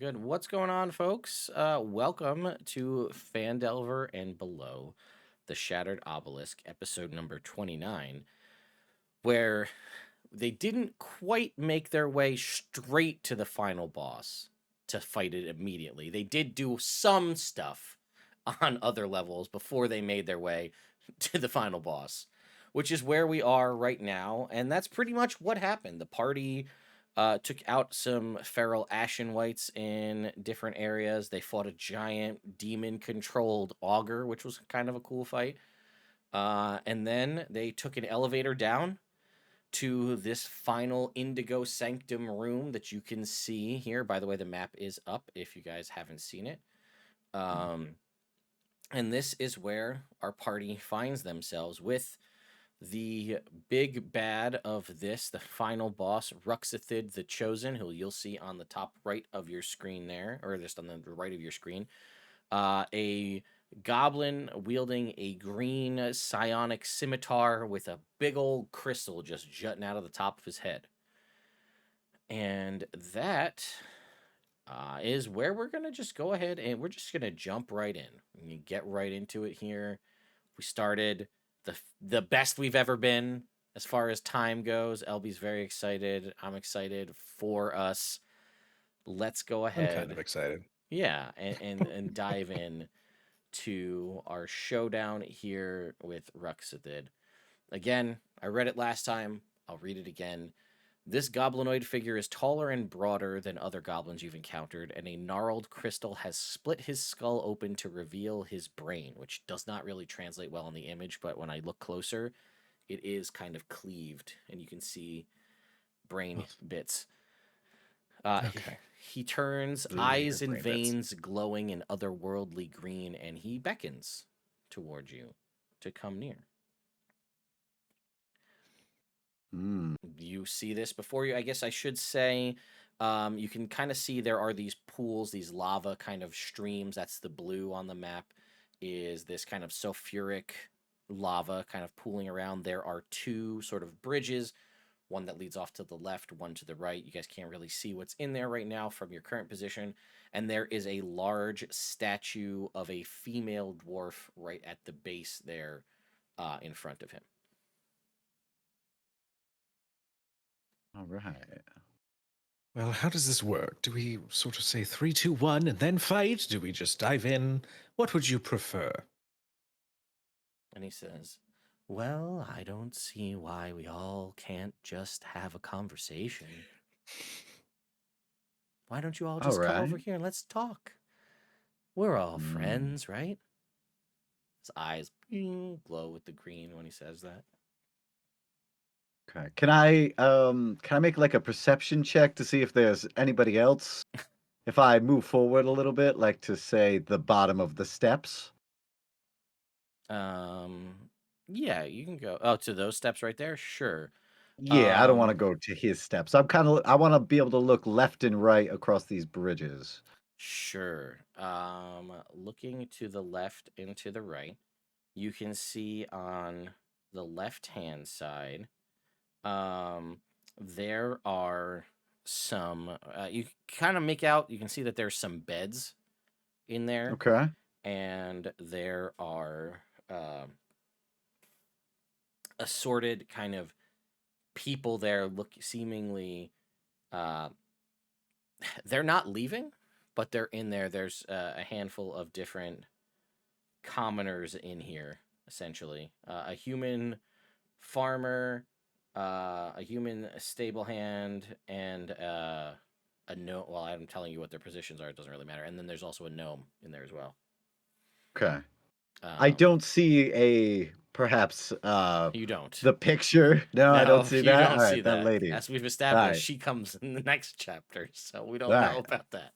good. What's going on, folks? Welcome to Phandelver and Below, the Shattered Obelisk, episode number 29, where they didn't quite make their way straight to the final boss to fight it immediately. They did do some stuff on other levels before they made their way to the final boss, which is where we are right now. And that's pretty much what happened. The party took out some feral ashen whites in different areas. They fought a giant demon controlled augur, which was kind of a cool fight. And then they took an elevator down to this final indigo sanctum room that you can see here. By the way, the map is up if you guys haven't seen it. And this is where our party finds themselves with the big bad of this, the final boss, Ruxithid the Chosen, who you'll see on the top right of your screen there, or just on the right of your screen. A goblin wielding a green psionic scimitar with a big old crystal just jutting out of the top of his head. And that is where we're going to just go ahead and we're just going to jump right in. We get right into it here. We started the best we've ever been as far as time goes. LB's very excited. I'm excited for us. Let's go ahead. I'm kind of excited. Yeah, and dive in to our showdown here with Ruxithid. Again, I read it last time. I'll read it again. This goblinoid figure is taller and broader than other goblins you've encountered, and a gnarled crystal has split his skull open to reveal his brain, which does not really translate well in the image, but when I look closer, it is kind of cleaved, and you can see brain bits. Okay. He turns eyes and veins glowing in otherworldly green, and he beckons towards you to come near. You see this before you. I guess I should say you can kind of see there are these pools, these lava kind of streams. That's the blue on the map, is this kind of sulfuric lava kind of pooling around. There are two sort of bridges, one that leads off to the left, one to the right. You guys can't really see what's in there right now from your current position. And there is a large statue of a female dwarf right at the base there in front of him. All right. Well, how does this work? Do we sort of say 3, 2, 1 and then fight? Do we just dive in? What would you prefer? And he says, well, I don't see why we all can't just have a conversation. Why don't you all just come over here and let's talk? We're all friends, right? His eyes glow with the green when he says that. Okay. Can I make like a perception check to see if there's anybody else? If I move forward a little bit, like to say the bottom of the steps. Yeah, you can go. Oh, to those steps right there? Sure. Yeah, I don't want to go to his steps. I want to be able to look left and right across these bridges. Sure. Looking to the left and to the right, you can see on the left-hand side, there are some, you kind of make out, you can see that there's some beds in there. Okay. And there are assorted kind of people there seemingly, they're not leaving, but they're in there. There's a handful of different commoners in here, essentially. A human farmer, a human stable hand, and a gnome. Well, I'm telling you what their positions are. It doesn't really matter. And then there's also a gnome in there as well. Okay. I don't see perhaps you don't. The picture. No, I don't see that. You don't All see right, that lady. As we've established, she comes in the next chapter, so we don't know about that.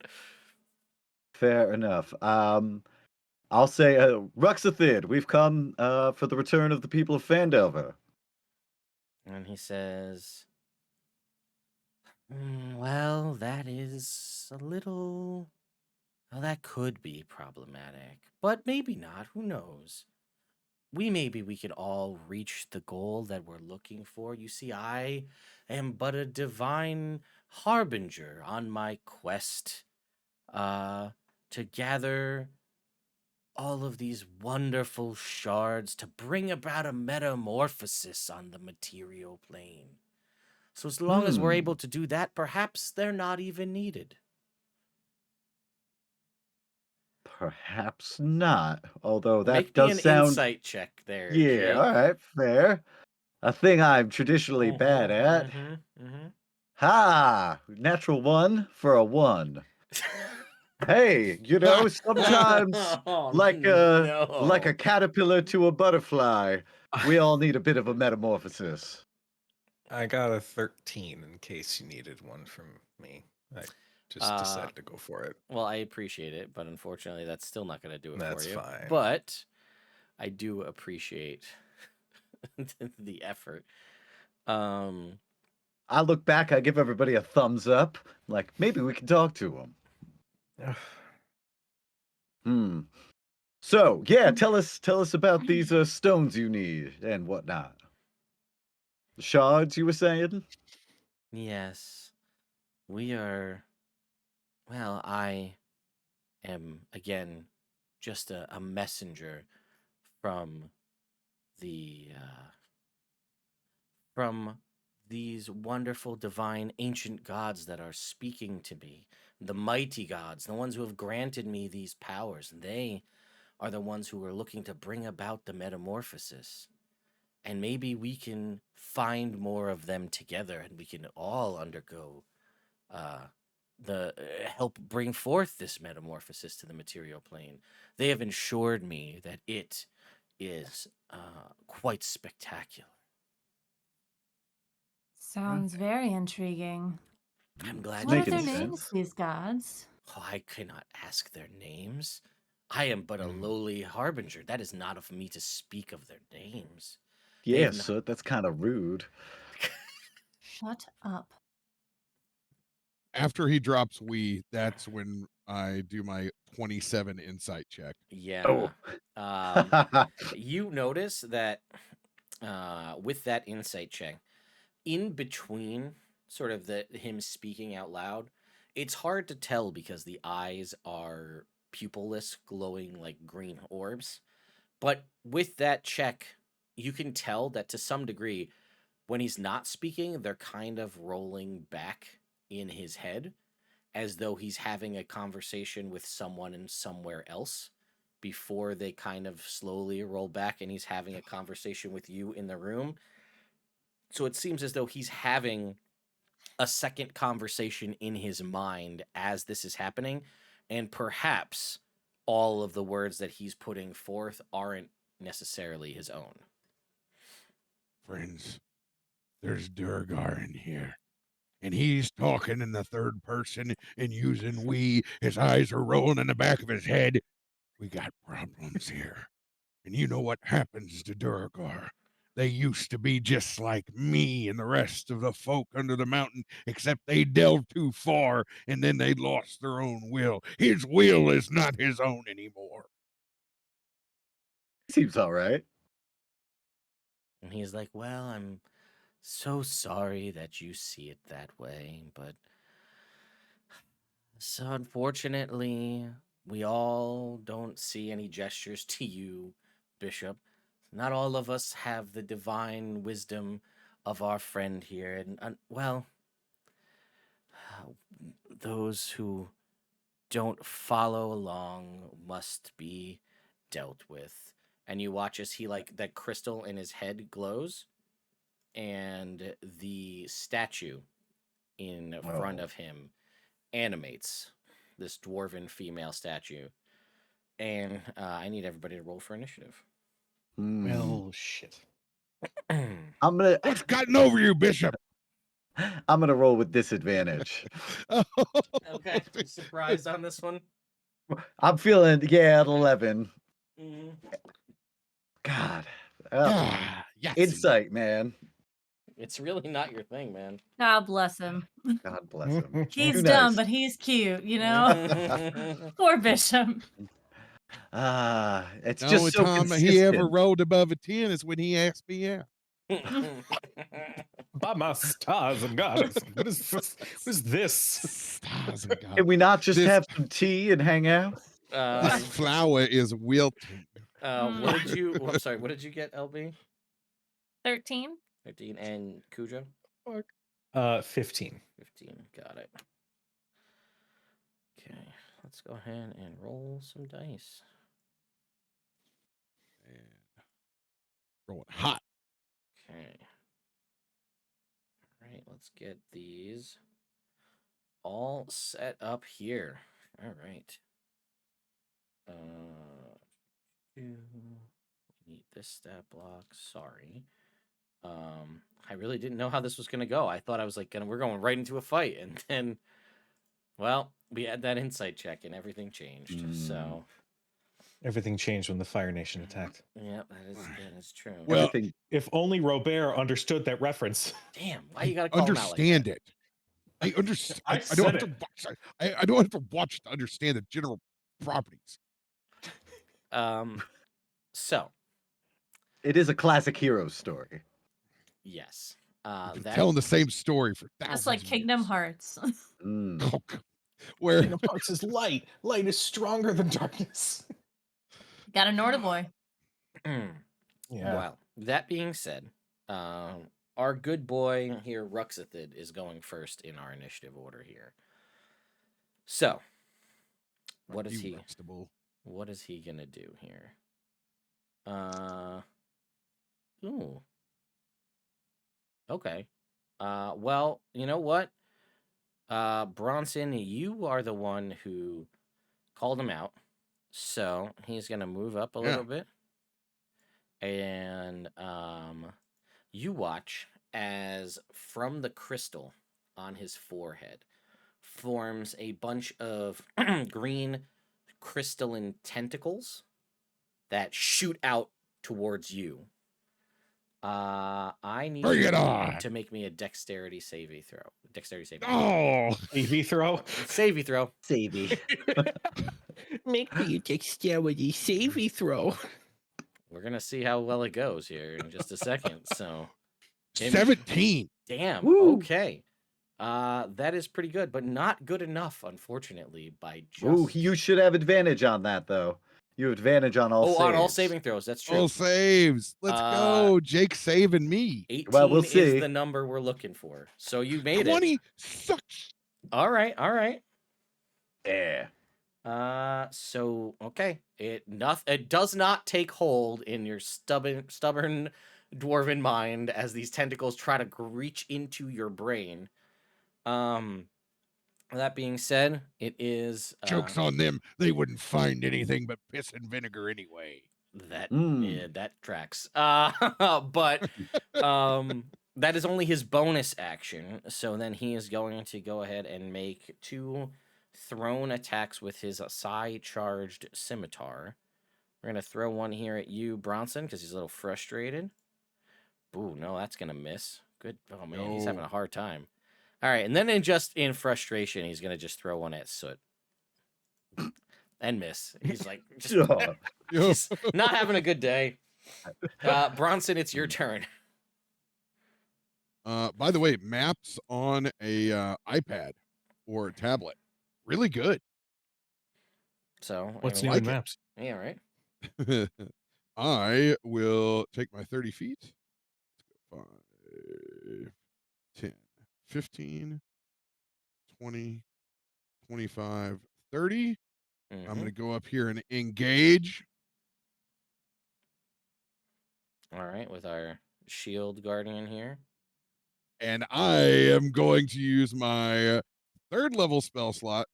Fair enough. I'll say, Ruxithid, we've come for the return of the people of Phandelver. And he says, well, that is a little... Well, that could be problematic, but maybe not. Who knows? Maybe we could all reach the goal that we're looking for. You see, I am but a divine harbinger on my quest to gather all of these wonderful shards to bring about a metamorphosis on the material plane. So as long as we're able to do that, perhaps they're not even needed. Perhaps not. Although that Make me does an sound. insight check there, Yeah, Jake. all right, fair. A thing I'm traditionally bad at. Ha! Natural 1 for a 1. Hey, sometimes Oh, like a no. caterpillar to a butterfly, we all need a bit of a metamorphosis. I got a 13 in case you needed one from me. I just decided to go for it. Well, I appreciate it, but unfortunately, that's still not going to do it That's for you. fine. But I do appreciate the effort. I look back, I give everybody a thumbs up. Like, maybe we can talk to him. So, yeah, tell us about these stones you need and whatnot. The shards you were saying? Yes, we are. Well, I am, again, just a messenger from the from these wonderful divine ancient gods that are speaking to me, the mighty gods, the ones who have granted me these powers. They are the ones who are looking to bring about the metamorphosis, and maybe we can find more of them together and we can all undergo the help bring forth this metamorphosis to the material plane. They have ensured me that it is quite spectacular. Sounds very intriguing. I'm It's glad What you are making their think so. names, sense. these gods? Oh, I cannot ask their names. I am but a lowly harbinger. That is not of me to speak of their names. They have Yeah, not. so that's kind of rude. Shut up. After he drops we, that's when I do my 27 insight check. Yeah. Oh. You notice that with that insight check, in between sort of him speaking out loud, it's hard to tell because the eyes are pupilless, glowing like green orbs. But with that check, you can tell that to some degree, when he's not speaking, they're kind of rolling back in his head as though he's having a conversation with someone and somewhere else before they kind of slowly roll back and he's having a conversation with you in the room. So it seems as though he's having a second conversation in his mind as this is happening, and perhaps all of the words that he's putting forth aren't necessarily his own. Friends, there's Durgar in here. And he's talking in the third person and using we. His eyes are rolling in the back of his head. We got problems here. And you know what happens to Durgar. They used to be just like me and the rest of the folk under the mountain, except they delved too far and then they lost their own will. His will is not his own anymore. Seems all right. And he's like, well, I'm so sorry that you see it that way, but so unfortunately, we all don't see any gestures to you, Bishop. Not all of us have the divine wisdom of our friend here, and well, those who don't follow along must be dealt with. And you watch as he like that crystal in his head glows, and the statue in front of him animates, this dwarven female statue. And I need everybody to roll for initiative. Well, shit. I'm gonna What's gotten over you, Bishop? I'm gonna roll with disadvantage. Okay, surprised on this one. I'm feeling at 11. God. Yes. Insight, man. It's really not your thing, man. God bless him. God bless him. He's Too dumb, nice. but he's cute, you know? Poor Bishop. It's The just only so time consistent. he ever rolled above a 10 is when he asked me out. By my stars and gods. What is this? What is this? Stars and Can God. we not just This- have some tea and hang out? This flower is wilting. What did you? Oh, I'm sorry. What did you get, LB? 13. 15 and Cujo. 15. 15. Got it. Okay, let's go ahead and roll some dice. And rolling hot. Okay. All right, let's get these all set up here. All right. We need this stat block. Sorry. I really didn't know how this was gonna go. I thought I was like, we're going right into a fight, and then, well, we had that insight check, and everything changed. So, Everything changed when the Fire Nation attacked. yeah, that is true. Well, Everything. If only Robert understood that reference. Damn, why you gotta call him out like understand that? it. I understand. I I don't said have it. to watch. I don't have to watch to understand the general properties. So It is a classic hero story. yes, We've been that telling the same story for thousands. Just like of Kingdom years. Hearts. Mm. Oh, God. Where Kingdom Hearts is light. Light is stronger than darkness. Got a Norda boy. Yeah. Well, that being said, our good boy here, Ruxithid, is going first in our initiative order here. So, what is he? Ruxtable. What is he gonna do here? Ooh. Okay. Well, you know what? Bronson, you are the one who called him out, so he's gonna move up a little bit, and you watch as from the crystal on his forehead forms a bunch of green crystalline tentacles that shoot out towards you. I need Bring you it on. to make me a dexterity saving throw. Dexterity saving. Oh, EV throw. Saving throw. Savey. Make me a dexterity savey throw. We're gonna see how well it goes here in just a second. So, 17. damn. Woo. Okay. That is pretty good, but not good enough, unfortunately. By just Ooh, you should have advantage on that though. You have advantage on all saves. on all saving throws. That's true. All saves. Let's go. Jake saving me. 18 Well, we'll is see. the number we're looking for. So you made 20 it. sucks. All right. All right. Yeah. So okay, it does not take hold in your stubborn dwarven mind as these tentacles try to reach into your brain. That being said, it is Joke's on them. They wouldn't find anything but piss and vinegar anyway. that Mm. yeah, that tracks. But that is only his bonus action. So then he is going to go ahead and make 2 thrown attacks with his psi-charged scimitar. We're gonna throw one here at you, Bronson, because he's a little frustrated. Ooh, no, that's gonna miss. Good. Oh man, he's having No. a hard time. All right, and then in frustration, he's gonna just throw one at Soot and miss. He's like Oh. just not having a good day. Bronson, it's your turn. By the way, maps on a iPad or tablet, really good. So What's I new mean, in maps? yeah, right. I will take my 30 feet. 5, 10, 15, 20, 25, 30. I'm going to go up here and engage. All right, with our shield guardian here. And I am going to use my 3rd level spell slot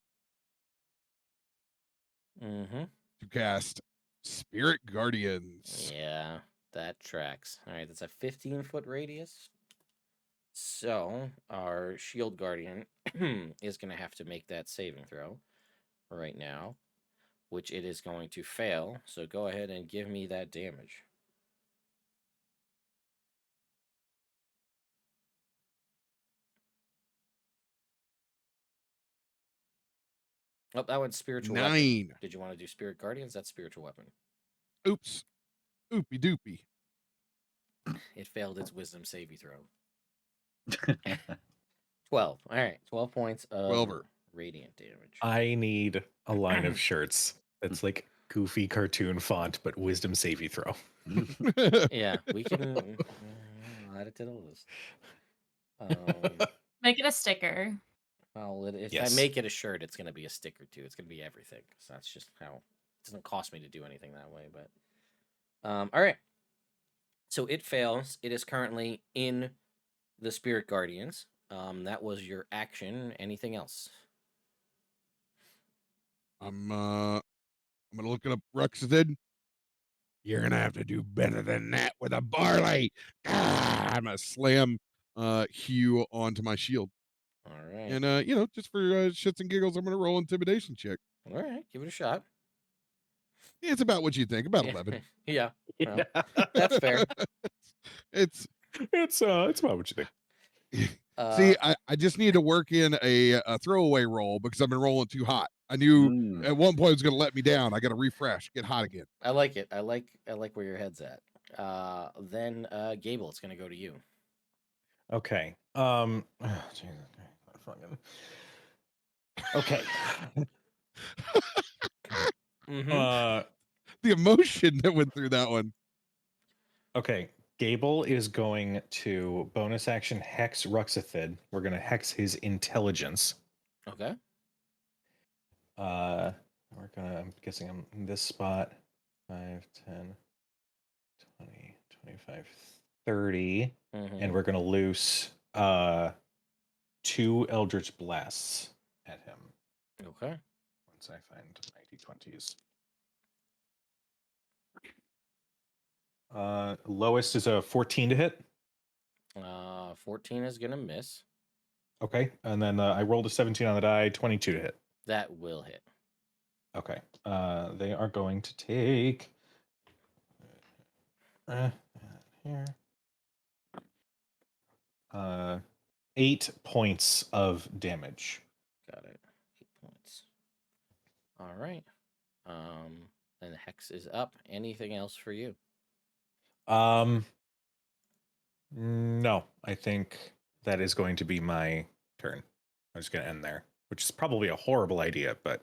Mm-hmm. to cast Spirit Guardians. Yeah, that tracks. All right, that's a 15-foot radius. So our shield guardian is going to have to make that saving throw right now, which it is going to fail. So go ahead and give me that damage. Oh, that one's spiritual weapon. 9. Did you want to do spirit guardians? That's spiritual weapon. Oops. Oopie doopie. It failed its wisdom saving throw. 12. All right. 12 points of 12er. radiant damage. I need a line of shirts that's like goofy cartoon font, but wisdom saving throw. Yeah, we can add it to the list. Make it a sticker. Well, if I Yes. make it a shirt, it's going to be a sticker too. It's going to be everything. So that's just how it doesn't cost me to do anything that way. But all right. So it fails. It is currently in the Spirit Guardians. That was your action. Anything else? I'm gonna look up Ruxithid. You're gonna have to do better than that with a barley. I'm gonna slam Hugh onto my shield. All right. And just for shits and giggles, I'm gonna roll intimidation check. All right. Give it a shot. It's about what you think, about Yeah. 11. Yeah. Well, that's fair. It's about what you think. see, I just need to work in a throwaway roll because I've been rolling too hot. I knew at one point it was gonna let me down. I gotta refresh, get hot again. I like it. I like where your head's at. Then Gable, it's gonna go to you. Okay. Okay. The emotion that went through that one. Okay. Gable is going to bonus action hex Ruxithid. We're going to hex his intelligence. Okay. I'm guessing I'm in this spot. 5, 10, 20, 25, 30. And we're going to loose 2 Eldritch Blasts at him. Okay. Once I find my d20s. Lowest is a 14 to hit. 14 is gonna miss. Okay, and then I rolled a 17 on the die, 22 to hit. That will hit. Okay, they are going to take here 8 points of damage. Got it. 8 points. All right. And the hex is up. Anything else for you? No, I think that is going to be my turn. I'm just going to end there, which is probably a horrible idea, but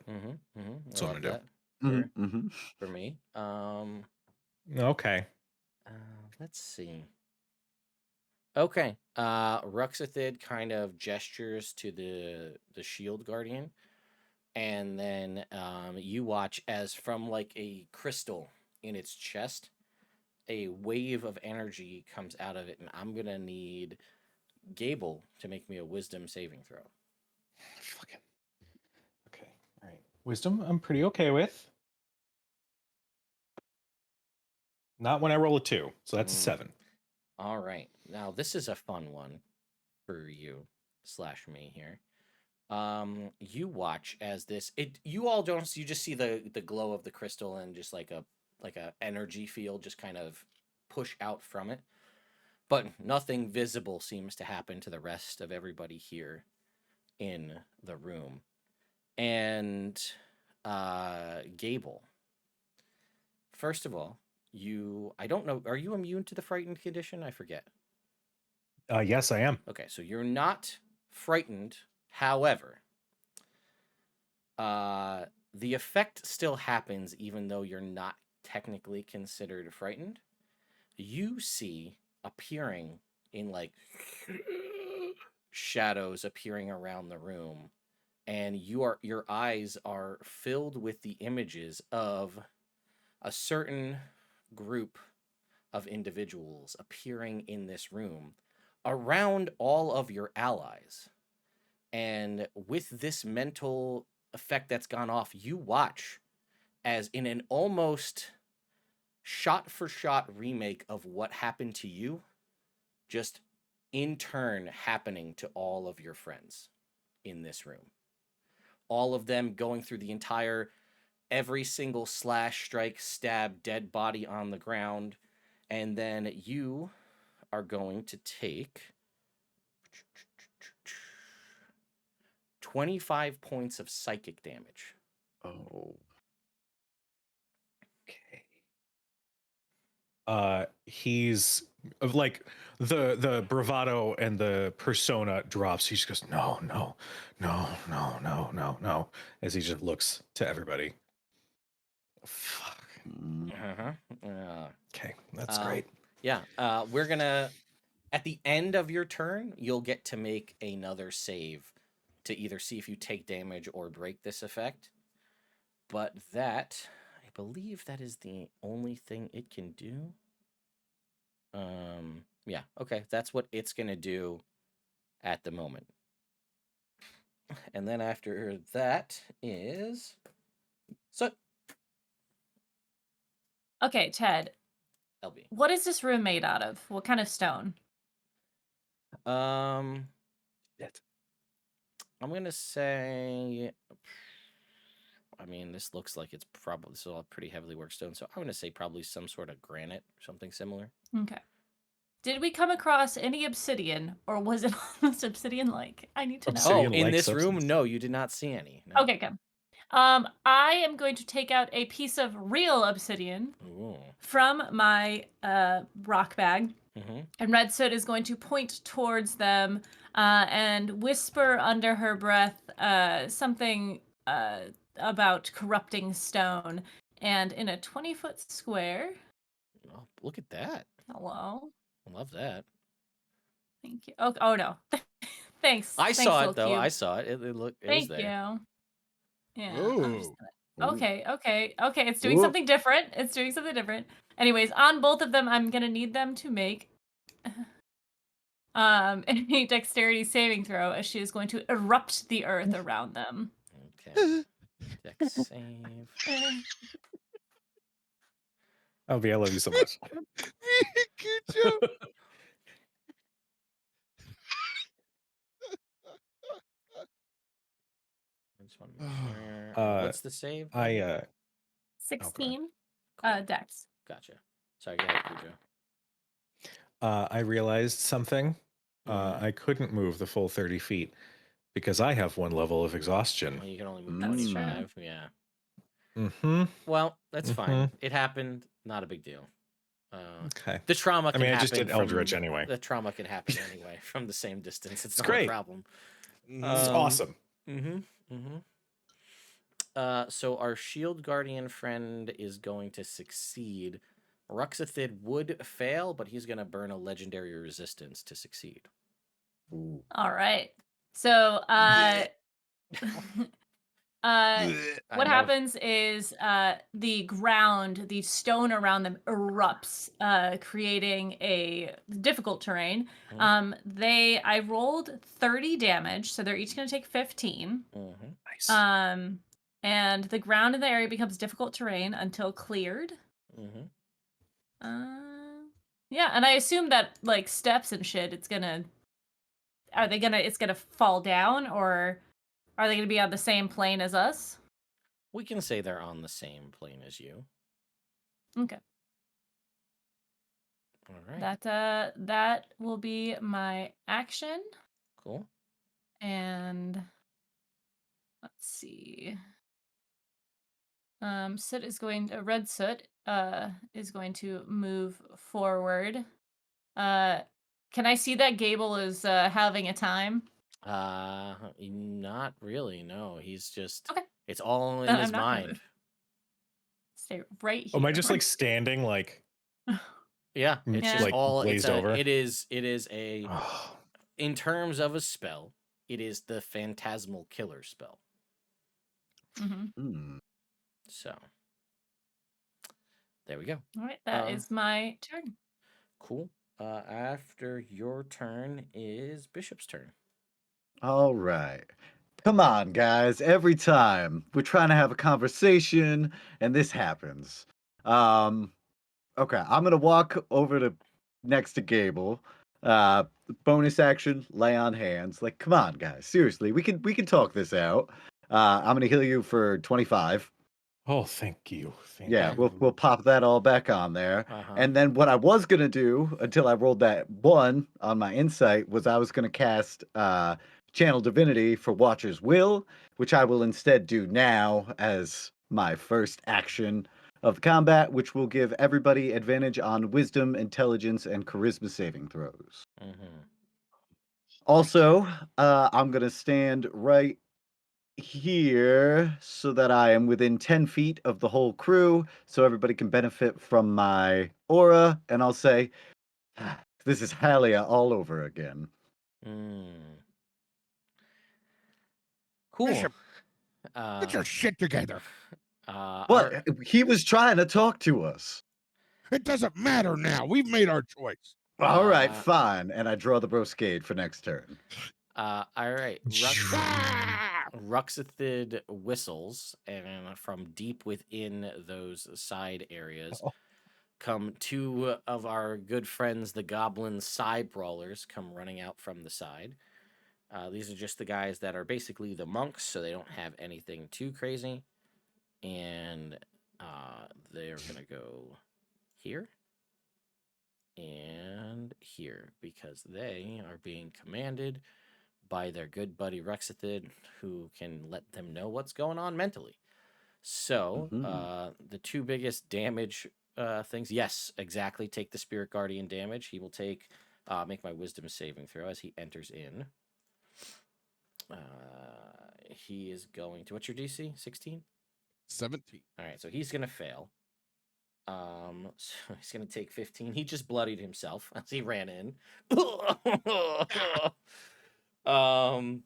that's what I'm going to do. For me. Okay. Let's see. Okay. Ruxithid kind of gestures to the shield guardian, and then you watch as from like a crystal in its chest, a wave of energy comes out of it, and I'm gonna need Gable to make me a wisdom saving throw. Fucking. Okay. All right. Wisdom, I'm pretty okay with. Not when I roll a 2, so that's a 7. All right. Now this is a fun one for you / me here. You watch as you all don't, you just see the glow of the crystal and just like a energy field just kind of push out from it, but nothing visible seems to happen to the rest of everybody here in the room. And Gable, first of all, I don't know, are you immune to the frightened condition? I forget. Yes, I am. Okay, so you're not frightened. However, the effect still happens even though you're not technically considered frightened. You see appearing in like shadows appearing around the room, and your eyes are filled with the images of a certain group of individuals appearing in this room around all of your allies. And with this mental effect that's gone off, you watch as in an almost shot for shot remake of what happened to you, just in turn happening to all of your friends in this room. All of them going through the entire, every single slash, strike, stab, dead body on the ground. And then you are going to take 25 points of psychic damage. Oh. Okay. He's of like the bravado and the persona drops. He just goes, no, as he just looks to everybody. Fuck. Okay, that's great. Yeah, we're gonna at the end of your turn, you'll get to make another save to either see if you take damage or break this effect. But that, I believe, that is the only thing it can do. Yeah, okay, that's what it's gonna do at the moment. And then after that is so Okay, Ted. LB. What is this room made out of? What kind of stone? I'm gonna say. I mean, this looks like it's probably this is all pretty heavily worked stone, so I'm gonna say probably some sort of granite, something similar. Okay. Did we come across any obsidian, or was it almost obsidian-like? I need to know. Obsidian- Oh, in like this room, substance. no, you did not see any. No. Okay, good. I am going to take out a piece of real obsidian Ooh. from my rock bag, Mm-hmm. and Red Soot is going to point towards them and whisper under her breath something about corrupting stone. And in a 20-foot square. Oh, look at that! Hello. I love that. Thank you. Oh no. Thanks. I Thanks, saw it little though. cube. I saw it. It was Thank there. you. Yeah. Ooh. Okay. It's doing something different. Anyways, on both of them, I'm gonna need them to make a dexterity saving throw, as she is going to erupt the earth around them. Okay. Dex save. LB, I love you so much. Good job. I just want to make sure. What's the save? 16. Cool. Dex. Gotcha. Sorry, go ahead, Cujo. I realized something. I couldn't move the full 30 feet because I have one level of exhaustion. Well, you can only move That's 25. Yeah. Mm-hmm. Well, that's fine. It happened. Not a big deal. Okay. The trauma can happen. I just did from- Eldritch anyway. The trauma can happen anyway from the same distance. It's not great. a problem. It's awesome. So our shield guardian friend is going to succeed. Ruxithid would fail, but he's going to burn a legendary resistance to succeed. Ooh. All right. So, what happens is the ground, the stone around them erupts, creating a difficult terrain. I rolled 30 damage, so they're each going to take 15. Nice. And the ground in the area becomes difficult terrain until cleared. Yeah, and I assume that like steps and shit, it's gonna fall down, or are they gonna be on the same plane as us? We can say they're on the same plane as you. Okay. All right. That will be my action. Cool. And let's see. Red Soot is going to move forward. Can I see that Gable is having a time? Not really. No, he's just. Okay. It's all in Then his I'm not gonna mind. move. Stay right here. Oh, am I just like standing like? Yeah, it's Yeah. just like all. It's glazed over? It is a. In terms of a spell, it is the phantasmal killer spell. So. There we go. All right, that is my turn. Cool. After your turn is Bishop's turn. All right. Come on, guys. Every time we're trying to have a conversation and this happens. Okay, I'm gonna walk over to next to Gable. Bonus action, lay on hands. Like, come on, guys. Seriously, we can talk this out. I'm gonna heal you for 25. Oh, thank you. Yeah, we'll pop that all back on there. Uh-huh. And then what I was gonna do until I rolled that 1 on my insight was I was gonna cast Channel Divinity for Watcher's Will, which I will instead do now as my first action. of the combat, which will give everybody advantage on wisdom, intelligence, and charisma saving throws. Also, I'm going to stand right here so that I am within 10 feet of the whole crew so everybody can benefit from my aura. And I'll say, this is Halia all over again. Cool. Bishop, get your shit together. What? He was trying to talk to us. It doesn't matter now. We've made our choice. All right, fine. And I draw the broscade for next turn. All right. Ruxithid whistles, and from deep within those side areas come two of our good friends, the goblin side brawlers, come running out from the side. These are just the guys that are basically the monks, so they don't have anything too crazy. And they're going to go here and here because they are being commanded by their good buddy Ruxithid, who can let them know what's going on mentally. So the two biggest damage things, yes, exactly, take the Spirit Guardian damage. He will take, make my wisdom saving throw as he enters in. He is going to, what's your DC? 16? 17. All right, so he's going to fail. So he's going to take 15. He just bloodied himself as he ran in. And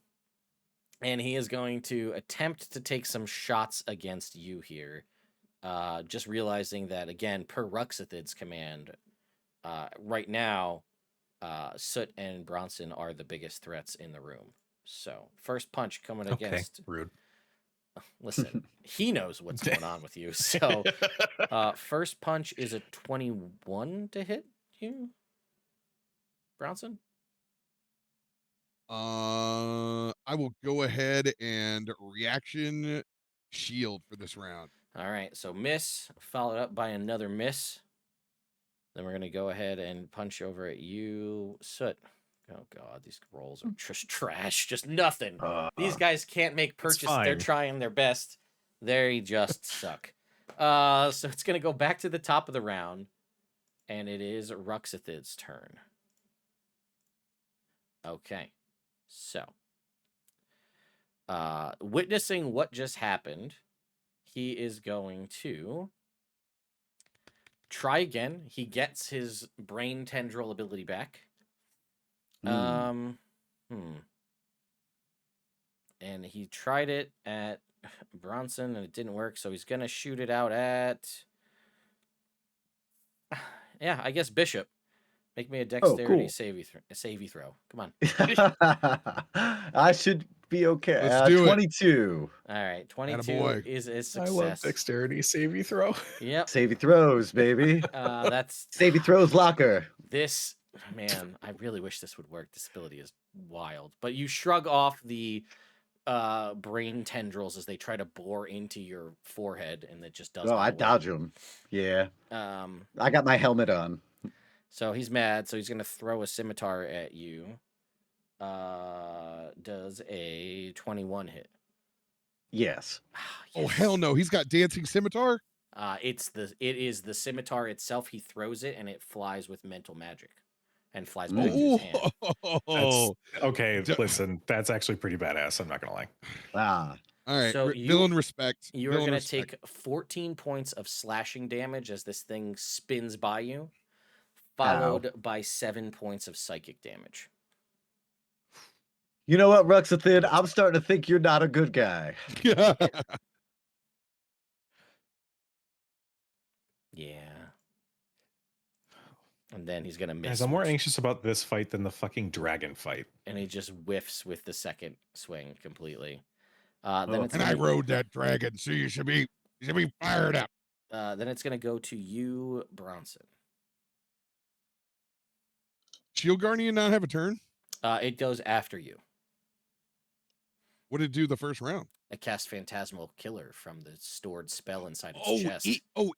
he is going to attempt to take some shots against you here. Just realizing that, again, per Ruxithid's command, right now, Soot and Bronson are the biggest threats in the room. So, first punch coming against... rude. Listen, he knows what's going on with you. So, first punch is a 21 to hit you, Bronson? I will go ahead and reaction shield for this round. All right, so miss, followed up by another miss. Then we're going to go ahead and punch over at you, Soot. Oh, God, these rolls are just trash. Just nothing. These guys can't make purchase. They're trying their best. They just suck. So it's going to go back to the top of the round, and it is Ruxithid's turn. Okay. So, witnessing what just happened, he is going to try again. He gets his brain tendril ability back. And he tried it at Bronson, and it didn't work, so he's going to shoot it out at... Yeah, I guess Bishop. Make me a dexterity savey throw. Come on. I should be okay. Let's do 22. All right, 22 is a success. I love dexterity savey throw. Yep. Savey throws, baby. That's Savey throws locker. This, man, I really wish this would work. This ability is wild. But you shrug off the brain tendrils as they try to bore into your forehead, and it just doesn't. Oh, I dodge them. Yeah. I got my helmet on. So he's mad, so he's going to throw a scimitar at you. Does a 21 hit? Yes. Yes. Oh, hell no. He's got dancing scimitar? It is the scimitar itself. He throws it, and it flies with mental magic. And flies back to his hand. Okay, listen, that's actually pretty badass. I'm not going to lie. Ah. All right, So villain respect. You are going to take 14 points of slashing damage as this thing spins by you. Followed by 7 points of psychic damage. You know what, Ruxithid? I'm starting to think you're not a good guy. Yeah. And then he's going to miss. Guys, I'm more anxious about this fight than the fucking dragon fight. And he just whiffs with the second swing completely. Then I rode that dragon, so you should be fired up. Then it's going to go to you, Bronson. Shield Guardian not have a turn? It goes after you. What did it do the first round? It cast Phantasmal Killer from the stored spell inside its chest.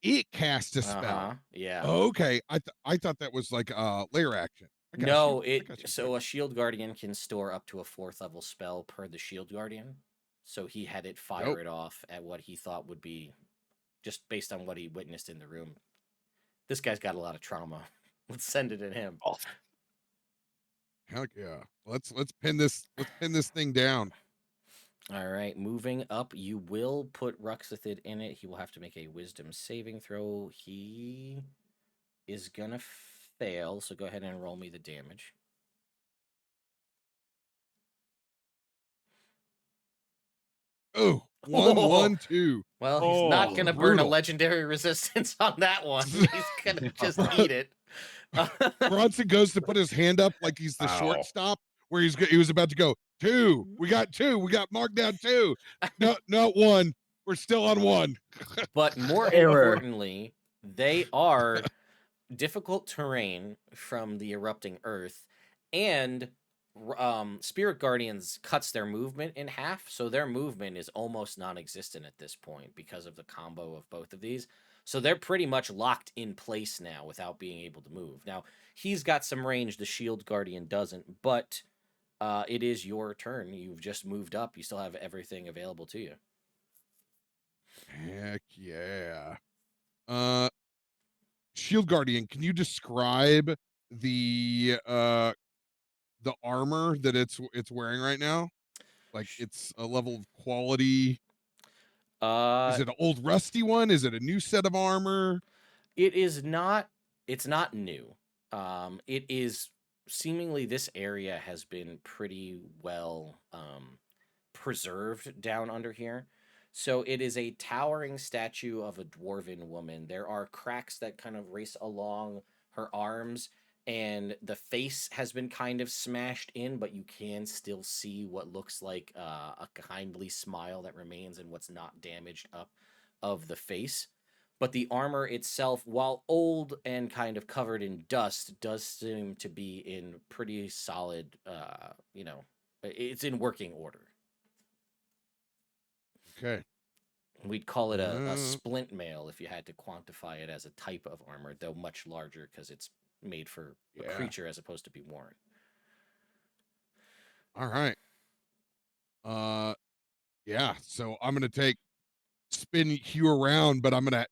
It cast a spell. Yeah. Okay. I thought that was like a layer action. No, so a Shield Guardian can store up to a 4th level spell per the Shield Guardian. So he had it fire it off at what he thought would be just based on what he witnessed in the room. This guy's got a lot of trauma. Let's send it at him. Heck yeah. Let's pin this thing down. All right, moving up, you will put Ruxithid in it. He will have to make a wisdom saving throw. He is gonna fail, so go ahead and roll me the damage. Oh, 1, 2. Well, he's not gonna burn a brutal. legendary resistance on that one. He's gonna just eat it. Bronson goes to put his hand up like he's the shortstop, where he was about to go 2. We got 2. We got marked down 2. No, not 1. We're still on 1. But more importantly, they are difficult terrain from the erupting earth, and Spirit Guardians cuts their movement in half, so their movement is almost non-existent at this point because of the combo of both of these. So they're pretty much locked in place now without being able to move. Now, he's got some range, the Shield Guardian doesn't, but it is your turn. You've just moved up. You still have everything available to you. Heck yeah. Shield Guardian, can you describe the armor that it's wearing right now? Like, it's a level of quality. Is it an old rusty one? Is it a new set of armor? It is not. It's not new. It is seemingly this area has been pretty well preserved down under here. So it is a towering statue of a dwarven woman. There are cracks that kind of race along her arms, and the face has been kind of smashed in, but you can still see what looks like a kindly smile that remains in what's not damaged up of the face. But the armor itself, while old and kind of covered in dust, does seem to be in pretty solid, it's in working order. Okay. We'd call it a splint mail if you had to quantify it as a type of armor, though much larger because it's made for a creature as opposed to be worn. All right. Yeah, so I'm going to spin Hugh around, but I'm going to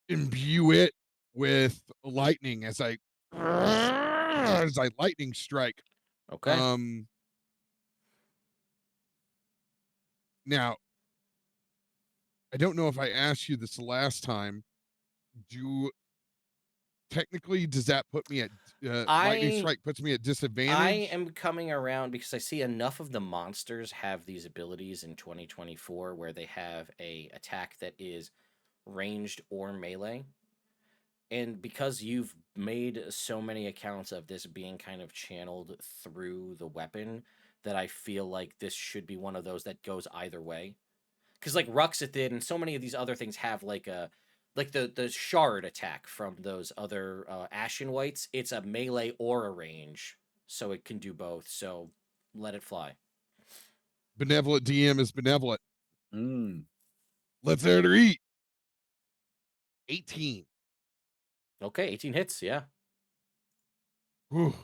imbue it with lightning as I lightning strike. Okay. Now, I don't know if I asked you this the last time. Technically, does that put me at lightning strike puts me at disadvantage? I am coming around because I see enough of the monsters have these abilities in 2024 where they have a attack that is ranged or melee. And because you've made so many accounts of this being kind of channeled through the weapon, that I feel like this should be one of those that goes either way. Because like Ruxithid and so many of these other things have like the shard attack from those other Ashen Whites. It's a melee or a range, so it can do both. So let it fly. Benevolent DM is benevolent. Let's air to eat. 18. Okay, 18 hits, yeah. Whew.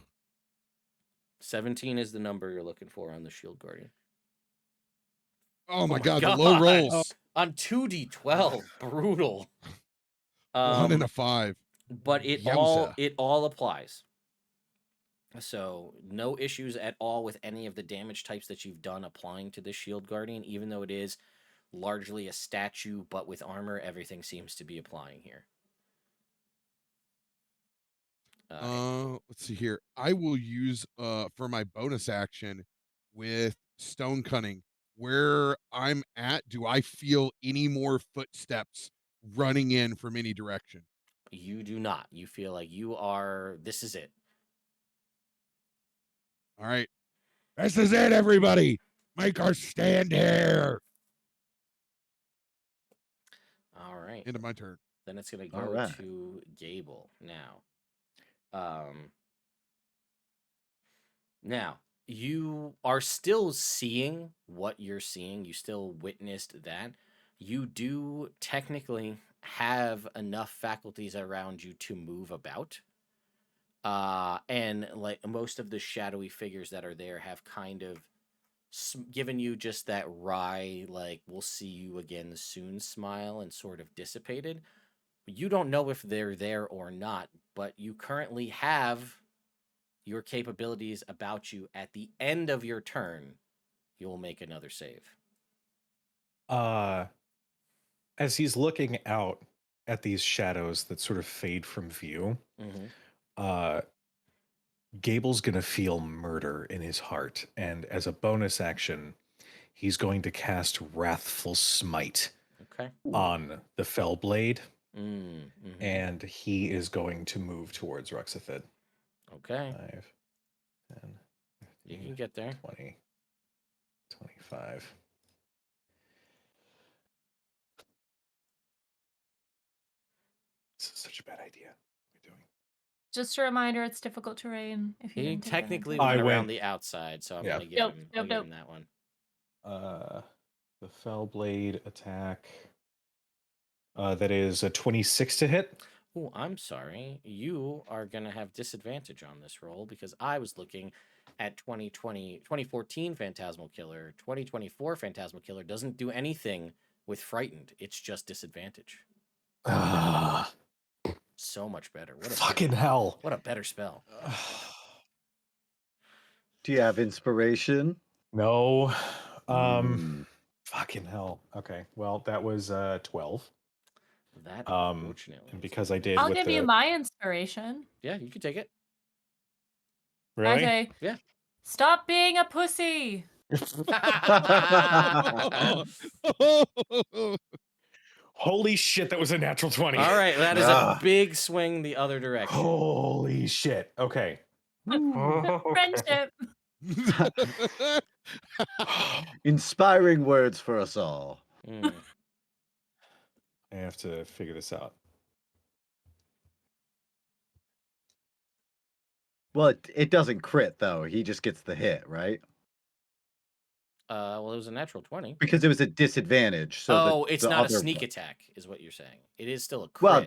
17 is the number you're looking for on the Shield Guardian. Oh my god, the low rolls. On 2d12, brutal. 1 and a 5. But it all applies. So no issues at all with any of the damage types that you've done applying to the Shield Guardian, even though it is largely a statue, but with armor, everything seems to be applying here. Let's see here. I will use for my bonus action with Stone Cunning. Where I'm at, do I feel any more footsteps running in from any direction? You do not. You feel like you are. This is it. All right. This is it, everybody. Make our stand here. All right. End of my turn. Then it's going to go to Gable now. Now, you are still seeing what you're seeing. You still witnessed that. You do technically have enough faculties around you to move about. And like most of the shadowy figures that are there have kind of giving you just that wry, like, we'll see you again soon smile, and sort of dissipated. You don't know if they're there or not, but you currently have your capabilities about you. At the end of your turn, you will make another save. As he's looking out at these shadows that sort of fade from view, Gable's going to feel murder in his heart. And as a bonus action, he's going to cast Wrathful Smite on the Fellblade. And he is going to move towards Ruxithid. Okay. 5, 10, 15, you can get there. 20, 25. This is such a bad idea. What are we doing? Just a reminder, it's difficult terrain. If you He didn't take that into technically account. went around the outside, so I'm going to give him that one. The Fellblade attack. That is a 26 to hit. Oh, I'm sorry. You are going to have disadvantage on this roll because I was looking at 2014 Phantasmal Killer. 2024 Phantasmal Killer doesn't do anything with Frightened. It's just disadvantage. So much better. What a fucking hell. What a better spell. Do you have inspiration? No. Fucking hell. Okay. Well, that was 12. That unfortunately. And because I did. I'll give you my inspiration. Yeah, you can take it. Really? I say, yeah. Stop being a pussy. Holy shit, that was a natural 20. All right, that is a big swing the other direction. Holy shit. Okay. Friendship. Inspiring words for us all. I have to figure this out. Well, it doesn't crit, though. He just gets the hit, right? Well, it was a natural 20. Because it was a disadvantage. So it's not a sneak attack, is what you're saying. It is still a crit. Well,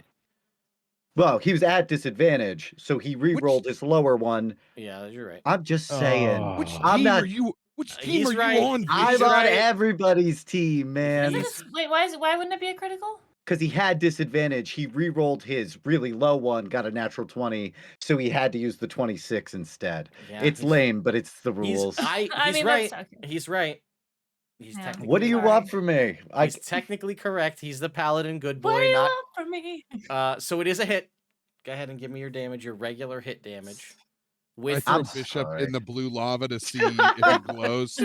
Well, he was at disadvantage, so he re-rolled his lower one. Yeah, you're right. I'm just saying. Which team are you? Which team are you on? I'm on everybody's team, man. Wait, why wouldn't it be a critical? Because he had disadvantage. He re-rolled his really low one, got a natural 20, so he had to use the 26 instead. Yeah, it's lame, but it's the rules. He's right. He's right. He's technically what do you want from me? He's technically correct. He's the paladin good boy. What do you want from me? So it is a hit. Go ahead and give me your damage, your regular hit damage. I throw Bishop in the blue lava to see if it glows.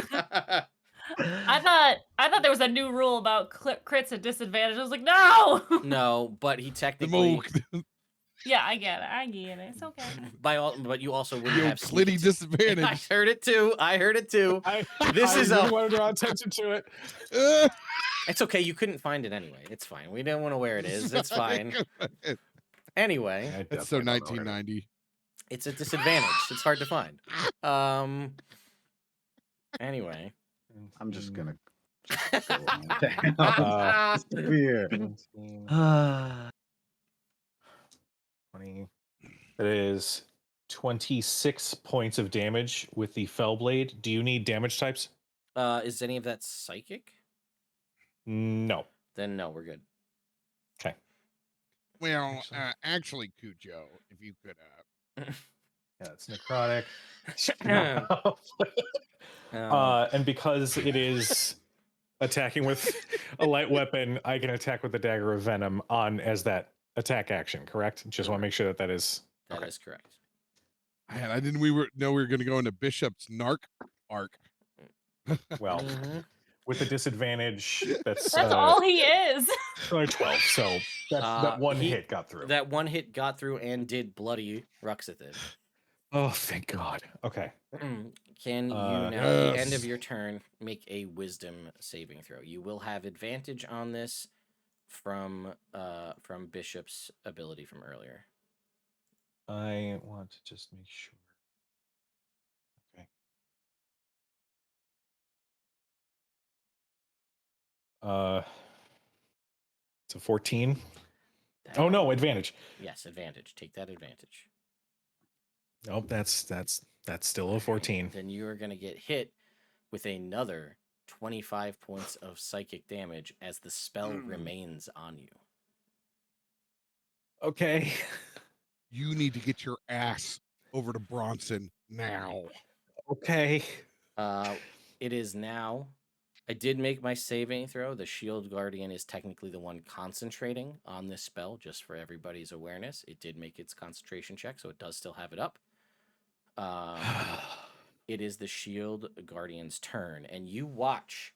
I thought there was a new rule about crits at disadvantage. I was like, no. No, but he technically. Yeah, I get it. It's okay. But you also wouldn't have clitty disadvantage. I heard it too. I really want to draw attention to it. It's okay. You couldn't find it anyway. It's fine. We don't want to where it is. It's fine. Anyway, it's so 1990. It's a disadvantage. It's hard to find. Anyway, I'm just gonna. Weird. 20. That is 26 points of damage with the Fellblade. Do you need damage types? Is any of that psychic? No. Then no, we're good. Okay. Well, actually, Cujo, if you could. Yeah, it's necrotic. And because it is attacking with a light weapon, I can attack with the Dagger of Venom as that attack action, correct? Just want to make sure that is... That is correct. Man, I didn't know we were going to go into Bishop's narc arc. Well, with the disadvantage, that's all he is. 12, so that one hit got through. That one hit got through and did bloody Ruxithid. Oh, thank God. Okay. Can you now, at the end of your turn, make a wisdom saving throw? You will have advantage on this from Bishop's ability from earlier. I want to just make sure. Okay. It's a 14. Oh no, advantage. Yes, advantage. Take that advantage. Nope, that's still a 14. Then you are going to get hit with another 25 points of psychic damage as the spell remains on you. Okay. You need to get your ass over to Bronson now. Okay. It is now. I did make my saving throw. The Shield Guardian is technically the one concentrating on this spell, just for everybody's awareness. It did make its concentration check, so it does still have it up. It is the Shield Guardian's turn, and you watch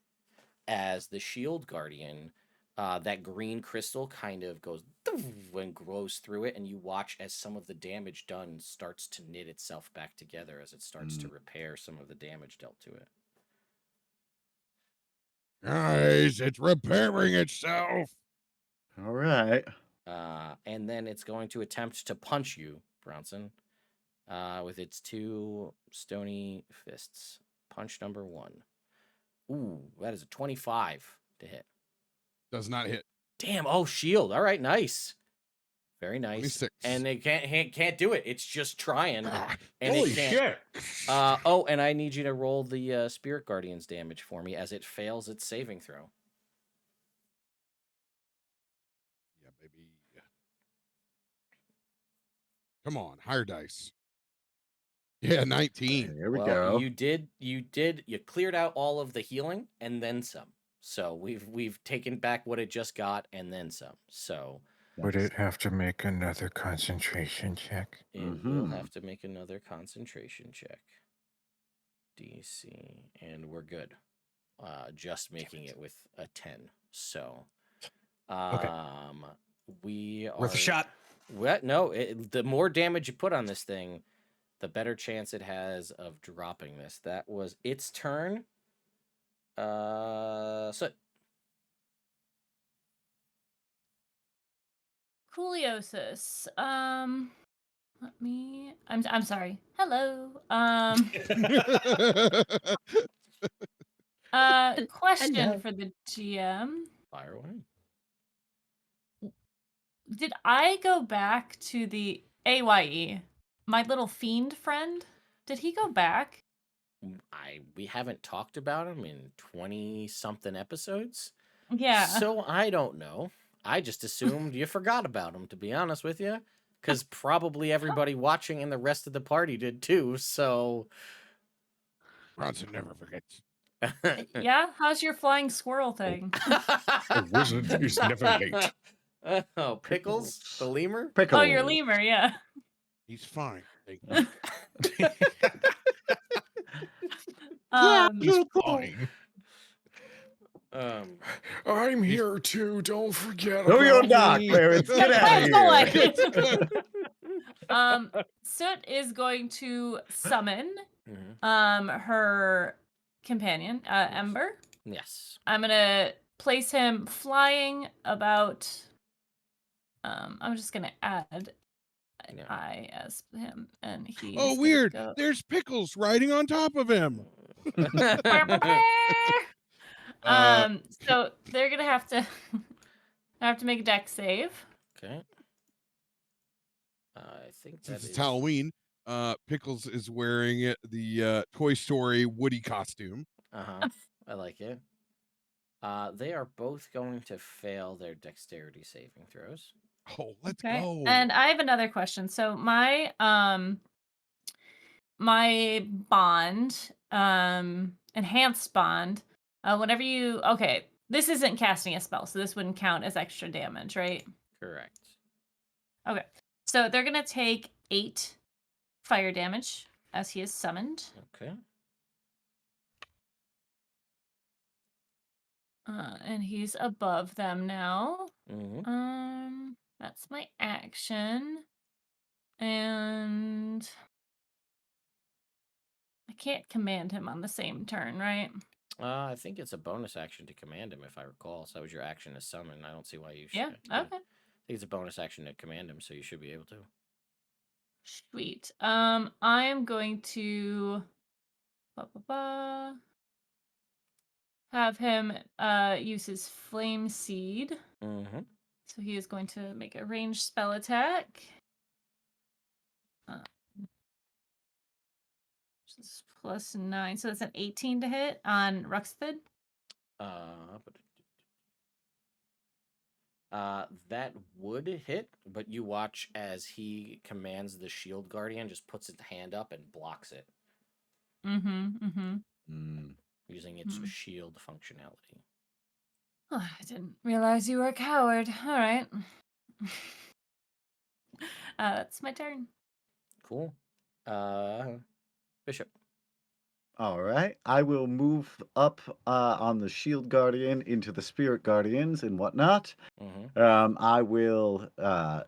as the Shield Guardian, that green crystal kind of goes and grows through it, and you watch as some of the damage done starts to knit itself back together as it starts to repair some of the damage dealt to it. Guys, it's repairing itself. All right. And then it's going to attempt to punch you, Bronson, with its 2 stony fists. Punch number 1. Ooh, that is a 25 to hit. Does not hit. Damn, oh, shield. All right, nice. Very nice. 26. And they can't do it. It's just trying. And Holy it can't. shit. Oh, and I need you to roll the Spirit Guardian's damage for me as it fails its saving throw. Yeah, baby. Come on, higher dice. Yeah, 19. Here we go. You cleared out all of the healing and then some. So we've taken back what it just got and then some. So would it have to make another concentration check? It will have to make another concentration check. DC, and we're good. Just making it with a 10. So, Okay. we are Worth a shot. What? No, the more damage you put on this thing, the better chance it has of dropping this. That was its turn. So Cooliosis. Let me. I'm sorry. Hello. Question Hello. for the GM. Fire away. Did I go back to the AYE? My little fiend friend? Did he go back? We haven't talked about him in 20-something episodes. Yeah. So I don't know. I just assumed you forgot about him, to be honest with you. Because probably everybody watching and the rest of the party did too, so... Bronson never forgets. Yeah? How's your flying squirrel thing? A wizard is never late. Oh, Pickles? The lemur? Pickles. Oh, your lemur, yeah. He's fine. Thank you. He's fine. Um, I'm here too. Don't forget No, about you're not, me. Clarence. Get out of here. Soot is going to summon mhm. her companion, Ember. Yes. I'm gonna place him flying about. I'm just gonna add Yeah. I as him, and he's. Oh, gonna weird. go- There's Pickles riding on top of him. So they're gonna have to make a dex save. Okay. I think that Since it's is... Halloween, Pickles is wearing the Toy Story Woody costume. I like it. They are both going to fail their dexterity saving throws. Oh, let's Okay. go. And I have another question. So my my bond, enhanced bond, whenever you this isn't casting a spell, so this wouldn't count as extra damage, right? Correct. Okay. So they're gonna take 8 fire damage as he is summoned. Okay. And he's above them now. Mm-hmm. That's my action. And I can't command him on the same turn, right? I think it's a bonus action to command him, if I recall. So that was your action to summon. I don't see why you should. Yeah, okay. I think it's a bonus action to command him, so you should be able to. Sweet. I am going to have him use his flame seed. Mm-hmm. So he is going to make a ranged spell attack. Plus 9. So that's an 18 to hit on Ruxithid. That would hit, but you watch as he commands the shield guardian, just puts its hand up and blocks it. Using its shield functionality. Oh, I didn't realize you were a coward. All right. That's my turn. Cool. Bishop. All right. I will move up on the shield guardian into the spirit guardians and whatnot. I will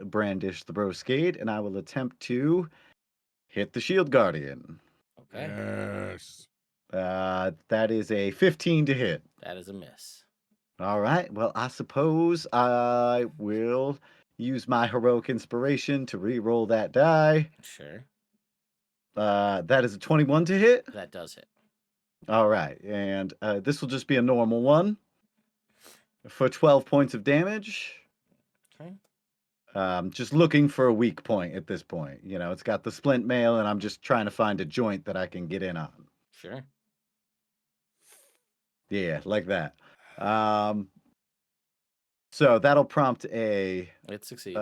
brandish the broscade and I will attempt to hit the shield guardian. Okay. Yes. That is a 15 to hit. That is a miss. All right. Well, I suppose I will use my heroic inspiration to re-roll that die. Sure. That is a 21 to hit. That does hit. All right. And this will just be a normal one for 12 points of damage. Okay. Just looking for a weak point at this point. You know, it's got the splint mail, and I'm just trying to find a joint that I can get in on. Sure. Yeah, like that. So that'll prompt a... It succeeds.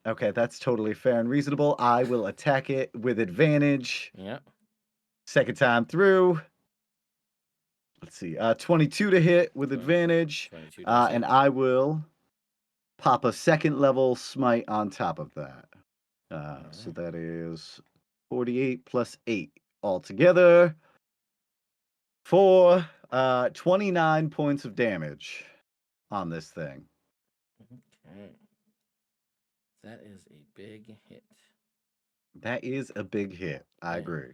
Okay, that's totally fair and reasonable. I will attack it with advantage. Yep. Second time through. Let's see. 22 to hit with advantage. 22 and I will pop a second level smite on top of that. So that is 48 plus 8 altogether for 29 points of damage on this thing. Okay. That is a big hit. That is a big hit. I agree.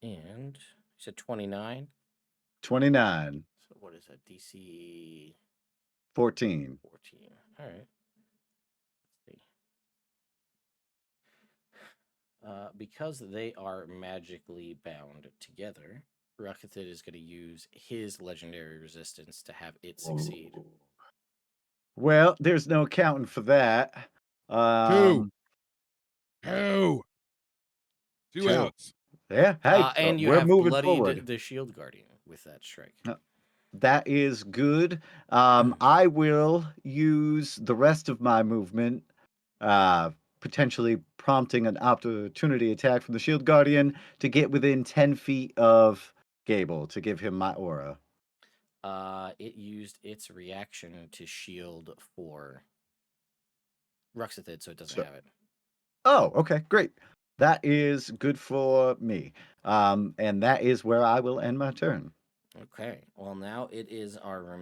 And you said 29? 29. So what is that? DC 14. 14. All right. Let's see. Because they are magically bound together, Ruxithid is going to use his legendary resistance to have it succeed. Well, there's no accounting for that. Two Two. outs. Yeah, hey, and you we're have moving bloodied forward. the shield guardian with that strike. That is good. I will use the rest of my movement, potentially prompting an opportunity attack from the shield guardian to get within 10 feet of Gable to give him my aura. It used its reaction to shield for Ruxithid, so it doesn't have it. Oh, okay, great. That is good for me. And that is where I will end my turn. Okay. Well, now it is our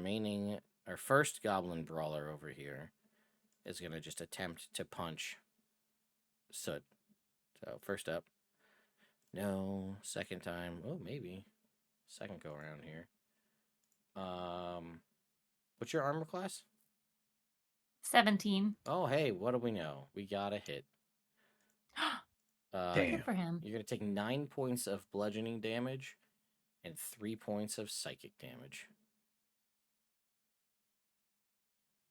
first goblin brawler over here is going to just attempt to punch Soot. So, first up. No. Second time. Oh, maybe. Second go around here. What's your armor class? 17. Oh, hey, what do we know? We got a hit. Good for him. You're going to take 9 points of bludgeoning damage and 3 points of psychic damage.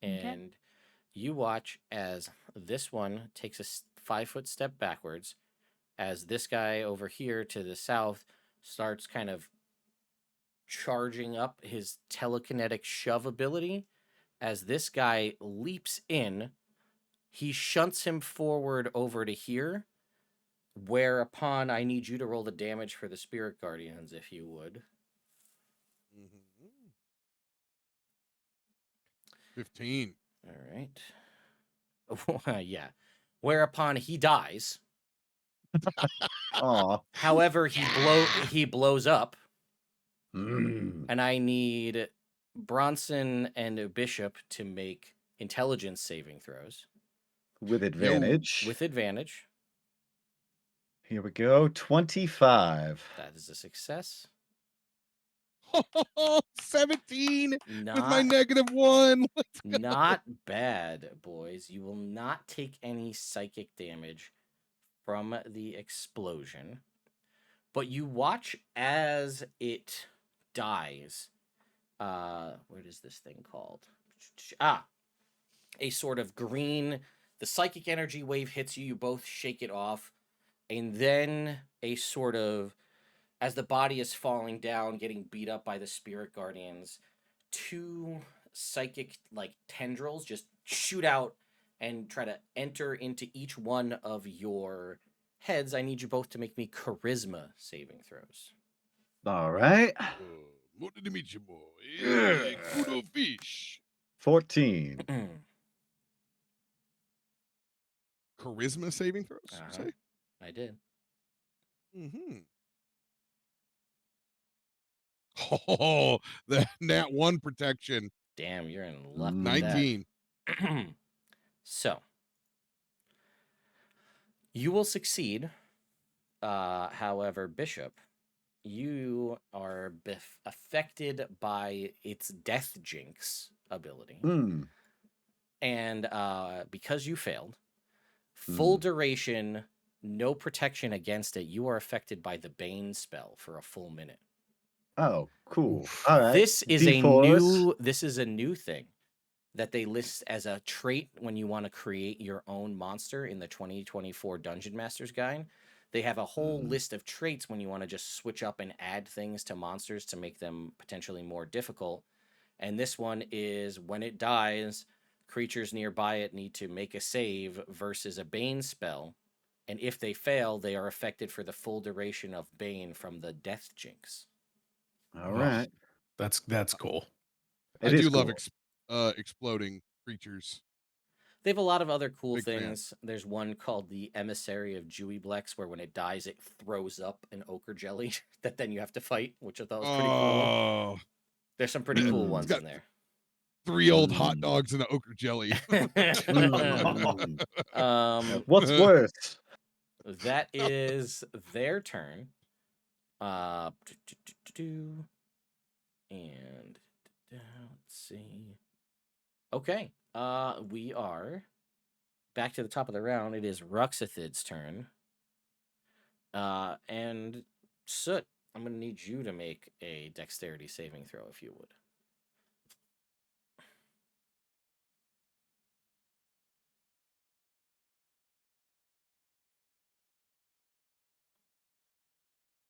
And you watch as this one takes a 5-foot step backwards, as this guy over here to the south starts kind of charging up his telekinetic shove ability. As this guy leaps in, he shunts him forward over to here, whereupon I need you to roll the damage for the spirit guardians, if you would. 15. All right. Yeah. Whereupon he dies. However, he blows up. And I need Bronson and Bishop to make intelligence saving throws. With advantage. With advantage. Here we go. 25. That is a success. 17 with my -1. Let's go. Not bad, boys. You will not take any psychic damage from the explosion. But you watch as it dies. What is this thing called? A sort of green. The psychic energy wave hits you. You both shake it off. And then a sort of as the body is falling down, getting beat up by the spirit guardians, 2 psychic like tendrils just shoot out and try to enter into each one of your heads. I need you both to make me charisma saving throws. All right. What did meet you, boy? Kudo fish. 14. Charisma saving throws, you say? I did. Mm-hmm. Oh, that 1 protection. Damn, you're in luck. 19. So, you will succeed. However, Bishop, you are affected by its death jinx ability. And because you failed, full duration, no protection against it, you are affected by the Bane spell for a full minute. Oh, cool. All right. This is D4s. a new thing that they list as a trait when you want to create your own monster in the 2024 Dungeon Master's Guide. They have a whole list of traits when you want to just switch up and add things to monsters to make them potentially more difficult. And this one is when it dies, creatures nearby it need to make a save versus a Bane spell. And if they fail, they are affected for the full duration of Bane from the death jinx. All right. That's cool. I do love exploding creatures. They have a lot of other cool Big things. fan. There's one called the Emissary of Jewyblex, where when it dies, it throws up an ochre jelly that then you have to fight, which I thought was pretty cool. There's some pretty cool ones in there. 3 old hot dogs and an ochre jelly. What's worse? That is their turn. And let's see. Okay. We are back to the top of the round. It is Ruxithid's turn. And Soot, I'm gonna need you to make a dexterity saving throw if you would.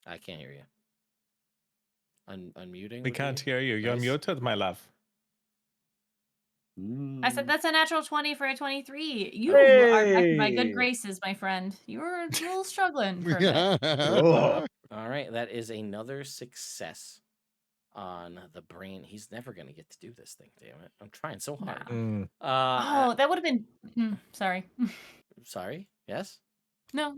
I can't hear you. Unmuting? We can't hear you. You're muted, my love. I said that's a natural 20 for a 23. You are back in my good graces, my friend. You were a little struggling for a bit. All right, that is another success on the brain. He's never going to get to do this thing, damn it. I'm trying so hard. Oh, that would have been... sorry. Sorry? Yes? No,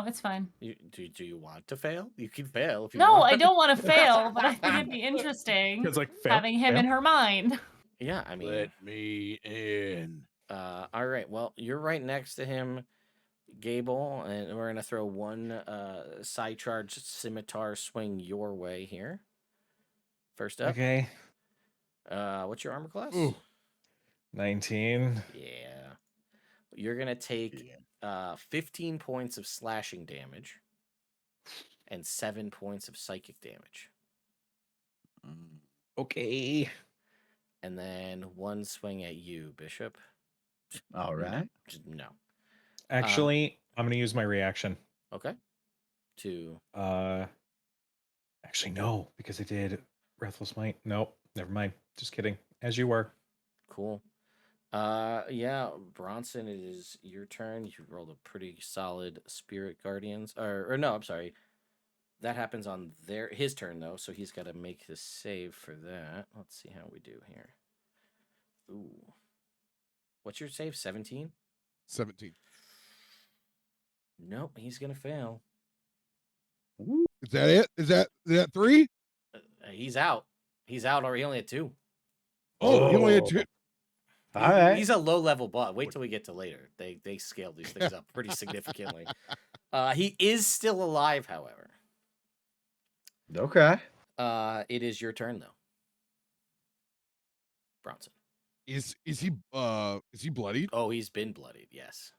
it's fine. Do you want to fail? You can fail if you No, want. I don't want to fail, but I think it'd be interesting having him in her mind. Yeah, I mean... Let me in. All right, well, you're right next to him, Gable, and we're going to throw one side charge scimitar swing your way here. First up. Okay. What's your armor class? 19. Yeah. You're going to take 15 points of slashing damage and 7 points of psychic damage. Okay. And then one swing at you, Bishop. All right. No. Actually, I'm going to use my reaction. Okay. To... Actually, no, because I did Wrathful Smite. Nope, never mind. Just kidding. As you were. Cool. Yeah, Bronson, it is your turn. You rolled a pretty solid Spirit Guardians. Or no, I'm sorry. That happens on his turn, though, so he's got to make the save for that. Let's see how we do here. Ooh. What's your save? 17? 17. Nope, he's going to fail. Is that it? Is that 3? He's out. He's out, or he only had 2. Oh, he only had 2. All right. He's a low-level bot. Wait till we get to later. They scaled these things up pretty significantly. He is still alive, however. Okay. It is your turn, though. Bronson. Is he bloodied? Oh, he's been bloodied, yes.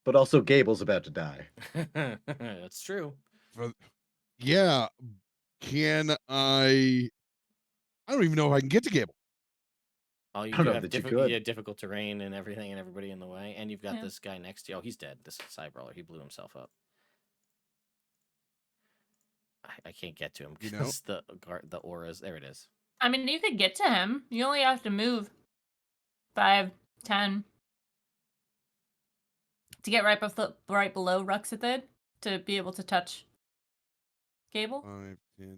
But also Gable's about to die. That's true. Yeah. Can I don't even know if I can get to Gable. Oh, you I don't do know have that you could. difficult terrain and everything and everybody in the way. And you've got Yeah. this guy next to you. Oh, he's dead. This side brawler. He blew himself up. I can't get to him because the auras. There it is. I mean, you could get to him. You only have to move 5, 10 to get right below Ruxithid to be able to touch Gable. 5, 10,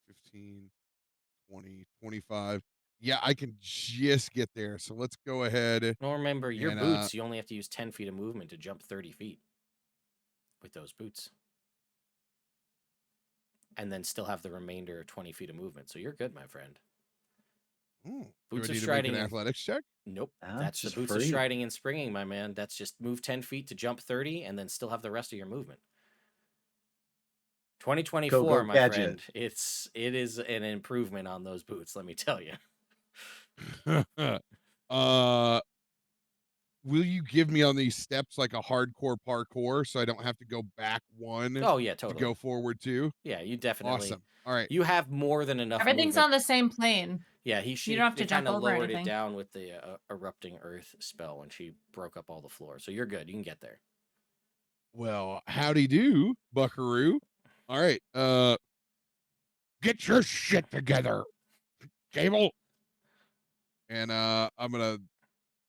15, 20, 25. Yeah, I can just get there. So let's go ahead. No, remember, your boots, you only have to use 10 feet of movement to jump 30 feet with those boots. And then still have the remainder of 20 feet of movement. So you're good, my friend. Ooh, Boots do I of need striding. to make an athletics check? Nope. Ah, That's the just boots of free. striding and springing, my man. That's just move 10 feet to jump 30 and then still have the rest of your movement. 2024, Go, my gadget. friend. It is an improvement on those boots, let me tell you. Will you give me on these steps like a hardcore parkour so I don't have to go back one Oh yeah, totally. to go forward two? Yeah, you definitely. Awesome. All right. You have more than enough. Everything's movement. on the same plane. Yeah, You don't have to jump kind of over lowered anything. it down with the erupting earth spell when she broke up all the floor. So you're good. You can get there. Well, howdy do, buckaroo. All right. Get your shit together, Gable. And I'm gonna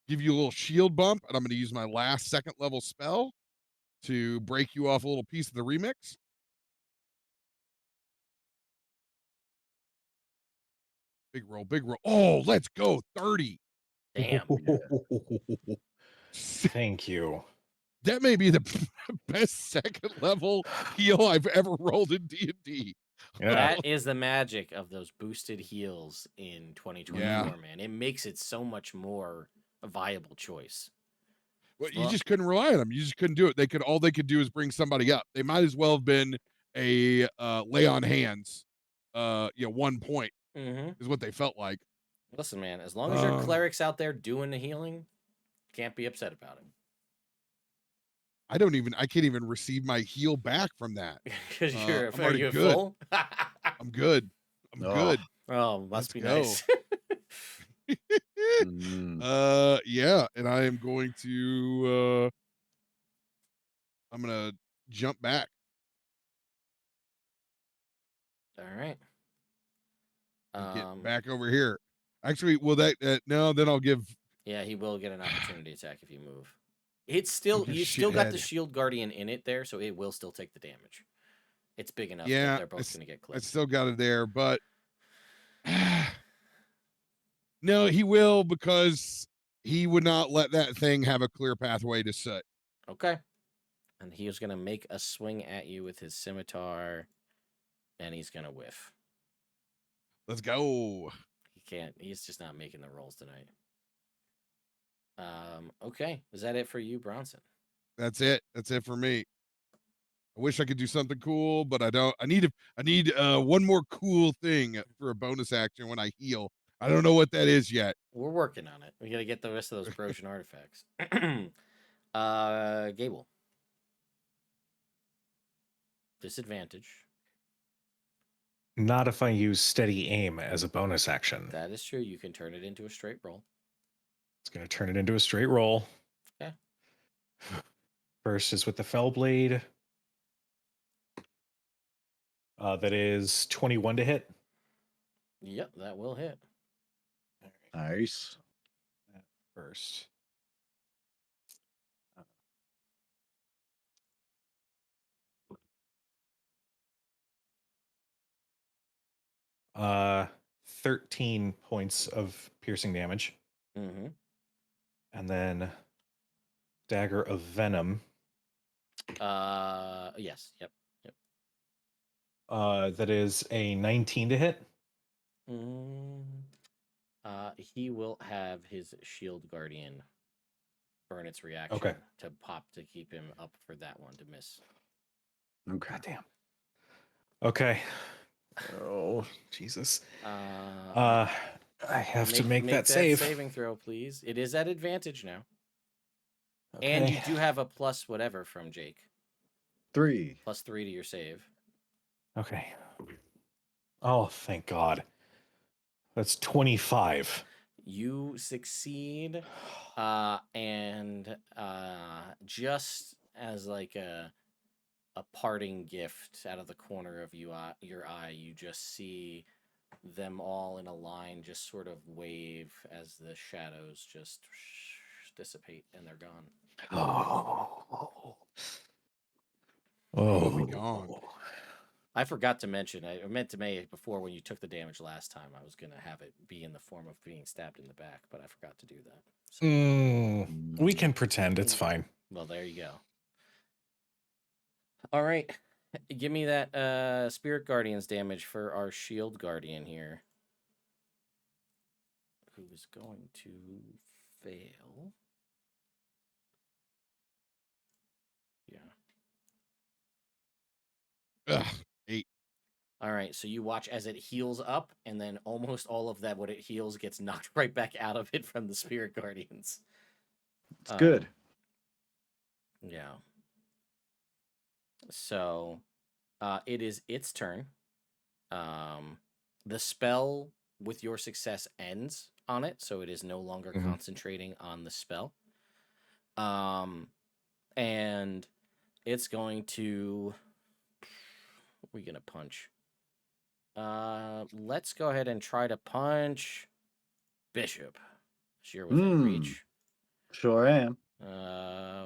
give you a little shield bump, and I'm gonna use my last 2nd level spell to break you off a little piece of the remix. Big roll, big roll. Oh, let's go. 30. Damn. Thank you. That may be the best 2nd level heal I've ever rolled in D&D. Yeah. That is the magic of those boosted heals in 2024, man. It makes it so much more a viable choice. Well, you just couldn't rely on them. You just couldn't do it. All they could do is bring somebody up. They might as well have been a lay on hands. 1 point is what they felt like. Listen, man, as long as your cleric's out there doing the healing, can't be upset about it. I can't even receive my heal back from that. Because you're already good. Full? I'm good. I'm good. Oh, must be nice. Yeah, and I am going to I'm gonna jump back. All right. Get back over here. Actually, will that no? Then I'll give. Yeah, he will get an opportunity attack if you move. It's still you still got the shield guardian in it there, so it will still take the damage. It's big enough that they're both going to get clipped. I still got it there, but no, he will because he would not let that thing have a clear pathway to soot. Okay. And he was going to make a swing at you with his scimitar, and he's going to whiff. Let's go. He can't. He's just not making the rolls tonight. Okay. Is that it for you, Bronson? That's it. That's it for me. I wish I could do something cool, but I don't. I need one more cool thing for a bonus action when I heal. I don't know what that is yet. We're working on it. We got to get the rest of those Brosian artifacts. Gable. Disadvantage. Not if I use steady aim as a bonus action. That is true. You can turn it into a straight roll. It's going to turn it into a straight roll. Okay. First is with the fell blade. That is 21 to hit. Yep, that will hit. Nice. That first. 13 points of piercing damage. Mm-hmm. And then dagger of venom. Yes. Yep. That is a 19 to hit. He will have his shield guardian burn its reaction to pop to keep him up for that one to miss. Okay. God damn. Okay. Oh, Jesus. I have to make that save. Saving throw, please. It is at advantage now. Okay. And you do have a plus whatever from Jake. 3. +3 to your save. Okay. Oh, thank God. That's 25. You succeed, and just as like a parting gift out of the corner of your eye, you just see them all in a line just sort of wave as the shadows just dissipate and they're gone. Oh. Oh, we gone. I forgot to mention, I meant to make it before when you took the damage last time. I was going to have it be in the form of being stabbed in the back, but I forgot to do that. So. We can pretend. It's fine. Well, there you go. All right. Give me that Spirit Guardian's damage for our Shield Guardian here. Who is going to fail. Yeah. Ugh, 8. All right, so you watch as it heals up, and then almost all of that, what it heals, gets knocked right back out of it from the Spirit Guardians. It's good. Yeah. So, it is its turn. The spell with your success ends on it, so it is no longer concentrating on the spell. And it's going to... What are we going to punch? Let's go ahead and try to punch Bishop. You're within reach. Sure am.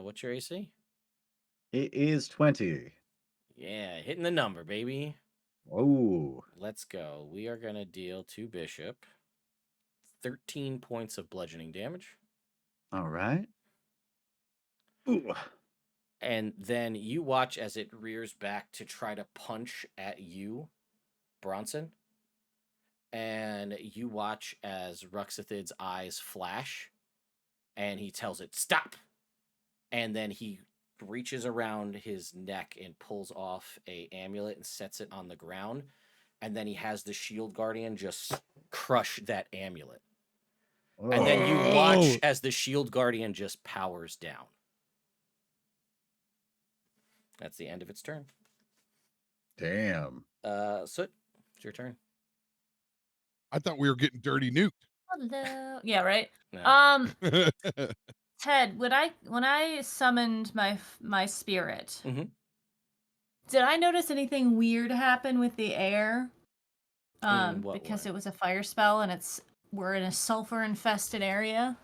What's your AC? It is 20. Yeah, hitting the number, baby. Oh. Let's go. We are going to deal to Bishop 13 points of bludgeoning damage. All right. Ooh. And then you watch as it rears back to try to punch at you, Bronson. And you watch as Ruxithid's eyes flash, and he tells it, stop! And then he reaches around his neck and pulls off a amulet and sets it on the ground. And then he has the Shield Guardian just crush that amulet. Oh. And then you watch as the Shield Guardian just powers down. That's the end of its turn. Damn. Soot, it's your turn. I thought we were getting dirty nuked. Hello. Yeah, right. No. Ted, when I summoned my spirit, mm-hmm. Did I notice anything weird happen with the air? Because way? It was a fire spell and we're in a sulfur infested area.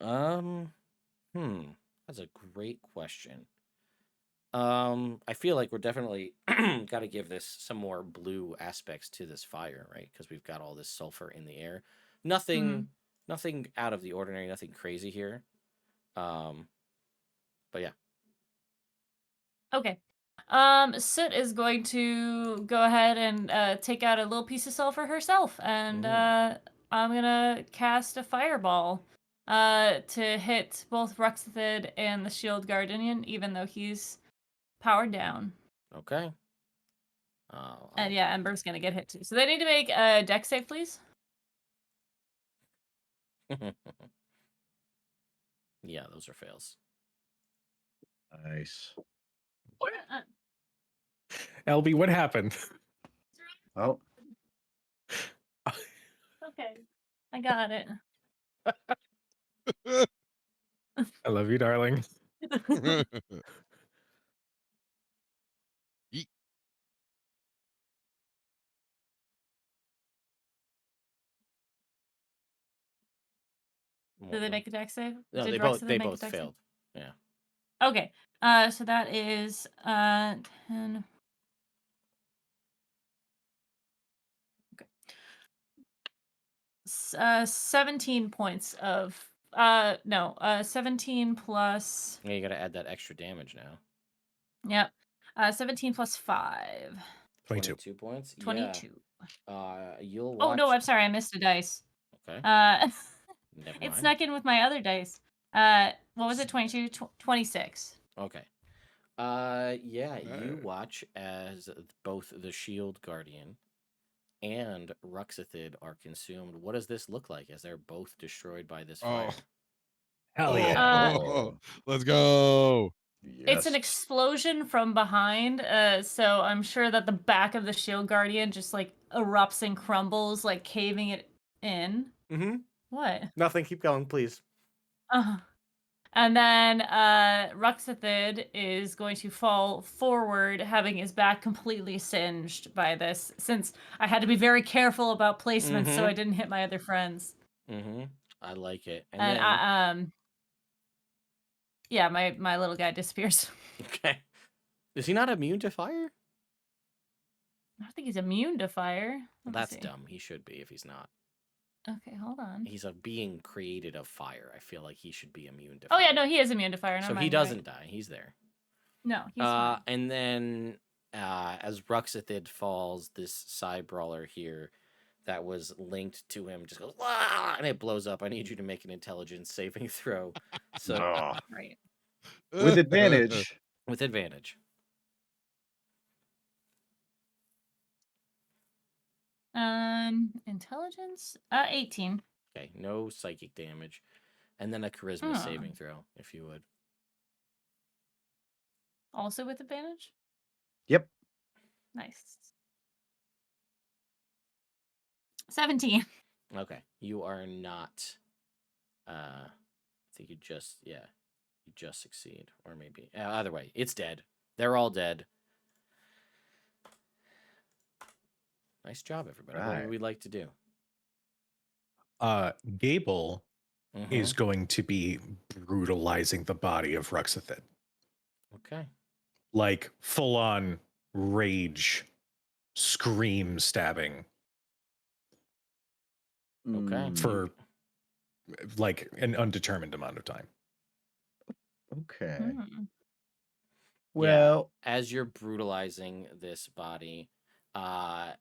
That's a great question. I feel like we're definitely got to give this some more blue aspects to this fire, right? Because we've got all this sulfur in the air. Nothing out of the ordinary, nothing crazy here. But yeah. Okay. Soot is going to go ahead and take out a little piece of sulfur herself, and I'm gonna cast a fireball to hit both Ruxithid and the Shield Guardian, even though he's powered down. Okay. And yeah, Ember's gonna get hit too. So they need to make a dex save, please. Yeah, those are fails. Nice. What? LB, what happened? Oh. Okay. I got it. I love you, darling. Did they make a dex save? No, Did they both failed. Save? Yeah. Okay. So that is 10. Okay. 17 points of 17 plus. Yeah, you got to add that extra damage now. Yep. 17 plus 5. 22 points. 22. Yeah. You'll watch. Oh no, I'm sorry, I missed a dice. Okay. Never mind. It snuck in with my other dice. What was it? 22, 26. Okay. Yeah, you watch as both the Shield Guardian and Ruxithid are consumed. What does this look like as they're both destroyed by this fire? Hell yeah. Let's go. Yes. It's an explosion from behind, so I'm sure that the back of the Shield Guardian just like erupts and crumbles, like caving it in. Mm-hmm. What? Nothing. Keep going, please. And then Ruxithid is going to fall forward, having his back completely singed by this, since I had to be very careful about placements so I didn't hit my other friends. Mm-hmm. I like it. And And then yeah, my little guy disappears. okay. Is he not immune to fire? I don't think he's immune to fire. Well, that's dumb. He should be if he's not. Okay, hold on. He's a being created of fire. I feel like he should be immune to fire. Oh yeah, no, he is immune to fire. So he doesn't die. He's there. No, he's fine. And then as Ruxithid falls, this side brawler here that was linked to him just goes, "Wah!" And it blows up. I need you to make an intelligence saving throw. So right. With advantage. With advantage. Intelligence? 18. Okay, no psychic damage. And then a charisma saving throw, if you would. Also with advantage? Yep. Nice. 17. Okay. You are not I think you just succeed. Or maybe either way, it's dead. They're all dead. Nice job, everybody. What would we like to do? Gable is going to be brutalizing the body of Ruxithid. Okay. Like full on rage, scream stabbing. Okay. For like an undetermined amount of time. Okay. Well, yeah, as you're brutalizing this body,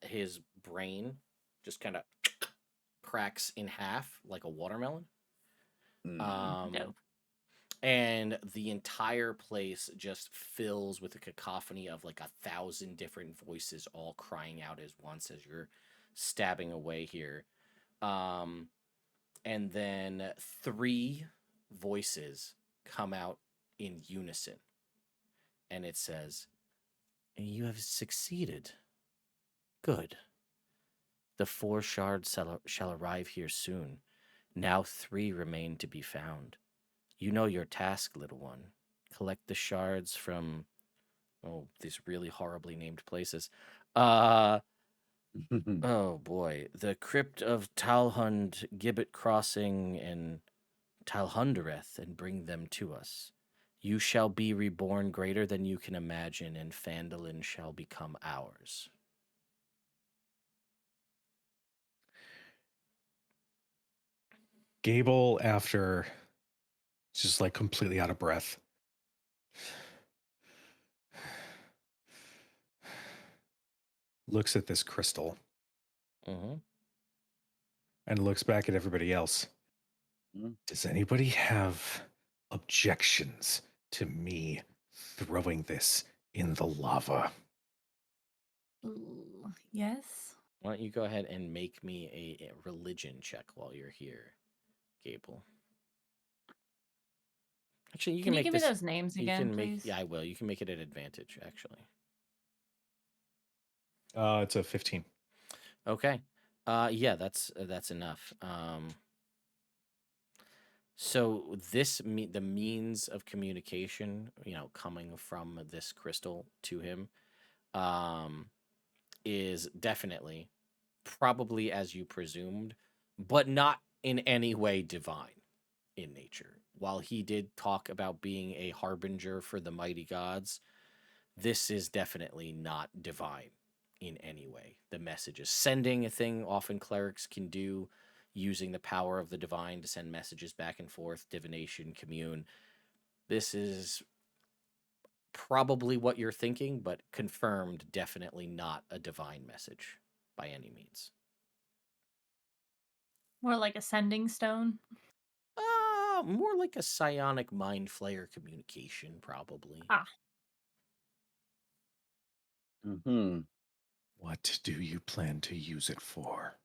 his brain just kind of cracks in half like a watermelon. Dope. And the entire place just fills with a cacophony of like 1,000 different voices all crying out as once as you're stabbing away here. And then 3 voices come out in unison. And it says, "You have succeeded. Good. The 4 shards shall arrive here soon. Now 3 remain to be found. You know your task, little one. Collect the shards from, these really horribly named places. Oh boy. The Crypt of Talhund, Gibbet Crossing, and Talhundereth, and bring them to us. You shall be reborn greater than you can imagine, and Phandelver shall become ours." Gable, after just like completely out of breath, looks at this crystal and looks back at everybody else. Does anybody have objections to me throwing this in the lava? Ooh, yes. Why don't you go ahead and make me a religion check while you're here, Gable? Actually, you can make give this, me those names again, please? Yeah, I will. You can make it at advantage, actually. It's a 15. Okay. Yeah, that's enough. So the means of communication, coming from this crystal to him, is definitely probably as you presumed, but not in any way divine in nature. While he did talk about being a harbinger for the mighty gods, this is definitely not divine in any way. The message is sending a thing often clerics can do, using the power of the divine to send messages back and forth, divination, commune. This is probably what you're thinking, but confirmed definitely not a divine message by any means. More like a sending stone? More like a psionic mind flayer communication, probably. What do you plan to use it for?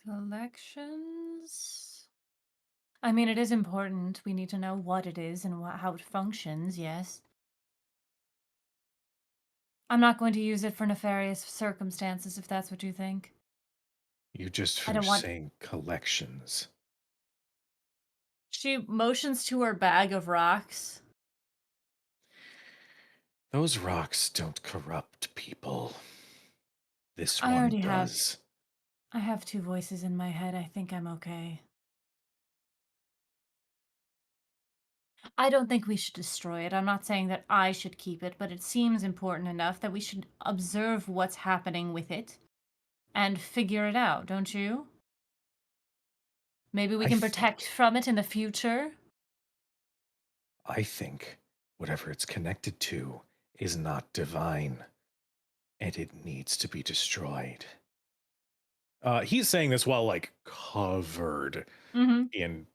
Collections? I mean, it is important. We need to know what it is and how it functions, yes. I'm not going to use it for nefarious circumstances, if that's what you think. You just I don't finished want. saying collections. She motions to her bag of rocks. Those rocks don't corrupt people. This I one already does. I have two voices in my head. I think I'm okay. I don't think we should destroy it. I'm not saying that I should keep it, but it seems important enough that we should observe what's happening with it and figure it out, don't you? Maybe we can protect from it in the future. I think whatever it's connected to is not divine, and it needs to be destroyed. He's saying this while like covered in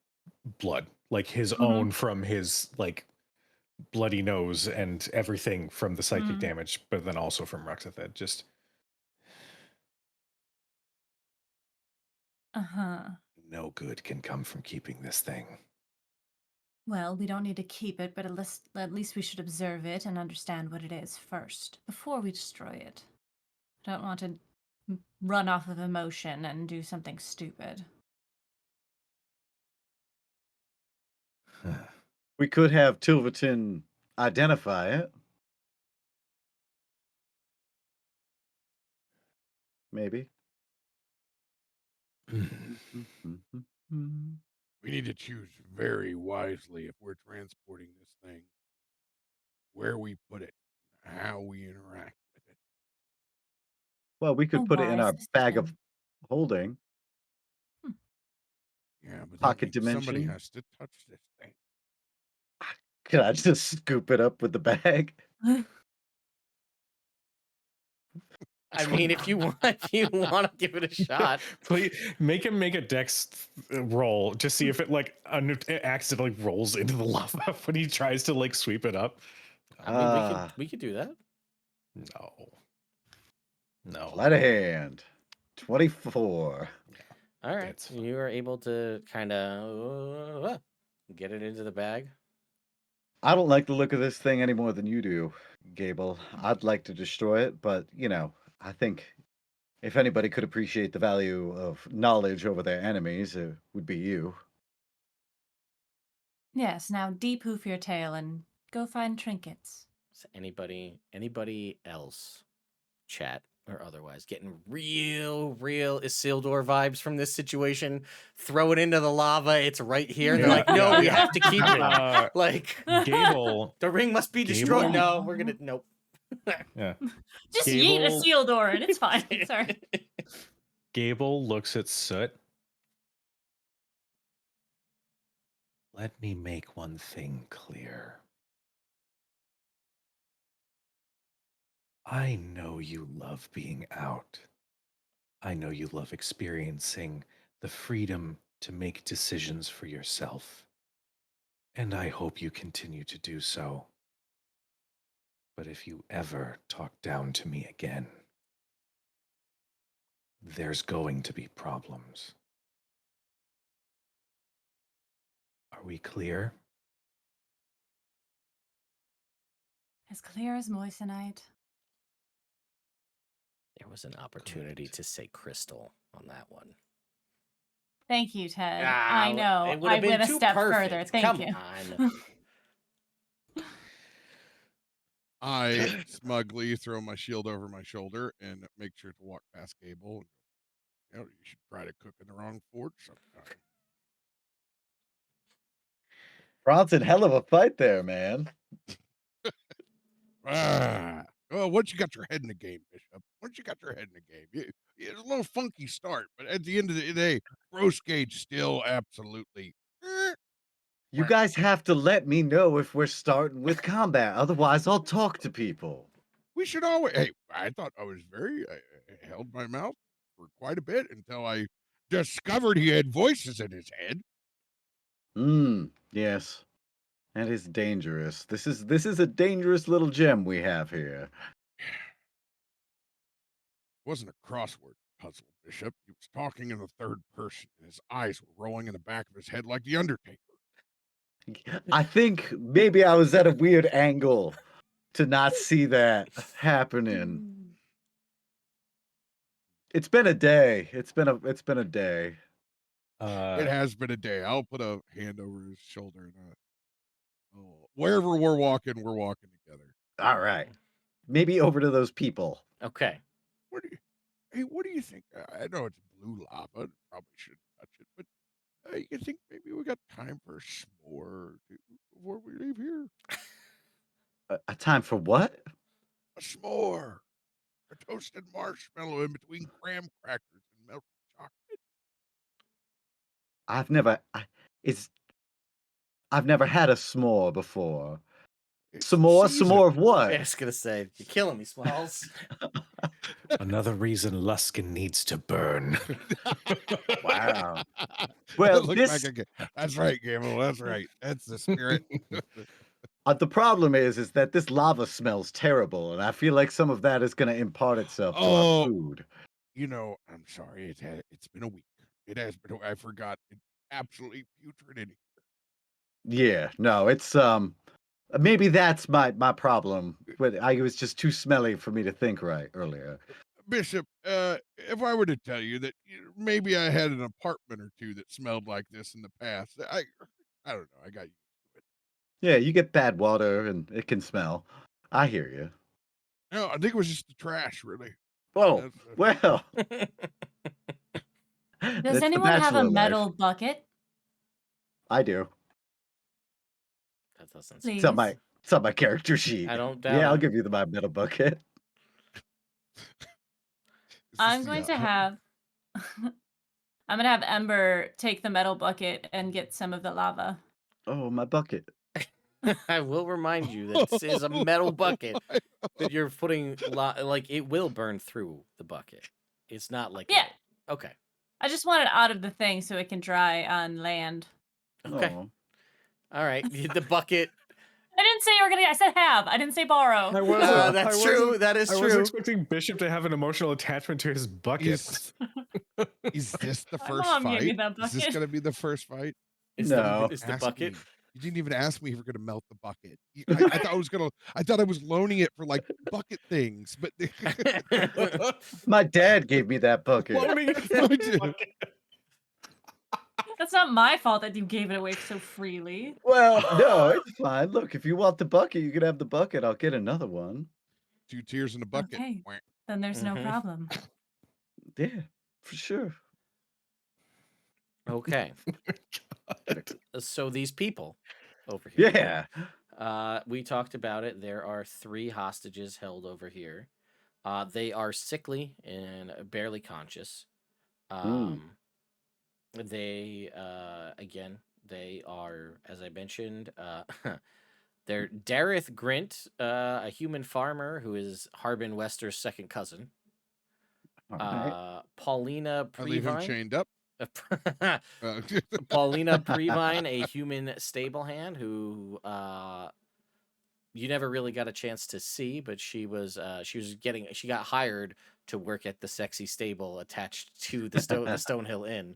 blood, like his own from his like bloody nose and everything from the psychic damage, but then also from Ruxithid. Just no good can come from keeping this thing. Well, we don't need to keep it, but at least we should observe it and understand what it is first before we destroy it. I don't want to run off of emotion and do something stupid. We could have Tilverton identify it. Maybe. We need to choose very wisely if we're transporting this thing, where we put it, how we interact with it. Well, we could put it in our bag of holding. Yeah, but Pocket somebody dimension. has to touch this thing. Can I just scoop it up with the bag? I mean, if you want to give it a shot, please make him make a dex roll. Just see if it like accidentally rolls into the lava when he tries to like sweep it up. I mean, we could do that. No. Sleight of hand. 24. All right, you are able to kind of get it into the bag. I don't like the look of this thing any more than you do, Gable. I'd like to destroy it, but you know, I think if anybody could appreciate the value of knowledge over their enemies, it would be you. Yes, now depuff your tail and go find trinkets. Is anybody else, chat or otherwise, getting real Isildur vibes from this situation? Throw it into the lava. It's right here. And they're like, no, we have to keep it. Like, Gable. The ring must be destroyed. No, we're going to, nope. Yeah. Just yeet Isildur and it's fine. Sorry. Gable looks at Soot. Let me make one thing clear. I know you love being out. I know you love experiencing the freedom to make decisions for yourself. And I hope you continue to do so. But if you ever talk down to me again, there's going to be problems. Are we clear? As clear as moissanite. There was an opportunity to say crystal on that one. Thank you, Ted. I know. I went a step further. Thank you. On. I smugly throw my shield over my shoulder and make sure to walk past Gable. You know, you should try to cook in the wrong forge sometime. Bronson, hell of a fight there, man. Once you got your head in the game, Bishop. Once you got your head in the game, it's a little funky start, but at the end of the day, gross gauge still absolutely. You guys have to let me know if we're starting with combat. Otherwise, I'll talk to people. We should always. Hey, I thought I was I held my mouth for quite a bit until I discovered he had voices in his head. Yes. That is dangerous. This is a dangerous little gem we have here. It wasn't a crossword puzzle, Bishop. He was talking in the third person, and his eyes were rolling in the back of his head like the Undertaker. I think maybe I was at a weird angle to not see that happening. It's been a day. It's been a day. It has been a day. I'll put a hand over his shoulder and wherever we're walking together. All right. Maybe over to those people. Okay. What do you think? I know it's blue lava. Probably shouldn't touch it, but you think maybe we got time for a s'more before we leave here? A time for what? A s'more. A toasted marshmallow in between graham crackers and melted chocolate. I've never had a s'more before. S'more of what? I was gonna say, you're killing me, Smalls. Another reason Luskin needs to burn. Wow. Well, Look back again. That's right, Gable. That's right. That's the spirit. The problem is that this lava smells terrible, and I feel like some of that is going to impart itself to our food. You know, I'm sorry. It's been a week. It has been. I forgot. It's absolutely putrid in here. Yeah, no, it's maybe that's my problem. But I was just too smelly for me to think right earlier. Bishop, if I were to tell you that maybe I had an apartment or two that smelled like this in the past, I don't know. I got used to it. Yeah, you get bad water and it can smell. I hear you. No, I think it was just the trash, really. Oh, well. Does anyone have a metal bucket? I do. That doesn't. It's on my character sheet. I don't doubt. Yeah, I'll give you my metal bucket. I'm going to have Ember take the metal bucket and get some of the lava. Oh, my bucket. I will remind you that this is a metal bucket that you're putting, like, it will burn through the bucket. It's not like... Yeah. Okay. I just want it out of the thing so it can dry on land. Okay. Oh. All right. The bucket... I didn't say you were going to... I said have. I didn't say borrow. That's true. That is true. I was expecting Bishop to have an emotional attachment to his bucket. Is this the My first mom gave fight? me that Is this bucket. going to be the first fight? No. It's the bucket. You didn't even ask me if we're going to melt the bucket. I thought I was loaning it for like bucket things, but my dad gave me that bucket. That's not my fault that you gave it away so freely. Well, no, it's fine. Look, if you want the bucket, you can have the bucket. I'll get another one. 2 tears in a bucket. Okay. Then there's no problem. Yeah, for sure. Okay. So these people over here. Yeah. We talked about it. There are 3 hostages held over here. They are sickly and barely conscious. They again, they are, as I mentioned, they're Dareth Grint, a human farmer who is Harbin Wester's second cousin. Paulina Previne. I leave him chained up. Paulina Previne, a human stable hand who you never really got a chance to see, but she got hired to work at the sexy stable attached to the Stonehill Inn.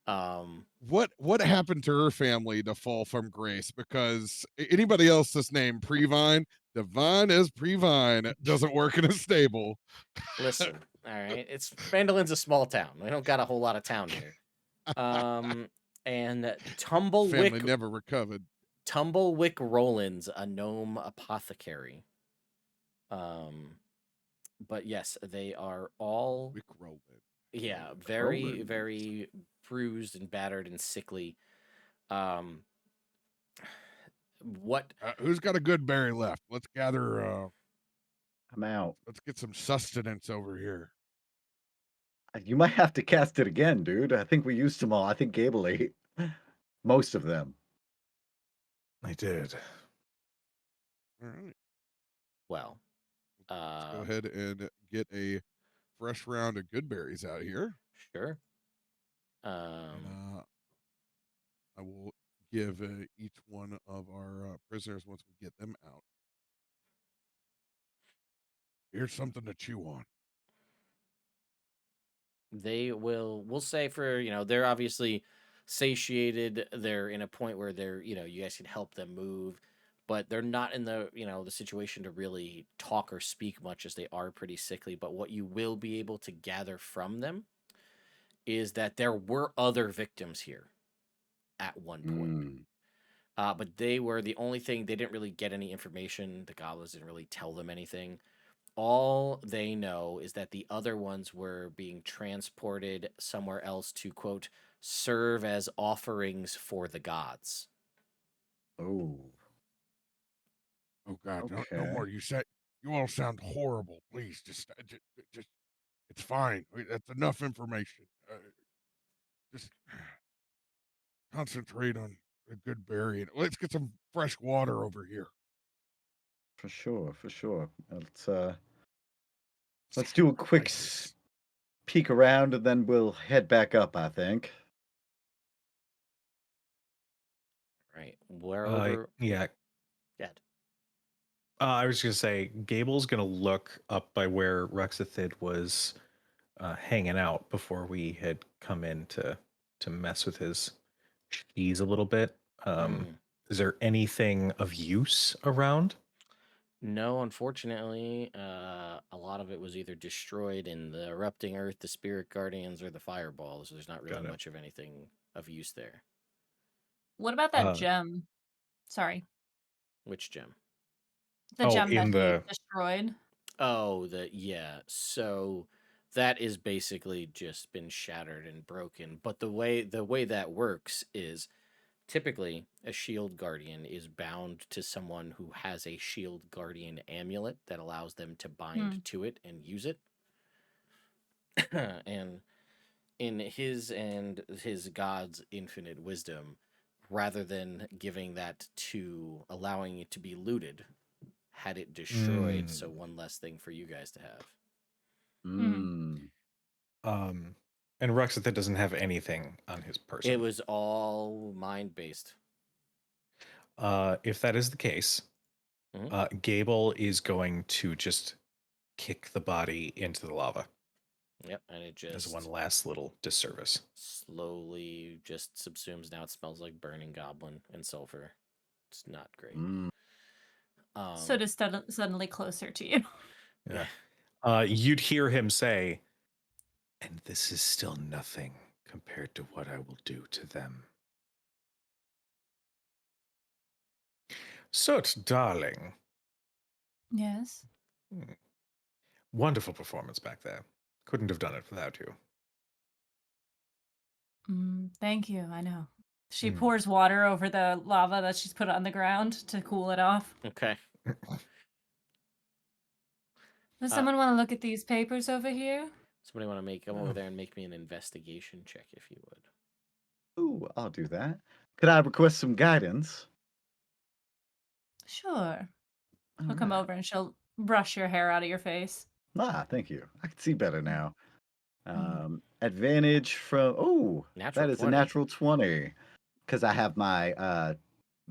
What happened to her family to fall from grace? Because anybody else this name Previne, Divine as Previne doesn't work in a stable. Listen, all right, Phandelin's a small town. We don't got a whole lot of town here. And Tumblewick family never recovered. Tumblewick Rollins, a gnome apothecary. But yes, they are all Wick Rollin. Yeah, very, very bruised and battered and sickly. Who's got a good berry left? Let's gather. I'm out. Let's get some sustenance over here. You might have to cast it again, dude. I think we used them all. I think Gable ate most of them. I did. All right. Well, let's go ahead and get a fresh round of good berries out here. Sure. I will give each one of our prisoners, once we get them out, here's something to chew on. We'll say for, they're obviously satiated. They're in a point where they're, you guys can help them move. but they're not in the the situation to really talk or speak much, as they are pretty sickly. But what you will be able to gather from them is that there were other victims here at one point. But they were the only thing. They didn't really get any information. The goblins didn't really tell them anything. All they know is that the other ones were being transported somewhere else to, quote, serve as offerings for the gods. Oh. Oh God, no Okay. more. You all sound horrible. Please, just it's fine. That's enough information. Just concentrate on a good burying. Let's get some fresh water over here. For sure, for sure. Let's do a quick peek around and then we'll head back up, I think. Right. Where over? Yeah. Good. I was going to say, Gable's going to look up by where Ruxithid was hanging out before we had come in to mess with his cheese a little bit. Is there anything of use around? No, unfortunately, a lot of it was either destroyed in the erupting earth, the spirit guardians, or the fireballs. So there's not really much of anything of use there. What about that gem? Sorry. Which gem? The gem that he destroyed. Oh, so that is basically just been shattered and broken. But the way that works is typically a shield guardian is bound to someone who has a shield guardian amulet that allows them to bind to it and use it. And in his and his god's infinite wisdom, rather than giving that to allowing it to be looted, had it destroyed, so one less thing for you guys to have. And Ruxithid doesn't have anything on his person. It was all mind-based. If that is the case, Gable is going to just kick the body into the lava. Yep, and it just... as one last little disservice. Slowly just subsumes. Now it smells like burning goblin and sulfur. It's not great. So it is suddenly closer to you. Yeah. You'd hear him say, "And this is still nothing compared to what I will do to them." Soot, darling. Yes. Wonderful performance back there. Couldn't have done it without you. Thank you. I know. She pours water over the lava that she's put on the ground to cool it off. Okay. Does someone want to look at these papers over here? Somebody want to come over there and make me an investigation check, if you would. Ooh, I'll do that. Could I request some guidance? Sure. She'll come over and she'll brush your hair out of your face. Thank you. I can see better now. Advantage from... that is 20. a natural 20. Because I have my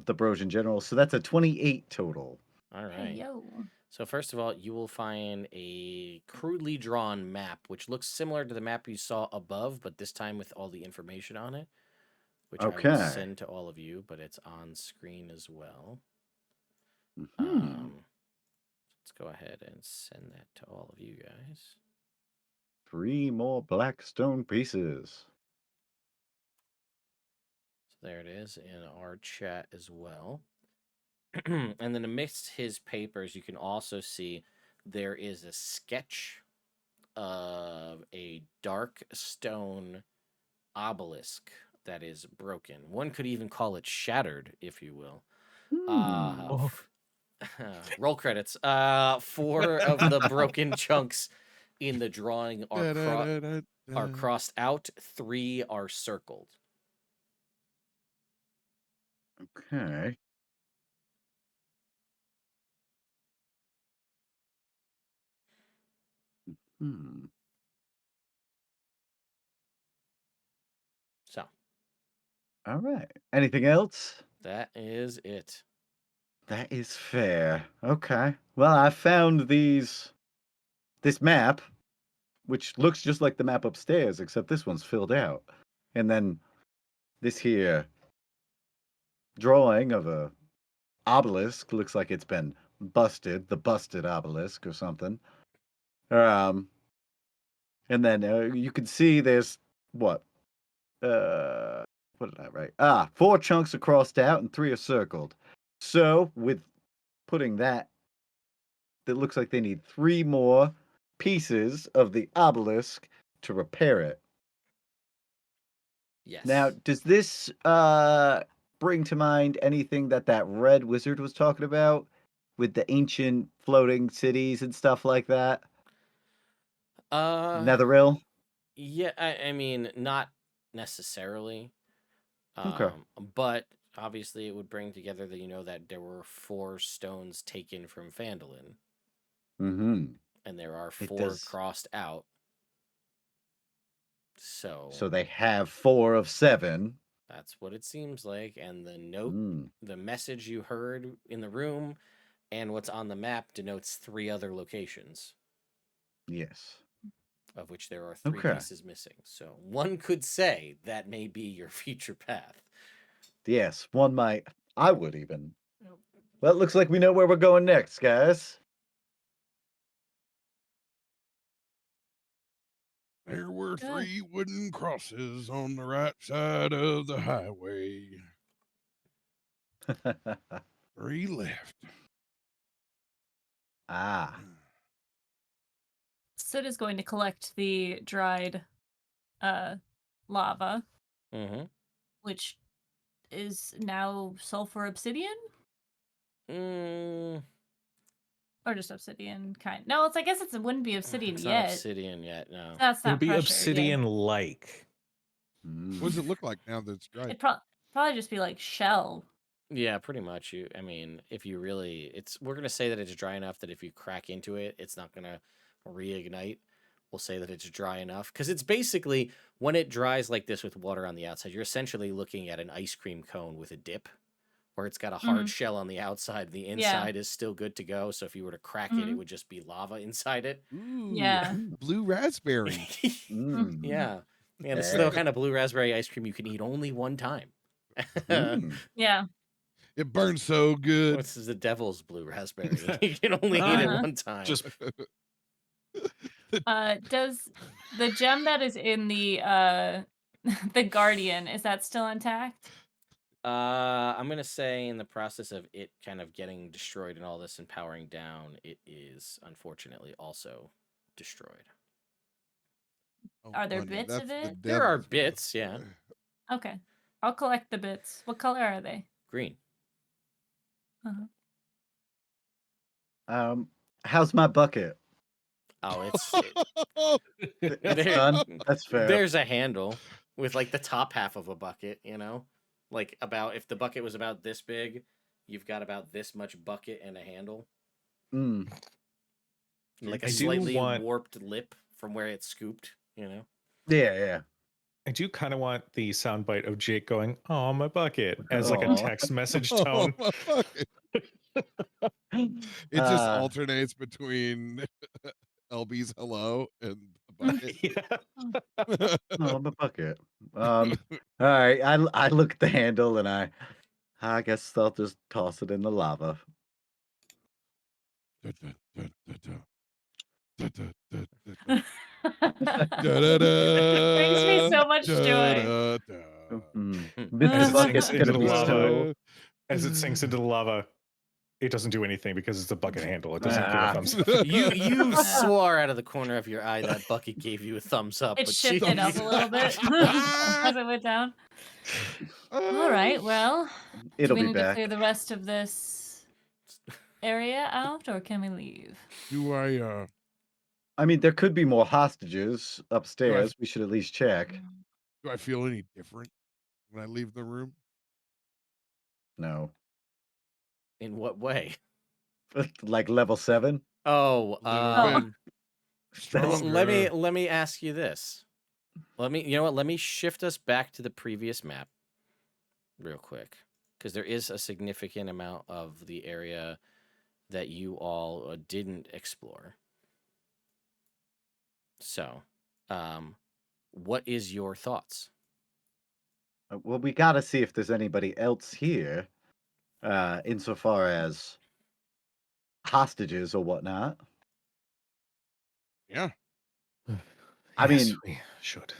the Brosian General. So that's a 28 total. All right. Hey, yo. So first of all, you will find a crudely drawn map, which looks similar to the map you saw above, but this time with all the information on it, which I will send to all of you, but it's on screen as well. Let's go ahead and send that to all of you guys. 3 more black stone pieces. So there it is in our chat as well. And then amidst his papers, you can also see there is a sketch of a dark stone obelisk that is broken. One could even call it shattered, if you will. Roll credits. 4 of the broken chunks in the drawing are crossed out. 3 are circled. Okay. So. All right. Anything else? That is it. That is fair. Okay. Well, I found this map, which looks just like the map upstairs, except this one's filled out. And then this here drawing of a obelisk looks like it's been busted, the busted obelisk or something. And then you can see there's what? What did I write? 4 chunks are crossed out and 3 are circled. So with putting that, it looks like they need 3 more pieces of the obelisk to repair it. Yes. Now, does this bring to mind anything that red wizard was talking about with the ancient floating cities and stuff like that? Netheril? Yeah, I mean, not necessarily. Okay. But obviously it would bring together that there were 4 stones taken from Phandelver. Mm-hmm. And there are It 4 does. crossed out. So they have 4 of 7. that's what it seems like. And the note, the message you heard in the room and what's on the map denotes 3 other locations. Yes. Of which there are 3 pieces missing. So one could say that may be your future path. Yes, one might. I would even. Well, it looks like we know where we're going next, guys. There were 3 wooden crosses on the right side of the highway. 3 left. Sid is going to collect the dried lava, which is now sulfur obsidian? Or just obsidian kind. No, I guess it wouldn't be obsidian it's yet. Not obsidian yet, no. That's not It would be pressure, obsidian-like. What does it look like now that it's dried? It'd probably just be like shell. Yeah, pretty much. I mean, if you really, we're gonna say that it's dry enough that if you crack into it, it's not gonna reignite. We'll say that it's dry enough because it's basically when it dries like this with water on the outside, you're essentially looking at an ice cream cone with a dip, where it's got a hard shell on the outside. The inside is still good to go. So if you were to crack it, it would just be lava inside it. Ooh, blue raspberry. Yeah, and it's the kind of blue raspberry ice cream you can eat only one time. Yeah. It burns so good. This is the devil's blue raspberry. You can only eat it one time. Does the gem that is in the the guardian, is that still intact? I'm gonna say in the process of it kind of getting destroyed and all this and powering down, it is unfortunately also destroyed. Are there bits of it? There are bits, yeah. Okay. I'll collect the bits. What color are they? Green. How's my bucket? Oh, it's done. That's fair. There's a handle with like the top half of a bucket, like about if the bucket was about this big, you've got about this much bucket and a handle. Like a slightly warped lip from where it's scooped, Yeah. I do kind of want the soundbite of Jake going, "Oh, my bucket," as like a text message tone. It just alternates between LB's hello and the bucket. Oh, my bucket. All right. I look at the handle and I guess I'll just toss it in the lava. Brings me so much joy. As it sinks into the lava, it doesn't do anything because it's a bucket handle. It doesn't give a thumbs up. You swore out of the corner of your eye that bucket gave you a thumbs up. It shifted up a little bit as it went down. All right, well, do we need to clear the rest of this area out, or can we leave? Do I mean, there could be more hostages upstairs. We should at least check. Do I feel any different when I leave the room? No. In what way? Like level 7? Oh, stronger. let me ask you this. Let me shift us back to the previous map real quick, because there is a significant amount of the area that you all didn't explore. So, what is your thoughts? Well, we got to see if there's anybody else here. insofar as hostages or whatnot. Yeah. I Yes, mean, we should.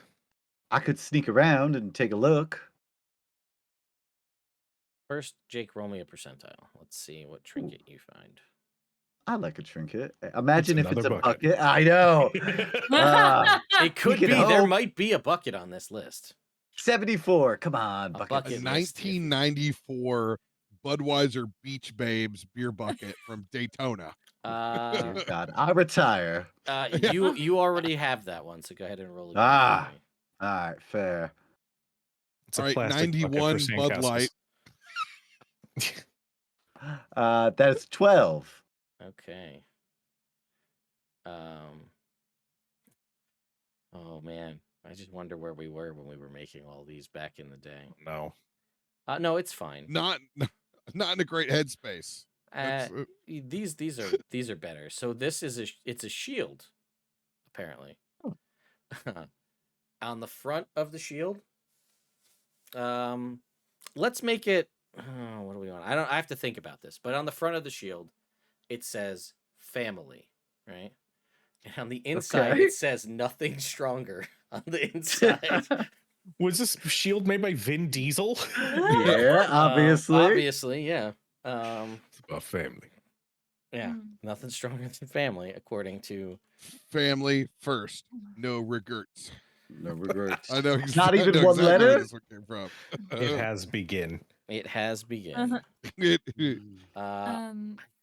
I could sneak around and take a look. First, Jake, roll me a percentile. Let's see what trinket you find. I like a trinket. Imagine if it's another a bucket. bucket. I know. It could could be. There hope. might be a bucket on this list. 74. Come on, A bucket. bucket. A list, 1994 Budweiser Beach Babes beer bucket from Daytona. Dear God, I retire. You already have that one, so go ahead and roll again. All right, fair. It's a All right, plastic bucket for 91 Bud Light. sandcastles. That's 12. Okay. Oh man, I just wonder where we were when we were making all these back in the day. No. No, it's fine. Not in a great headspace. These are better. So this is it's a shield, apparently. On the front of the shield. Let's make it. Oh, what do we want? I have to think about this. But on the front of the shield, it says family, right? And on the inside, it says nothing stronger. On the inside. Was this shield made by Vin Diesel? Yeah, obviously. Obviously, yeah. It's about family. Yeah, nothing stronger than family, according to family first. No regrets. No regrets. I know Not even know one exactly letter? where this one came from. It has begin. It has begun. I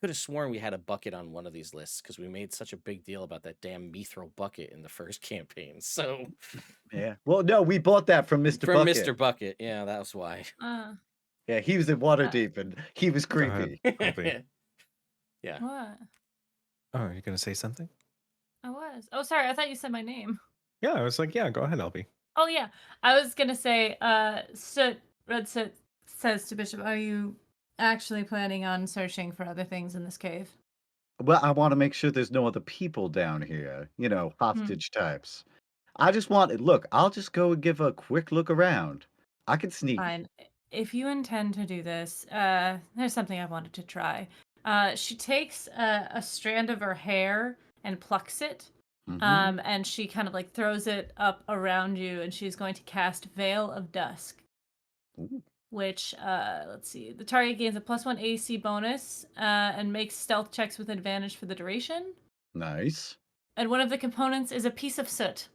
could have sworn we had a bucket on one of these lists because we made such a big deal about that damn mithril bucket in the first campaign. So yeah. Well, no, we bought that from Mr. From Bucket. Mr. Bucket. Yeah, that was why. Yeah, he was in Waterdeep and he was creepy. Yeah. What? Oh, you're gonna say something? I was. Oh, sorry. I thought you said my name. Yeah, I was like, yeah, go ahead, Albie. Oh yeah, I was gonna say. Red Soot says to Bishop, "Are you actually planning on searching for other things in this cave?" Well, I want to make sure there's no other people down here. You know, hostage types. I just want. Look, I'll just go and give a quick look around. I can sneak. Fine. If you intend to do this, there's something I wanted to try. She takes a strand of her hair and plucks it. And she kind of like throws it up around you, and she's going to cast Veil of Dusk. Ooh. Which, let's see, the target gains a +1 AC bonus and makes stealth checks with advantage for the duration. Nice. And one of the components is a piece of soot.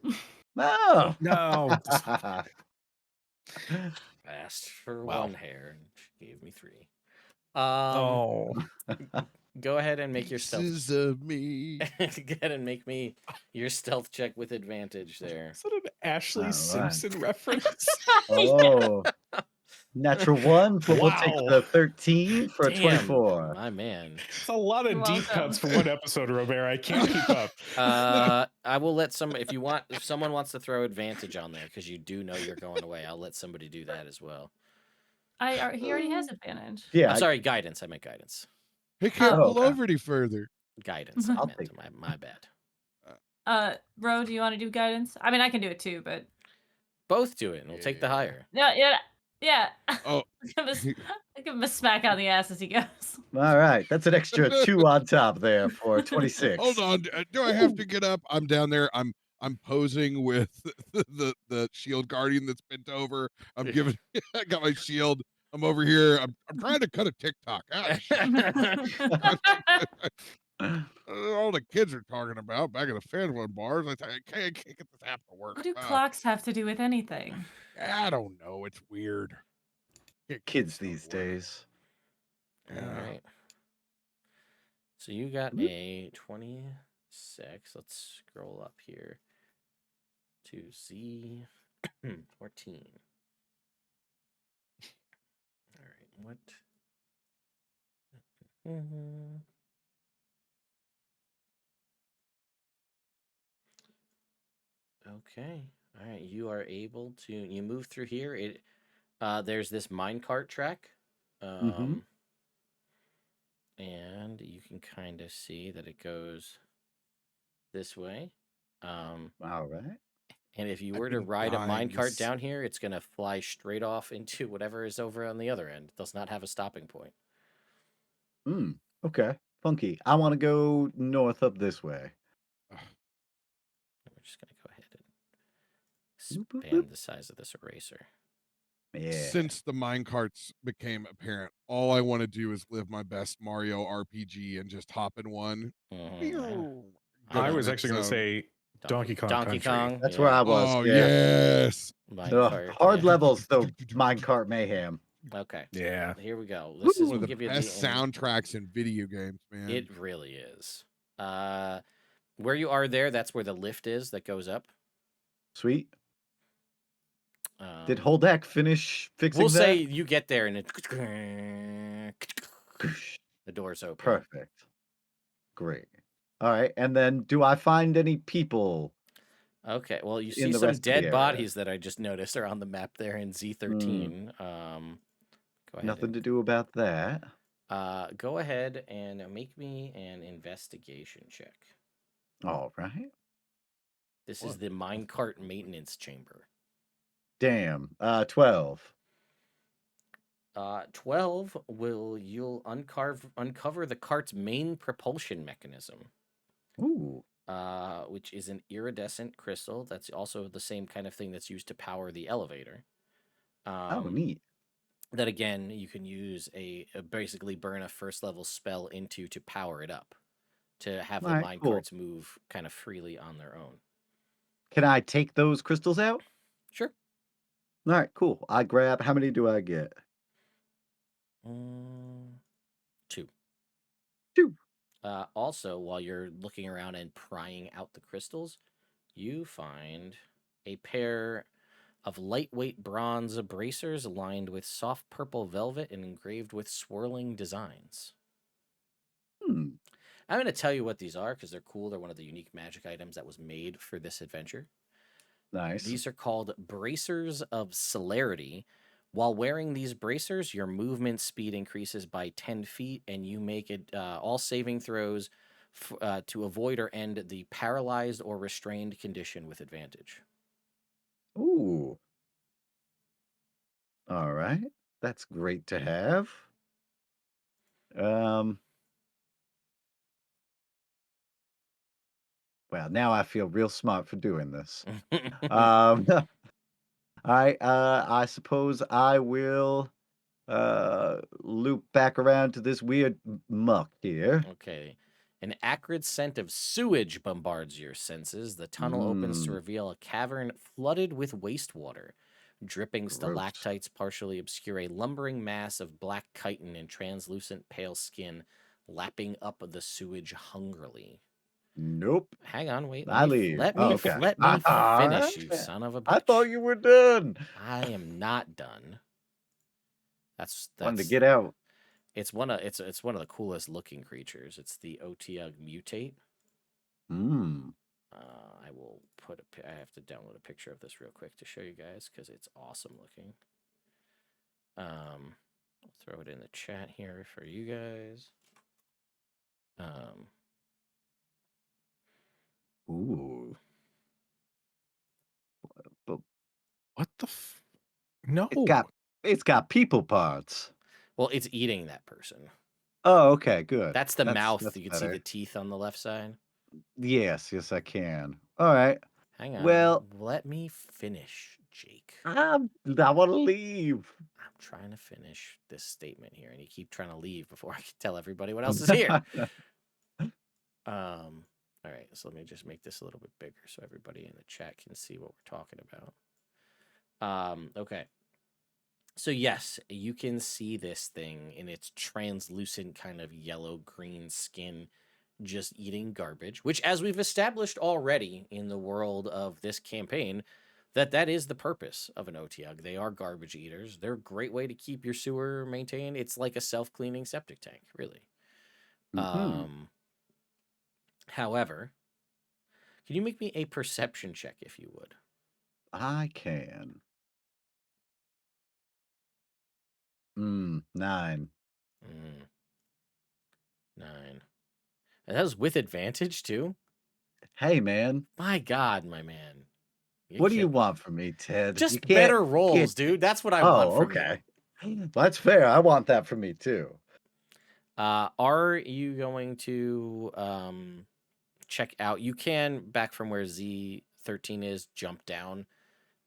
Oh no! Asked for one hair, and she gave me 3. Go ahead and make your stealth. Pieces of me. Go ahead and make me your stealth check with advantage there. Is that an Ashley Simpson reference? Oh. Natural 1, but we'll take the 13 for a 24. My man. It's a lot of deep cuts for one episode, Robert. I can't keep up. I will let if someone wants to throw advantage on there, because you do know you're going away, I'll let somebody do that as well. He already has advantage. Yeah. I'm sorry, guidance. I meant guidance. He can't pull over any further. Guidance. I meant my bad. Ro, do you want to do guidance? I mean, I can do it too, but both do it, and we'll take the higher. Yeah. Oh, I give him a smack on the ass as he goes. All right, that's an extra 2 on top there for 26. Hold on, do I have to get up? I'm down there. I'm posing with the shield guardian that's bent over. I got my shield. I'm over here. I'm trying to cut a TikTok. All the kids are talking about back in the Phandelver bars. I can't get this app to work. What do clocks have to do with anything? I don't know. It's weird. Kids these days. All right. So you got a 26. Let's scroll up here to Z 14. All right. What? Okay. All right. You are able to. You move through here. There's this minecart track. And you can kind of see that it goes this way. All right. And if you were to ride a minecart down here, it's going to fly straight off into whatever is over on the other end. It does not have a stopping point. Okay. Funky. I want to go north up this way. We're just going to go ahead and Boop, boop, boop. expand the size of this eraser. Yeah. Since the minecarts became apparent, all I want to do is live my best Mario RPG and just hop in one. Mhm. I to was the actually going to zone. say Donkey Kong Donkey Country. Kong. That's where I was. Oh, Yeah. yes. Minecart. Hard yeah. levels, though. Minecart mayhem. Okay. Yeah. Here we go. This is One of we'll the give you best soundtracks in video games, man. It really is. Where you are there, that's where the lift is that goes up. Sweet. Did Holdak finish fixing We'll that? say you get there and the door's open. Perfect. Great. All right. And then do I find any people? Okay. Well, you in see the some rest of the dead area? bodies that I just noticed are on the map there in Z13. Go ahead. Nothing to do about that. Go ahead and make me an investigation check. All right. This is the minecart maintenance chamber. Damn. 12. 12 you'll uncover the cart's main propulsion mechanism. Ooh. Which is an iridescent crystal. That's also the same kind of thing that's used to power the elevator. Oh, neat. That again, you can use basically burn a first level spell into to power it up, to have the minecarts move kind of freely on their own. Can I take those crystals out? Sure. All right, cool. I grab. How many do I get? 2. 2. Also, while you're looking around and prying out the crystals, you find a pair of lightweight bronze bracers lined with soft purple velvet and engraved with swirling designs. I'm going to tell you what these are because they're cool. They're one of the unique magic items that was made for this adventure. Nice. These are called Bracers of Celerity. While wearing these bracers, your movement speed increases by 10 feet, and you make it all saving throws to avoid or end the paralyzed or restrained condition with advantage. Ooh. All right. That's great to have. Well, now I feel real smart for doing this. All right. I suppose I will loop back around to this weird muck here. Okay. An acrid scent of sewage bombards your senses. The tunnel opens to reveal a cavern flooded with wastewater. Dripping stalactites partially obscure a lumbering mass of black chitin and translucent pale skin lapping up the sewage hungrily. Nope. Hang on, wait. I leave. Let me finish, you son of a bitch. I thought you were done. I am not done. That's wanted to get out. It's one of the coolest looking creatures. It's the Otiug mutate. I will I have to download a picture of this real quick to show you guys because it's awesome looking. I'll throw it in the chat here for you guys. Ooh. What the No. It's got people parts. Well, it's eating that person. Oh, okay, good. That's the mouth. You can see the teeth on the left side. Yes, I can. All right. Hang on. Well, let me finish, Jake. I want to leave. I'm trying to finish this statement here, and you keep trying to leave before I can tell everybody what else is here. All right, so let me just make this a little bit bigger so everybody in the chat can see what we're talking about. Okay. So yes, you can see this thing in its translucent kind of yellow-green skin just eating garbage, which, as we've established already in the world of this campaign, that is the purpose of an Otiug. They are garbage eaters. They're a great way to keep your sewer maintained. It's like a self-cleaning septic tank, really. However, can you make me a perception check, if you would? I can. 9. 9. And that was with advantage, too? Hey, man. My God, my man. What do you want from me, Ted? Just better rolls, dude. That's what I want from you. That's fair. I want that from me, too. Are you going to check out? You can, back from where Z13 is, jump down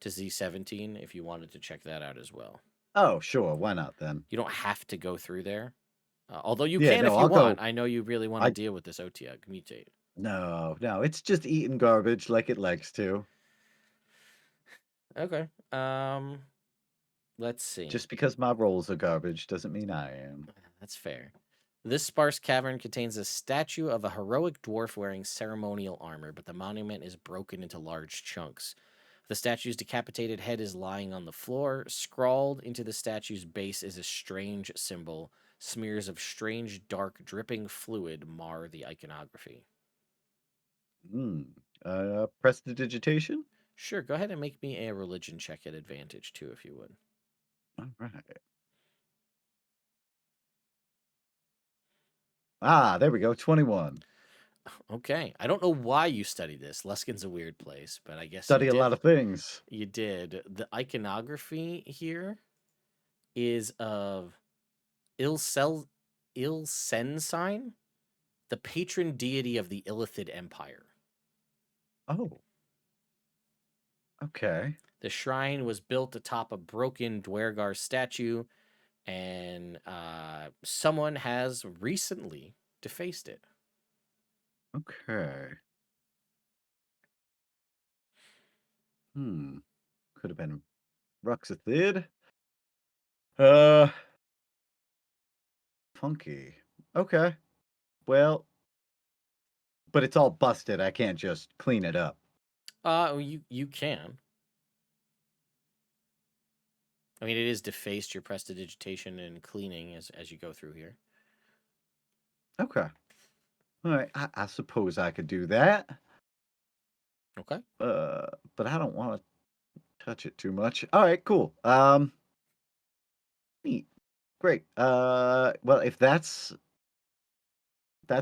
to Z17 if you wanted to check that out as well. Oh, sure. Why not then? You don't have to go through there. Although you Yeah, can if no, you I'll want. go. I know you really want to I deal with this OTUG mutate. No, it's just eating garbage like it likes to. Okay. Let's see. Just because my rolls are garbage doesn't mean I am. That's fair. This sparse cavern contains a statue of a heroic dwarf wearing ceremonial armor, but the monument is broken into large chunks. The statue's decapitated head is lying on the floor. Scrawled into the statue's base is a strange symbol. Smears of strange, dark, dripping fluid mar the iconography. Prestidigitation? Sure, go ahead and make me a religion check at advantage, too, if you would. All right. Ah, there we go. 21. Okay. I don't know why you study this. Luskin's a weird place, but I guess Study you a did. lot of things. You did. The iconography here is of Ilsensine, the patron deity of the Illithid Empire. Oh. Okay. The shrine was built atop a broken Dwergar statue, and someone has recently defaced it. Okay. Could have been Ruxithid. Funky. Okay. Well, but it's all busted. I can't just clean it up. You can. I mean, it is defaced your prestidigitation and cleaning as you go through here. Okay. All right. I suppose I could do that. Okay. But I don't want to touch it too much. All right, cool. Neat. Great. Well, if that's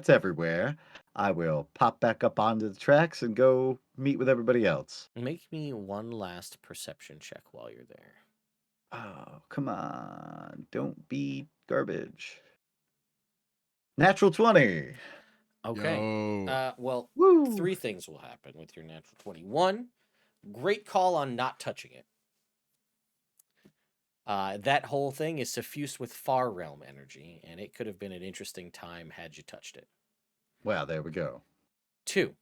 everywhere, I will pop back up onto the tracks and go meet with everybody else. Make me one last perception check while you're there. Oh, come on. Don't be garbage. Natural 20. Okay. Yo. Well, Woo. 3 things will happen with your natural 21. Great call on not touching it. That whole thing is suffused with far realm energy, and it could have been an interesting time had you touched it. Well, there we go. 2.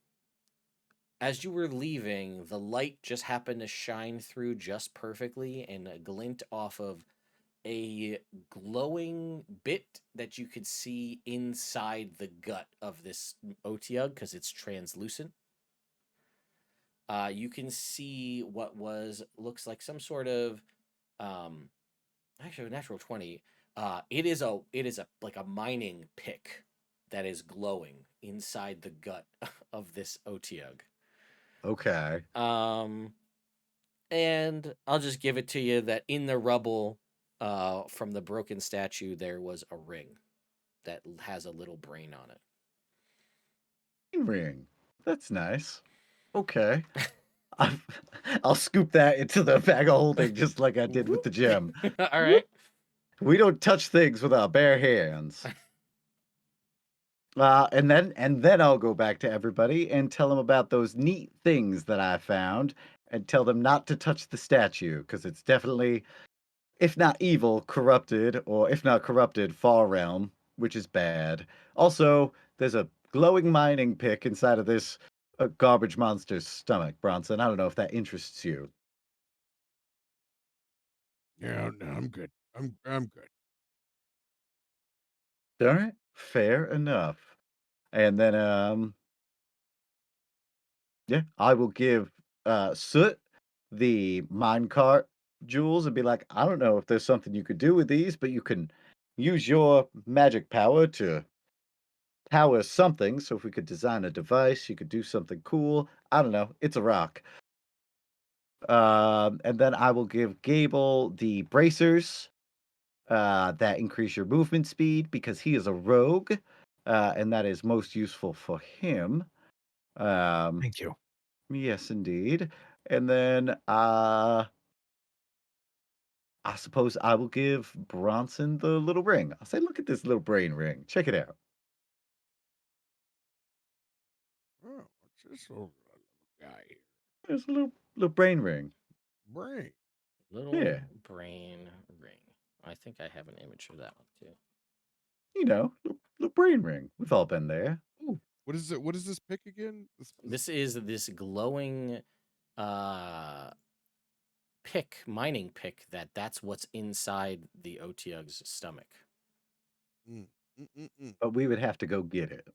As you were leaving, the light just happened to shine through just perfectly and glint off of a glowing bit that you could see inside the gut of this Otiug because it's translucent. You can see what looks like some sort of actually a natural 20. It is a like a mining pick that is glowing inside the gut of this Otiug. Okay. And I'll just give it to you that in the rubble from the broken statue there was a ring that has a little brain on it. Ring. That's nice. Okay. I'll scoop that into the bag of holding just like I did with the gem. All right. We don't touch things with our bare hands. And then I'll go back to everybody and tell them about those neat things that I found and tell them not to touch the statue because it's definitely, if not evil, corrupted, or if not corrupted, far realm, which is bad. Also, there's a glowing mining pick inside of this garbage monster's stomach, Bronson. I don't know if that interests you. Yeah, no, I'm good. I'm good. All right, fair enough. And then yeah, I will give Soot the minecart jewels and be like, I don't know if there's something you could do with these, but you can use your magic power to power something. So if we could design a device, you could do something cool. I don't know. It's a rock. And then I will give Gable the bracers that increase your movement speed because he is a rogue, and that is most useful for him. Thank you. Yes, indeed. And then I suppose I will give Bronson the little ring. I'll say, look at this little brain ring. Check it out. Oh, what's this little guy here? There's a little brain ring. Brain. Little Yeah. brain ring. I think I have an image of that one too. You know, little brain ring. We've all been there. Ooh, what is it? What is this pick again? This is this glowing mining pick that's what's inside the Otyug's stomach. Mm, But we would have to go get it.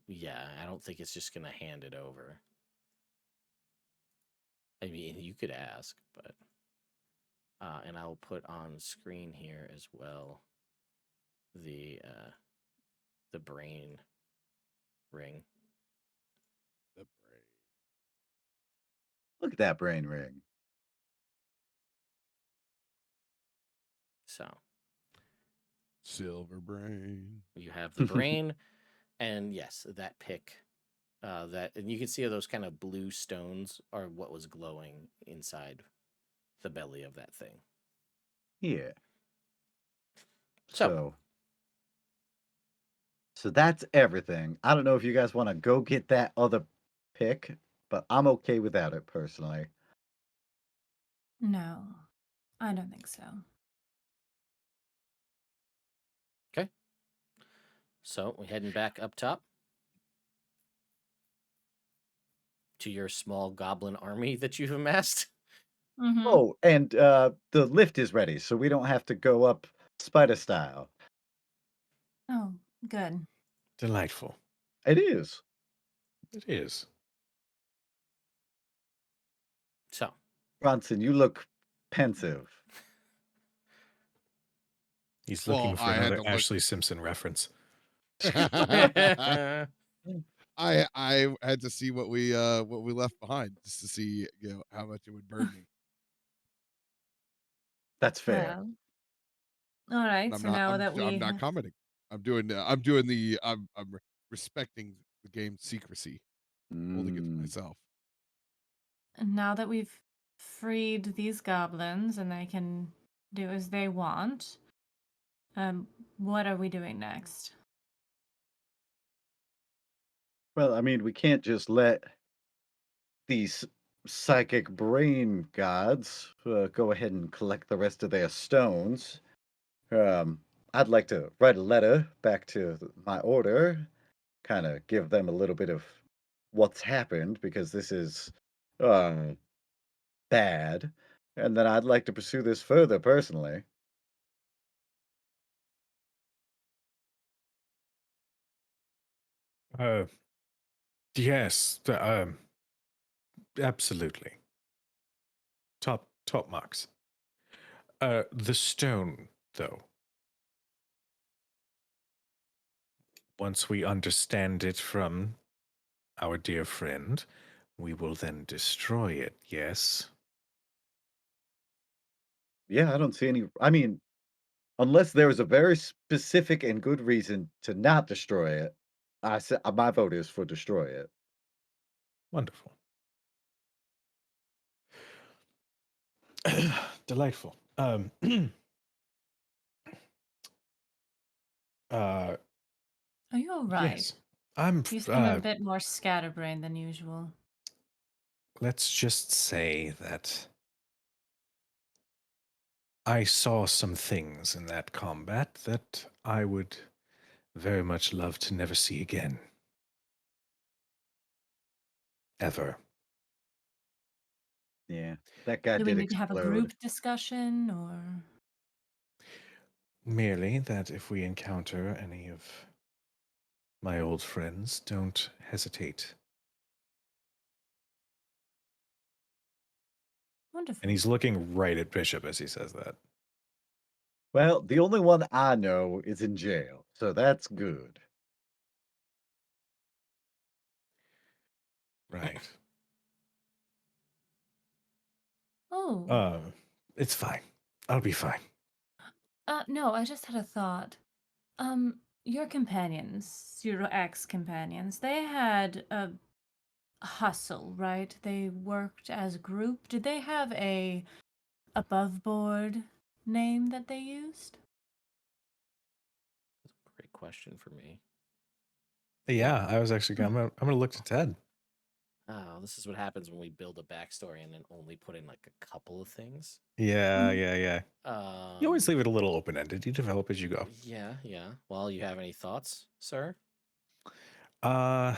Yeah, I don't think it's just gonna hand it over. I mean, you could ask, but and I'll put on screen here as well the brain ring. the brain. Look at that brain ring. So Silver brain. you have the brain, and yes, that pick. And you can see those kind of blue stones are what was glowing inside the belly of that thing. Yeah. So that's everything. I don't know if you guys want to go get that other pick, but I'm okay without it personally. No, I don't think so. Okay. So we're heading back up top to your small goblin army that you've amassed. Mm-hmm. Oh, and the lift is ready, so we don't have to go up spider style. Oh, good. Delightful. It is. It is. So Bronson, you look pensive. He's Well, looking for I had another to look. Ashley Simpson reference. I had to see what we left behind just to see how much it would burn me. That's fair. Well, all right. I'm So not. now that I'm we not commenting. I'm respecting the game's secrecy, holding it to myself. now that we've freed these goblins and they can do as they want, what are we doing next? Well, I mean, we can't just let these psychic brain gods go ahead and collect the rest of their stones. I'd like to write a letter back to my order, kind of give them a little bit of what's happened because this is uh, bad. And then I'd like to pursue this further personally. Yes, absolutely. Top marks. The stone, though. Once we understand it from our dear friend, we will then destroy it, yes? Yeah, I don't see any. I mean, unless there is a very specific and good reason to not destroy it, my vote is for destroy it. Wonderful. Delightful. Are you all right? Yes. I'm You seem a bit more scatterbrained than usual. let's just say that I saw some things in that combat that I would very much love to never see again. Ever. Yeah, that guy Do we did need to have a explode. group discussion or? Merely that if we encounter any of my old friends, don't hesitate. Wonderful. And he's looking right at Bishop as he says that. Well, the only one I know is in jail, so that's good. Right. Oh. It's fine. I'll be fine. No, I just had a thought. Your companions, your ex-companions, they had a hustle, right? They worked as a group. Did they have a above board name that they used? Great question for me. Yeah, I was actually I'm gonna look to Ted. Oh, this is what happens when we build a backstory and then only put in like a couple of things. Yeah. You always leave it a little open-ended. You develop as you go. Yeah. Well, you have any thoughts, sir? Well,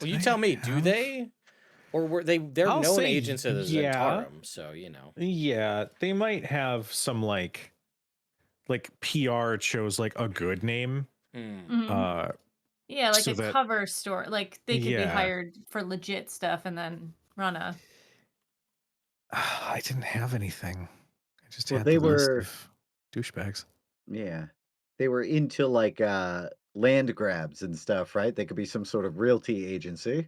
you tell me. Do they, or were they? They're I'll known say agents of the yeah. Zentarum, so you know. Yeah, they might have some like PR shows like a good name. Yeah, like so a that, cover story. Like they could be yeah. hired for legit stuff and then run a. I didn't have anything. I just Well, had they the list were, of douchebags. yeah, they were into like land grabs and stuff, right? They could be some sort of realty agency.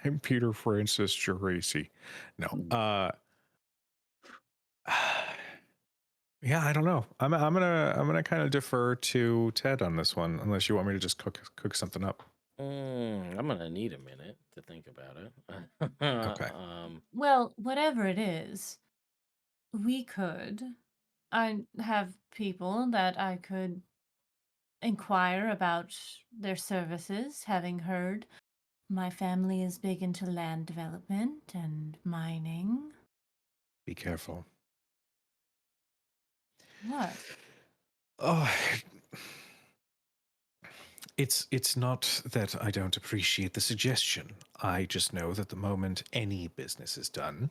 I'm Peter Francis Geraci. No. Mm. Yeah, I don't know. I'm gonna kind of defer to Ted on this one, unless you want me to just cook something up. I'm gonna need a minute to think about it. Okay. Well, whatever it is, we could. I have people that I could inquire about their services, having heard my family is big into land development and mining. Be careful. What? Oh, it's not that I don't appreciate the suggestion. I just know that the moment any business is done,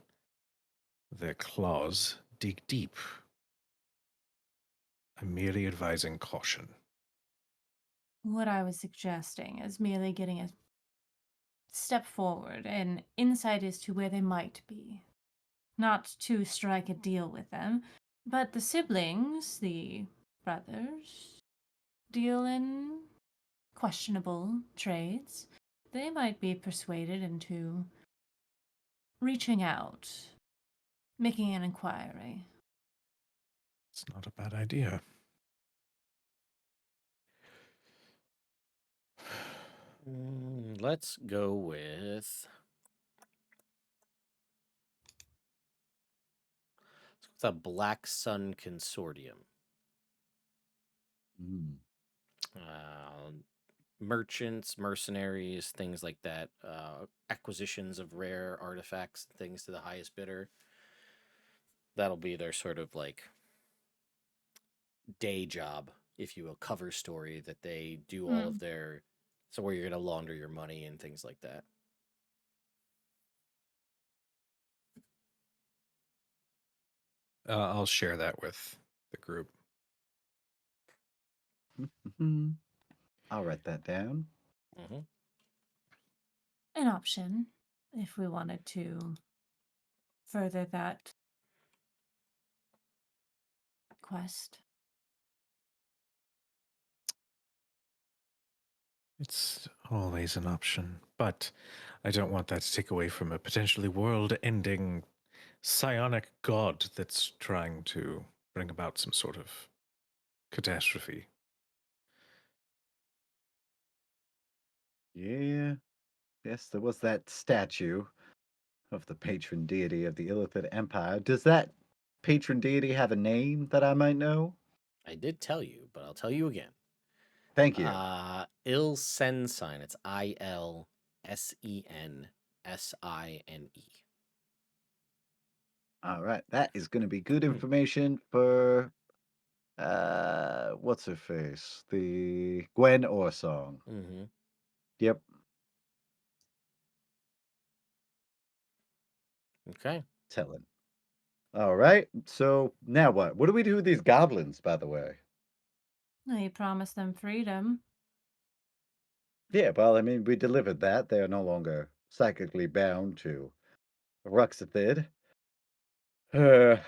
their claws dig deep. I'm merely advising caution. What I was suggesting is merely getting a step forward and insight as to where they might be. Not to strike a deal with them, but the siblings, the brothers, deal in questionable trades. They might be persuaded into reaching out, making an inquiry. It's not a bad idea. Let's go with. The Black Sun Consortium. Merchants, mercenaries, things like that. Acquisitions of rare artifacts, things to the highest bidder. That'll be their sort of like day job, if you will, cover story that they do all of their. So where you're gonna launder your money and things like that. I'll share that with the group. I'll write that down. An option, if we wanted to further that quest. It's always an option, but I don't want that to take away from a potentially world-ending psionic god that's trying to bring about some sort of catastrophe. Yeah. Yes, there was that statue of the patron deity of the Illithid Empire. Does that patron deity have a name that I might know? I did tell you, but I'll tell you again. Thank you. Ilsensine. It's ILSENSINE. All right, that is going to be good information for what's her face? The Gwen Orsong. Yep. Okay. Telling. All right. So now what? What do we do with these goblins, by the way? Well, you promised them freedom. Yeah, well, I mean, we delivered that. They are no longer psychically bound to Ruxithid. Let's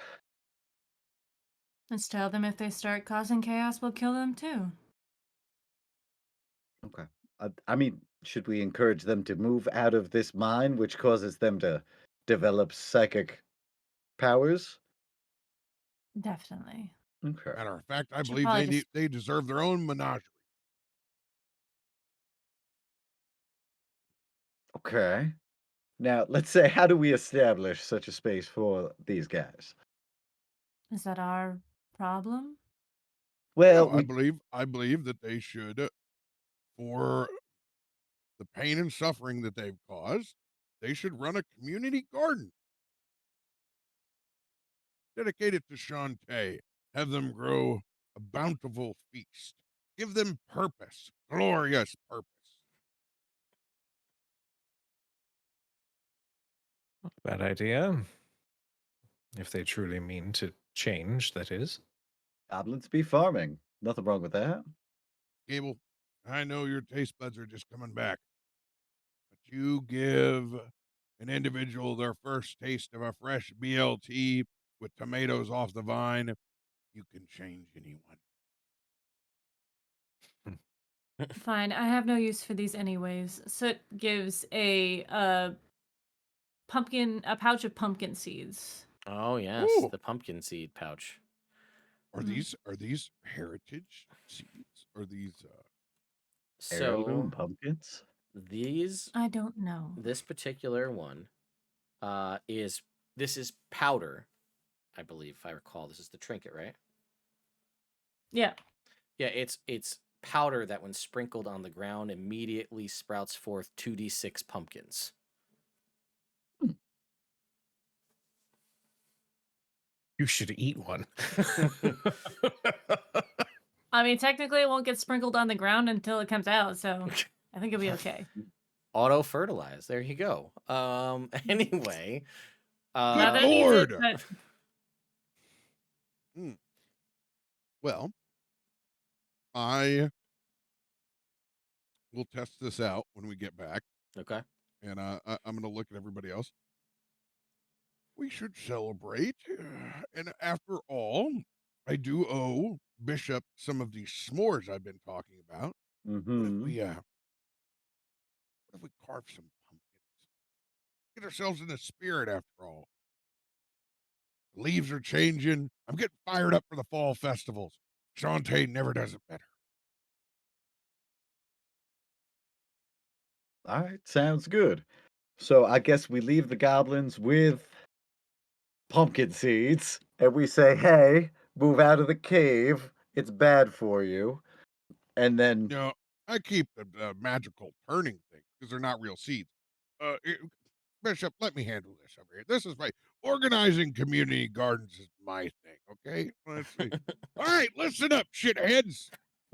tell them if they start causing chaos, we'll kill them too. Okay. I mean, should we encourage them to move out of this mine, which causes them to develop psychic powers? Definitely. Okay. Matter of fact, I Should believe probably they deserve their own menagerie. Okay. Now, let's say, how do we establish such a space for these guys? Is that our problem? Well, No, I believe that they should, for the pain and suffering that they've caused, they should run a community garden. Dedicate it to Shantae. Have them grow a bountiful feast. Give them purpose, glorious purpose. Bad idea. If they truly mean to change, that is. goblins be farming. Nothing wrong with that. Gable, I know your taste buds are just coming back, but you give an individual their first taste of a fresh BLT with tomatoes off the vine, you can change anyone. Fine, I have no use for these anyways. Soot gives a pouch of pumpkin seeds. Oh yes, Ooh. the pumpkin seed pouch. Are these heritage seeds? Are these Heirloom So pumpkins? these, I don't know. this particular one, is powder, I believe, if I recall. This is the trinket, right? Yeah. Yeah, it's powder that, when sprinkled on the ground, immediately sprouts forth 2d6 pumpkins. You should eat one. I mean, technically, it won't get sprinkled on the ground until it comes out, so I think it'll be okay. Auto fertilize. There you go. Anyway, Now Good that needs it, Lord! but Well, I will test this out when we get back, okay. and I'm going to look at everybody else. We should celebrate, and after all, I do owe Bishop some of these s'mores I've been talking about. What if we carve some pumpkins? Get ourselves in the spirit, after all. The leaves are changing. I'm getting fired up for the fall festivals. Shantae never does it better. All right, sounds good. So I guess we leave the goblins with pumpkin seeds, and we say, "Hey, move out of the cave. It's bad for you." And then, You know, I keep the magical turning things because they're not real seeds. Bishop, let me handle this over here. This is my organizing community gardens is my thing. Okay, let's see. All right, listen up, shitheads.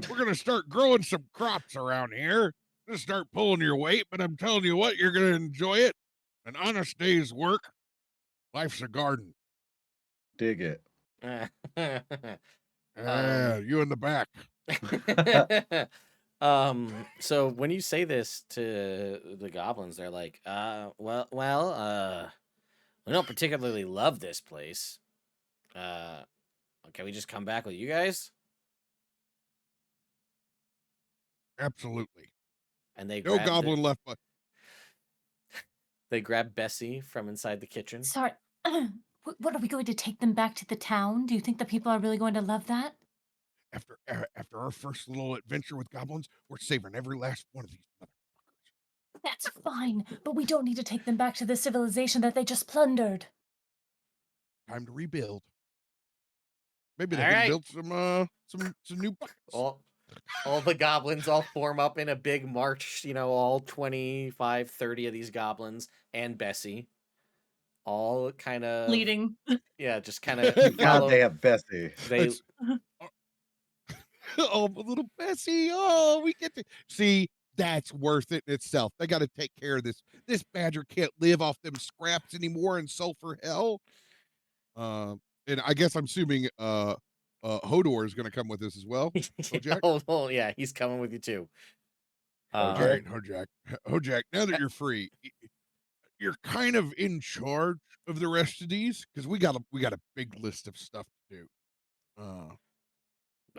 We're gonna start growing some crops around here. Gonna start pulling your weight, but I'm telling you what, you're gonna enjoy it. An honest day's work. Life's a garden. dig it. You in the back. So when you say this to the goblins, they're like, we don't particularly love this place. Can we just come back with you guys? Absolutely. And they No goblin left, but they grab Bessie from inside the kitchen. sorry. What are we going to take them back to the town? Do you think the people are really going to love that? After our first little adventure with goblins, we're savoring every last one of these motherfuckers. That's fine, but we don't need to take them back to the civilization that they just plundered. Time to rebuild. Maybe they can build some new buckets. All the goblins all form up in a big march, all 25, 30 of these goblins and Bessie. All kind of leading. Yeah, just kind of God, they have Bessie. Oh, little Bessie. Oh, we get to see that's worth it in itself. They got to take care of this. This badger can't live off them scraps anymore in sulfur hell. And I guess I'm assuming Hodor is going to come with us as well. Hojak? Yeah, he's coming with you too. All right, Hojak, now that you're free, you're kind of in charge of the rest of these because we got a big list of stuff to do.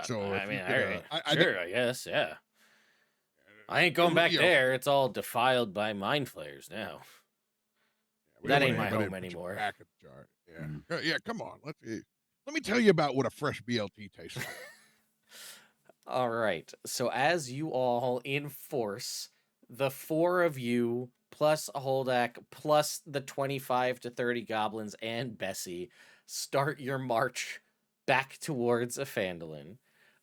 So I mean, I guess, yeah. I ain't going back there. It's all defiled by mind flayers now. That ain't my home anymore. Back in the jar. Yeah, come on. Let me tell you about what a fresh BLT tastes like. All right. So as you all enforce, the 4 of you plus a Holdak plus the 25 to 30 goblins and Bessie start your march back towards a Phandelin.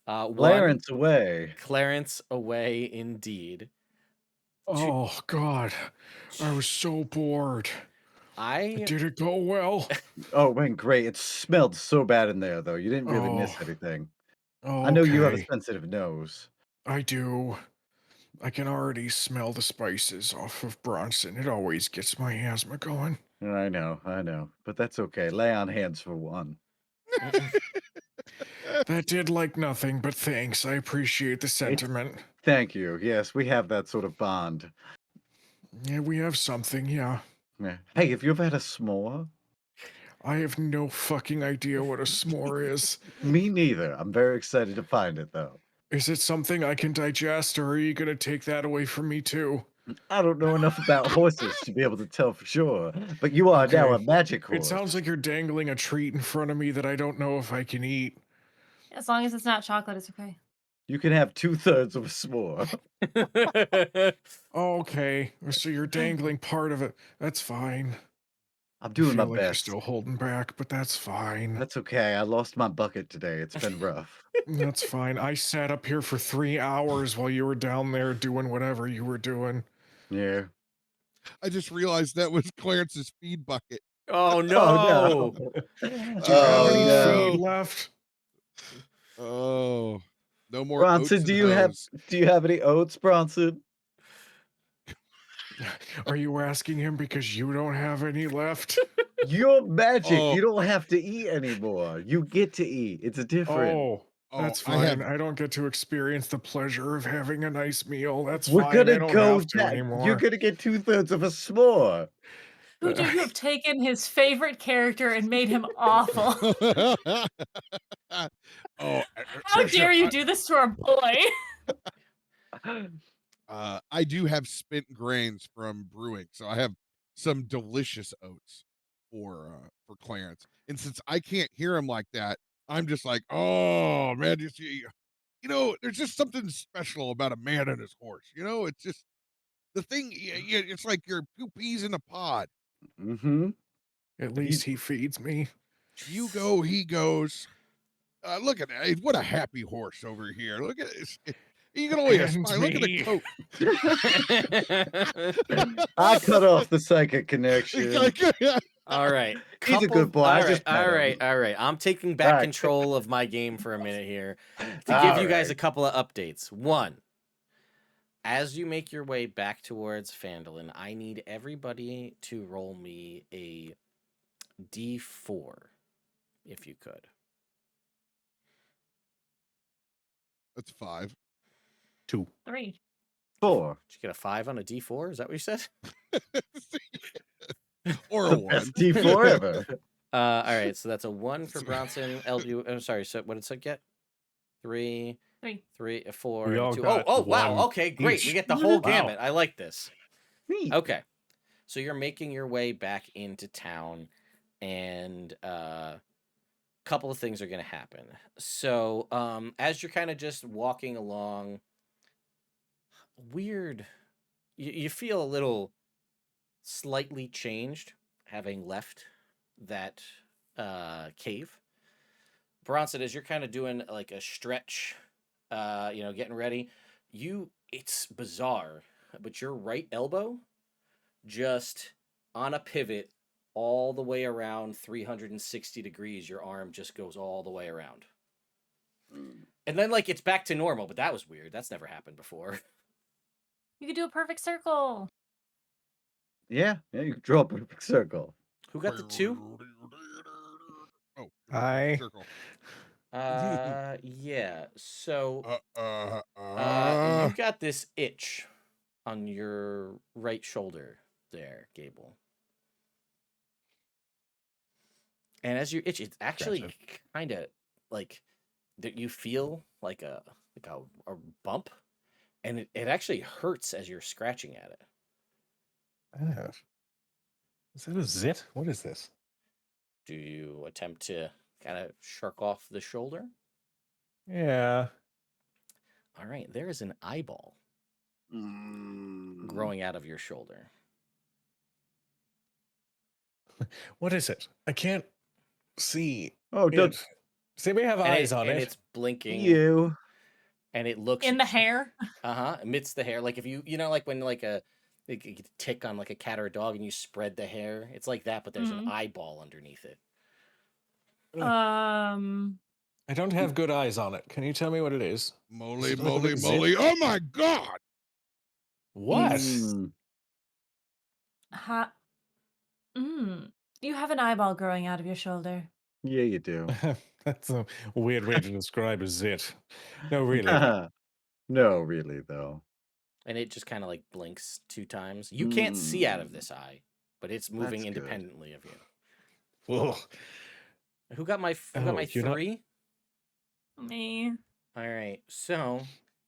Clarence away. Clarence away indeed. Oh, God. I was so bored. Did it go well? Oh, it went great. It smelled so bad in there, though. You didn't really miss anything. I know you have a sensitive nose. I do. I can already smell the spices off of Bronson. It always gets my asthma going. I know. But that's okay. Lay on hands for one. That did like nothing, but thanks. I appreciate the sentiment. Thank you. Yes, we have that sort of bond. Yeah, we have something, yeah. Hey, have you ever had a s'more? I have no fucking idea what a s'more is. Me neither. I'm very excited to find it, though. Is it something I can digest, or are you going to take that away from me, too? I don't know enough about horses to be able to tell for sure, but you are now a magic horse. It sounds like you're dangling a treat in front of me that I don't know if I can eat. As long as it's not chocolate, it's okay. You can have 2/3 of a s'more. Okay, so you're dangling part of it. That's fine. I'm doing my like best. You're still holding back, but that's fine. That's okay. I lost my bucket today. It's been rough. That's fine. I sat up here for 3 hours while you were down there doing whatever you were doing. Yeah. I just realized that was Clarence's feed bucket. Oh no! Oh, no. Do you have any feed left? Oh, no more. Bronson, do you have any oats, Bronson? Are you asking him because you don't have any left? You're magic. You don't have to eat anymore. You get to eat. It's different. Oh, that's fine. I don't get to experience the pleasure of having a nice meal. That's We're fine. gonna I don't go have to anymore. You're gonna get 2/3 of a s'more. Huju, you have taken his favorite character and made him awful. How dare you do this to our boy? I do have spent grains from brewing, so I have some delicious oats for Clarence. And since I can't hear him like that, I'm just like, oh man, there's just something special about a man and his horse. It's just the thing. It's like you're 2 peas in a pod. Mm-hmm. At least he feeds me. You go, he goes. Look at that! What a happy horse over here. Look at this. You can only smile. Look at the coat. I cut off the psychic connection. All right. He's a good boy. All right. I'm taking back control of my game for a minute here to give you guys a couple of updates. One, as you make your way back towards Phandelin, I need everybody to roll me a D4, if you could. That's 5. 2. 3. 4. Did you get a 5 on a D4? Is that what you said? Or a 1. Best D4 ever. All right, so that's a 1 for Bronson. LB, I'm sorry. So what did it get? 3, 4, we all 2. got Oh, wow. Okay, great. each. We get the whole Wow. gamut. I like this. Neat. Okay, so you're making your way back into town, and couple of things are going to happen. So as you're kind of just walking along, you feel a little slightly changed having left that cave. Bronson, as you're kind of doing like a stretch, getting ready, it's bizarre, but your right elbow just on a pivot all the way around 360 degrees, your arm just goes all the way around. And then it's back to normal, but that was weird. That's never happened before. You could do a perfect circle. Yeah, you can draw a perfect circle. Who got the 2? Oh, I. Circle. Yeah. So you you got this itch on your right shoulder there, Gable. And as you itch, it's actually kind of that you feel like a bump, and it actually hurts as you're scratching at it. Is that a zit? What is this? Do you attempt to kind of shark off the shoulder? Yeah. All right, there is an eyeball growing out of your shoulder. What is it? I can't see. Oh, See, we have eyes on and it. it's blinking. You. And it looks in the hair. Amidst the hair. Like if you like when like a tick on like a cat or a dog and you spread the hair. It's like that, but there's an eyeball underneath it. I don't have good eyes on it. Can you tell me what it is? Moly, moly, moly. Oh my God. What? You have an eyeball growing out of your shoulder. Yeah, you do. That's a weird way to describe a zit. No, really. No, really, though. And it just kind of like blinks 2 times. You can't see out of this eye, but it's moving That's independently of you. Ugh. Who got my 3? Me. All right. So,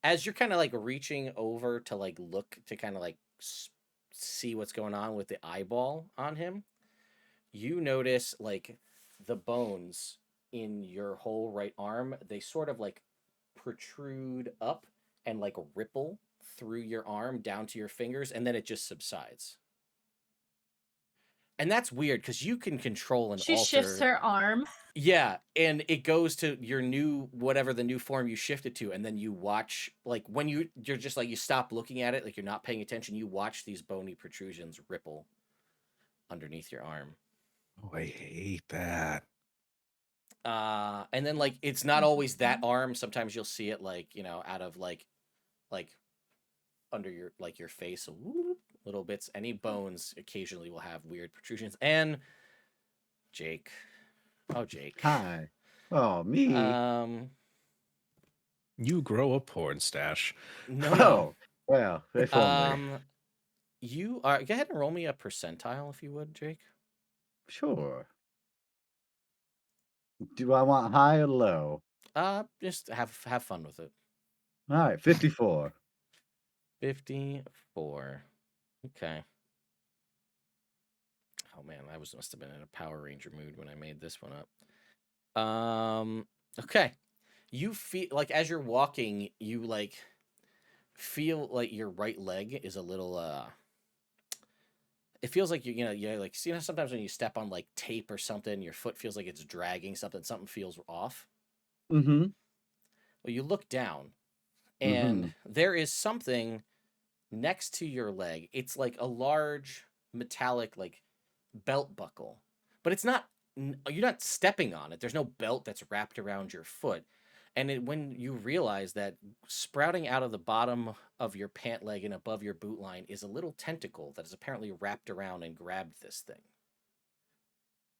as you're kind of like reaching over to like look to kind of like see what's going on with the eyeball on him, you notice like the bones in your whole right arm, they sort of like protrude up and like ripple through your arm down to your fingers, and then it just subsides. And that's weird because you can control and She alter. shifts her arm. Yeah, and it goes to your new whatever the new form you shifted to, and then you watch like when you're just like you stop looking at it, like you're not paying attention. You watch these bony protrusions ripple underneath your arm. Oh, I hate that. And then like it's not always that arm. Sometimes you'll see it like out of like under your face, little bits. Any bones occasionally will have weird protrusions. And Jake. Oh, Jake. Hi. Oh, me. You grow a porn stash. No. Well, if only. You are. Go ahead and roll me a percentile, if you would, Jake. Sure. Do I want high or low? Just have fun with it. All right, 54. 54. Okay. Oh man, I must have been in a Power Ranger mood when I made this one up. Okay. You feel like as you're walking, you like feel like your right leg is a little it feels like you're like sometimes when you step on like tape or something, your foot feels like it's dragging something feels off. Mm-hmm. Well, you look down and there is something next to your leg. It's like a large metallic like belt buckle, but it's not. You're not stepping on it. There's no belt that's wrapped around your foot. And when you realize that sprouting out of the bottom of your pant leg and above your boot line is a little tentacle that is apparently wrapped around and grabbed this thing.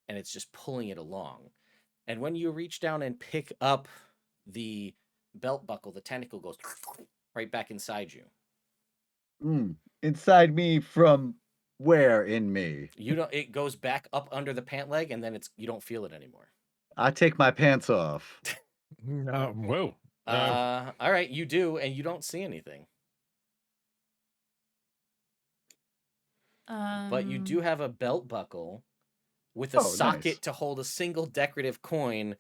And it's just pulling it along. And when you reach down and pick up the belt buckle, the tentacle goes right back inside you. Inside me from where in me? It goes back up under the pant leg, and then you don't feel it anymore. I take my pants off. Whoa. All right, you do, and you don't see anything. But you do have a belt buckle with a socket to hold a single decorative coin.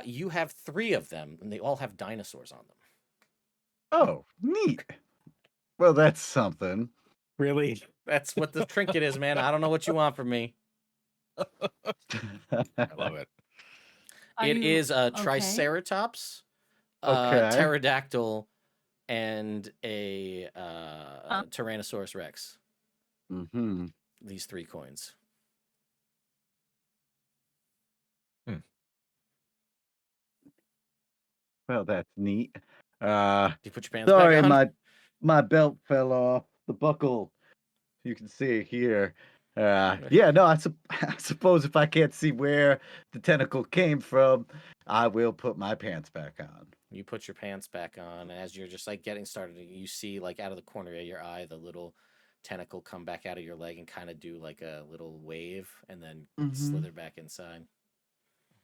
You have 3 of them, and they all have dinosaurs on them. Oh, neat. Well, that's something. Really? That's what the trinket is, man. I don't know what you want from me. I love it. It is a Triceratops, pterodactyl, and a Tyrannosaurus Rex. These 3 coins. Well, that's neat. You put your pants back on? my belt fell off. The buckle, you can see it here. Yeah, no, I suppose if I can't see where the tentacle came from, I will put my pants back on. You put your pants back on, and as you're just like getting started, you see like out of the corner of your eye, the little tentacle come back out of your leg and kind of do like a little wave and then slither back inside.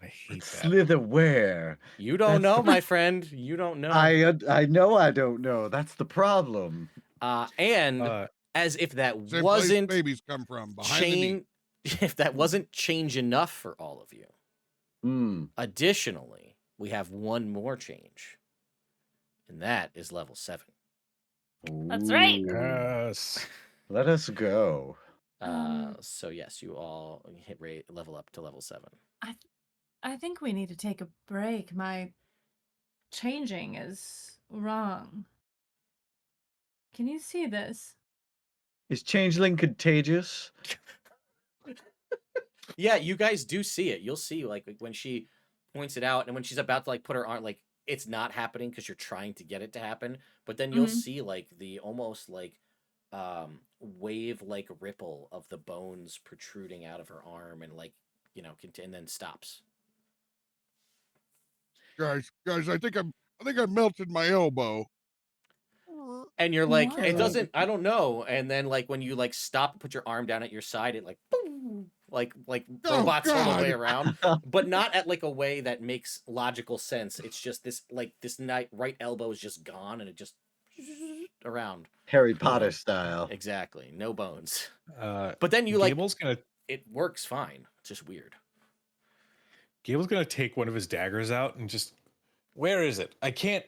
I hate that. Slither where? You don't know, my friend. You don't know. I know I don't know. That's the problem. And as if that Same wasn't place babies come from, behind the knee. if that wasn't change enough for all of you. Additionally, we have one more change. And that is level 7. That's right. Yes. Let us go. So yes, you all hit level up to level 7. I think we need to take a break. My changing is wrong. Can you see this? Is changeling contagious? Yeah, you guys do see it. You'll see like when she points it out and when she's about to like put her arm, like it's not happening because you're trying to get it to happen, but then you'll see like the almost like wave like ripple of the bones protruding out of her arm and like, you know, and then stops. Guys, I think I melted my elbow. And you're like, it Why? doesn't, I don't know. And then like when you like stop, put your arm down at your side, it like boom, like Oh, robots all the way God. around, but not at like a way that makes logical sense. It's just this like this right elbow is just gone and it just around. Harry Potter style. Exactly. No bones. But then you like Gable's gonna it works fine. It's just weird. Gable's gonna take one of his daggers out and just, where is it? I can't.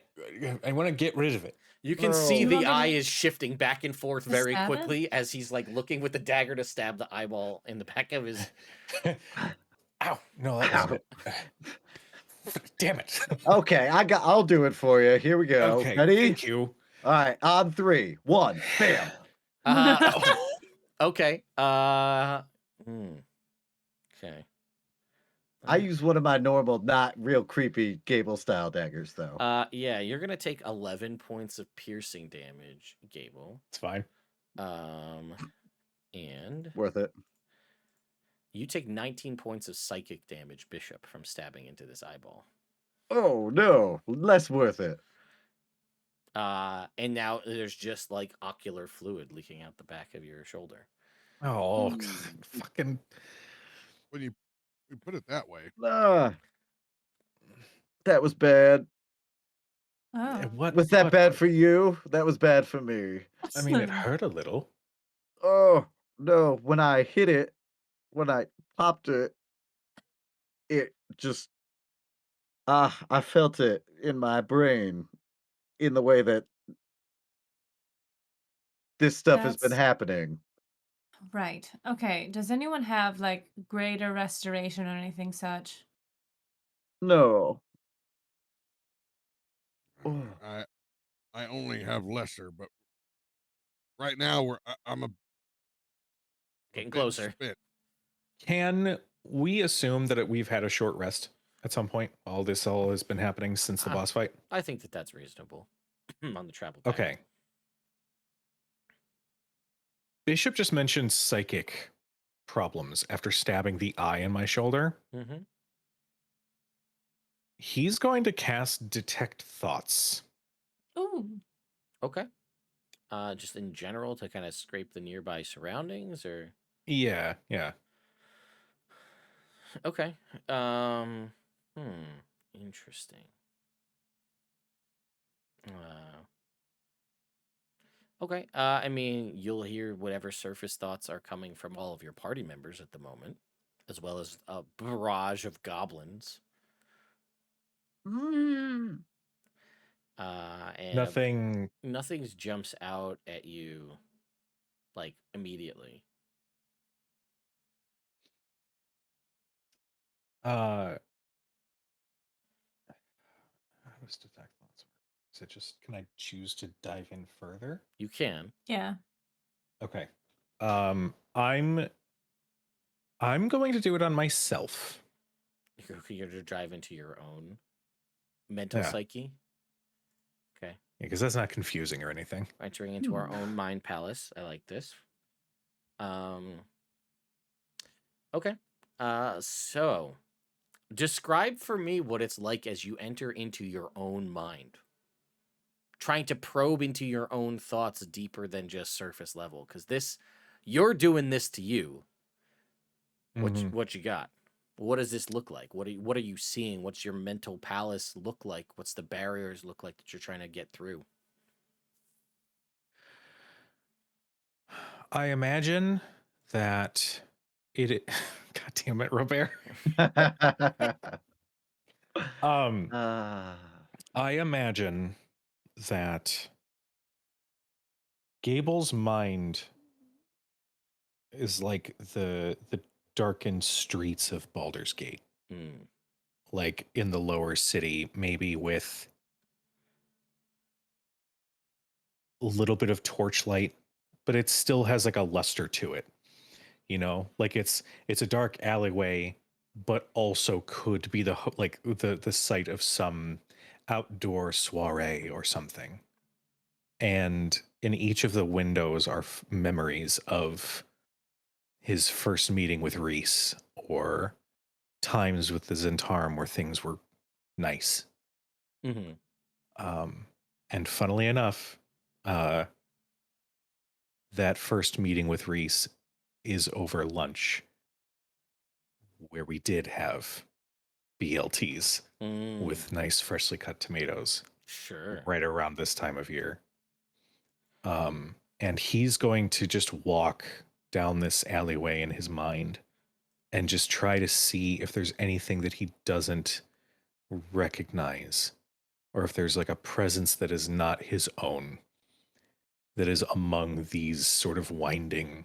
I want to get rid of it. You can Bro. see You the want me to- eye is shifting back and forth very stab it? quickly as he's like looking with the dagger to stab the eyeball in the back of his. Ow! No, that wasn't it. Damn it. Okay, I'll do it for you. Here we go. Okay, Ready? thank you. All right, on 3. 1. Bam. Okay. Okay. I use one of my normal, not real creepy Gable style daggers, though. Yeah, you're gonna take 11 points of piercing damage, Gable. It's fine. And Worth it. you take 19 points of psychic damage, Bishop, from stabbing into this eyeball. Oh no, less worth it. And now there's just like ocular fluid leaking out the back of your shoulder. Oh, fucking. When you put it that way. That was bad. Oh. What Was that what bad was- for you? That was bad for me. I mean, it hurt a little. Oh no, when I hit it, when I popped it, it just I felt it in my brain in the way that this stuff has been That's- happening. Right. Okay. Does anyone have like greater restoration or anything such? No. I only have lesser, but right now I'm Getting bit closer. spent. Can we assume that we've had a short rest at some point? All has been happening since the boss fight. I think that that's reasonable on the travel path. Okay. Bishop just mentioned psychic problems after stabbing the eye in my shoulder. Mm-hmm. He's going to cast Detect Thoughts. Ooh. Okay. Just in general to kind of scrape the nearby surroundings, or Yeah. okay. Interesting. Okay. I mean, you'll hear whatever surface thoughts are coming from all of your party members at the moment, as well as a barrage of goblins. And Nothing jumps out at you like immediately. How does Detect Thoughts work? Is it just, can I choose to dive in further? You can. Yeah. Okay. I'm going to do it on myself. You're going to drive into your own mental psyche. Okay. Yeah, because that's not confusing or anything. Entering into our own mind palace. I like this. Okay. So describe for me what it's like as you enter into your own mind. Trying to probe into your own thoughts deeper than just surface level. Because you're doing this to you. What you got? What does this look like? What are you seeing? What's your mental palace look like? What's the barriers look like that you're trying to get through? I imagine that God damn it, Robert. I imagine that Gable's mind is like the darkened streets of Baldur's Gate. like in the lower city, maybe with a little bit of torchlight, but it still has like a luster to it. You know, like it's a dark alleyway, but also could be the site of some outdoor soiree or something. And in each of the windows are memories of his first meeting with Reese, or times with the Zentarum where things were nice. Mm-hmm. And funnily enough, that first meeting with Reese is over lunch, where we did have BLTs with nice freshly cut tomatoes. Sure. Right around this time of year. And he's going to just walk down this alleyway in his mind and just try to see if there's anything that he doesn't recognize, or if there's like a presence that is not his own, that is among these sort of winding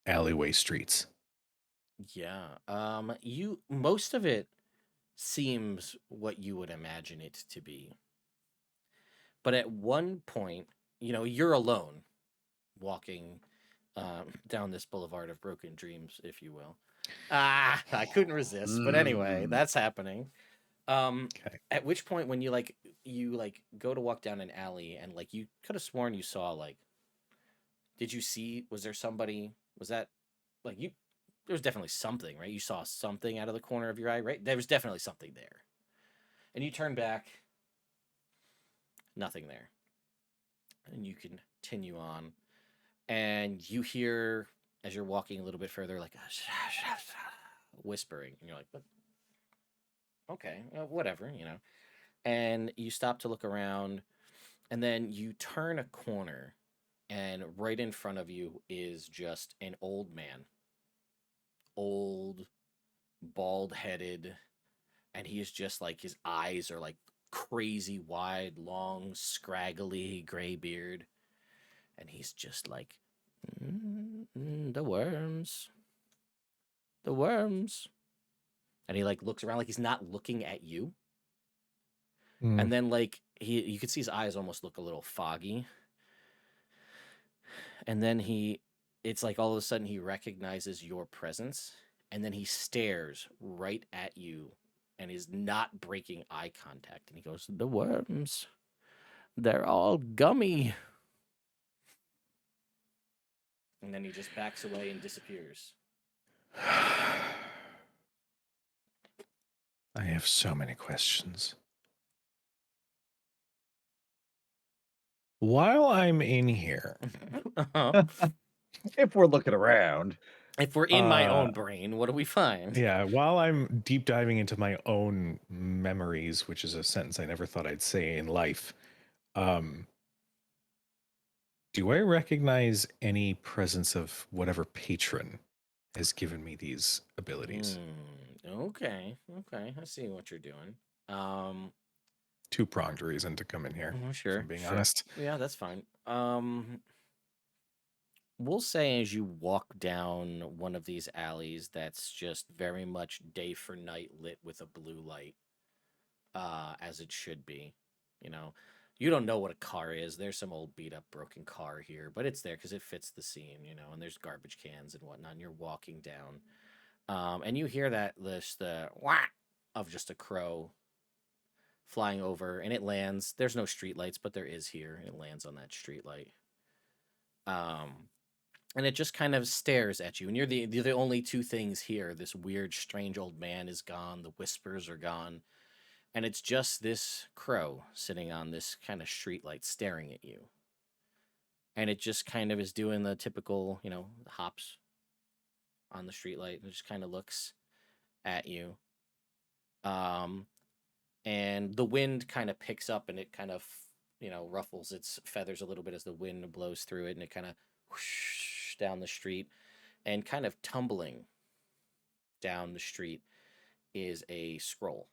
alleyway streets. Yeah. Most of it seems what you would imagine it to be. But at one point, you're alone walking down this boulevard of broken dreams, if you will. I couldn't resist. But anyway, that's happening. Okay. At which point, when you go to walk down an alley, and like you could have sworn you saw, like, did you see? Was there somebody? Was that like you? There was definitely something, right? You saw something out of the corner of your eye, right? There was definitely something there. And you turn back, nothing there. And you continue on. And you hear, as you're walking a little bit further, like whispering. And you're like, but okay, whatever, And you stop to look around, and then you turn a corner, and right in front of you is just an old man. Old, bald-headed, and he is just like, his eyes are like crazy wide, long, scraggly gray beard, and he's just like, the worms, and he like looks around, like he's not looking at you. And then like you could see his eyes almost look a little foggy, and then it's like all of a sudden he recognizes your presence, and then he stares right at you and is not breaking eye contact. And he goes, the worms, they're all gummy. And then he just backs away and disappears. I have so many questions. While I'm in here, if we're looking around, if we're in my own brain, what do we find? Yeah, while I'm deep diving into my own memories, which is a sentence I never thought I'd say in life, do I recognize any presence of whatever patron has given me these abilities? Okay, I see what you're doing. Two-pronged reason to come in here. Sure, if I'm being honest. Yeah, that's fine. We'll say as you walk down one of these alleys that's just very much day for night lit with a blue light, as it should be. You don't know what a car is. There's some old beat up broken car here, but it's there because it fits the scene, and there's garbage cans and whatnot, and you're walking down. And you hear the whack of just a crow flying over, and it lands. There's no streetlights, but there is here. It lands on that streetlight. And it just kind of stares at you. And you're the only two things here. This weird, strange old man is gone. The whispers are gone. And it's just this crow sitting on this kind of streetlight staring at you. And it just kind of is doing the typical, hops on the streetlight, and just kind of looks at you. And the wind kind of picks up, and it kind of, ruffles its feathers a little bit as the wind blows through it, and it kind of whoosh down the street, and kind of tumbling down the street is a scroll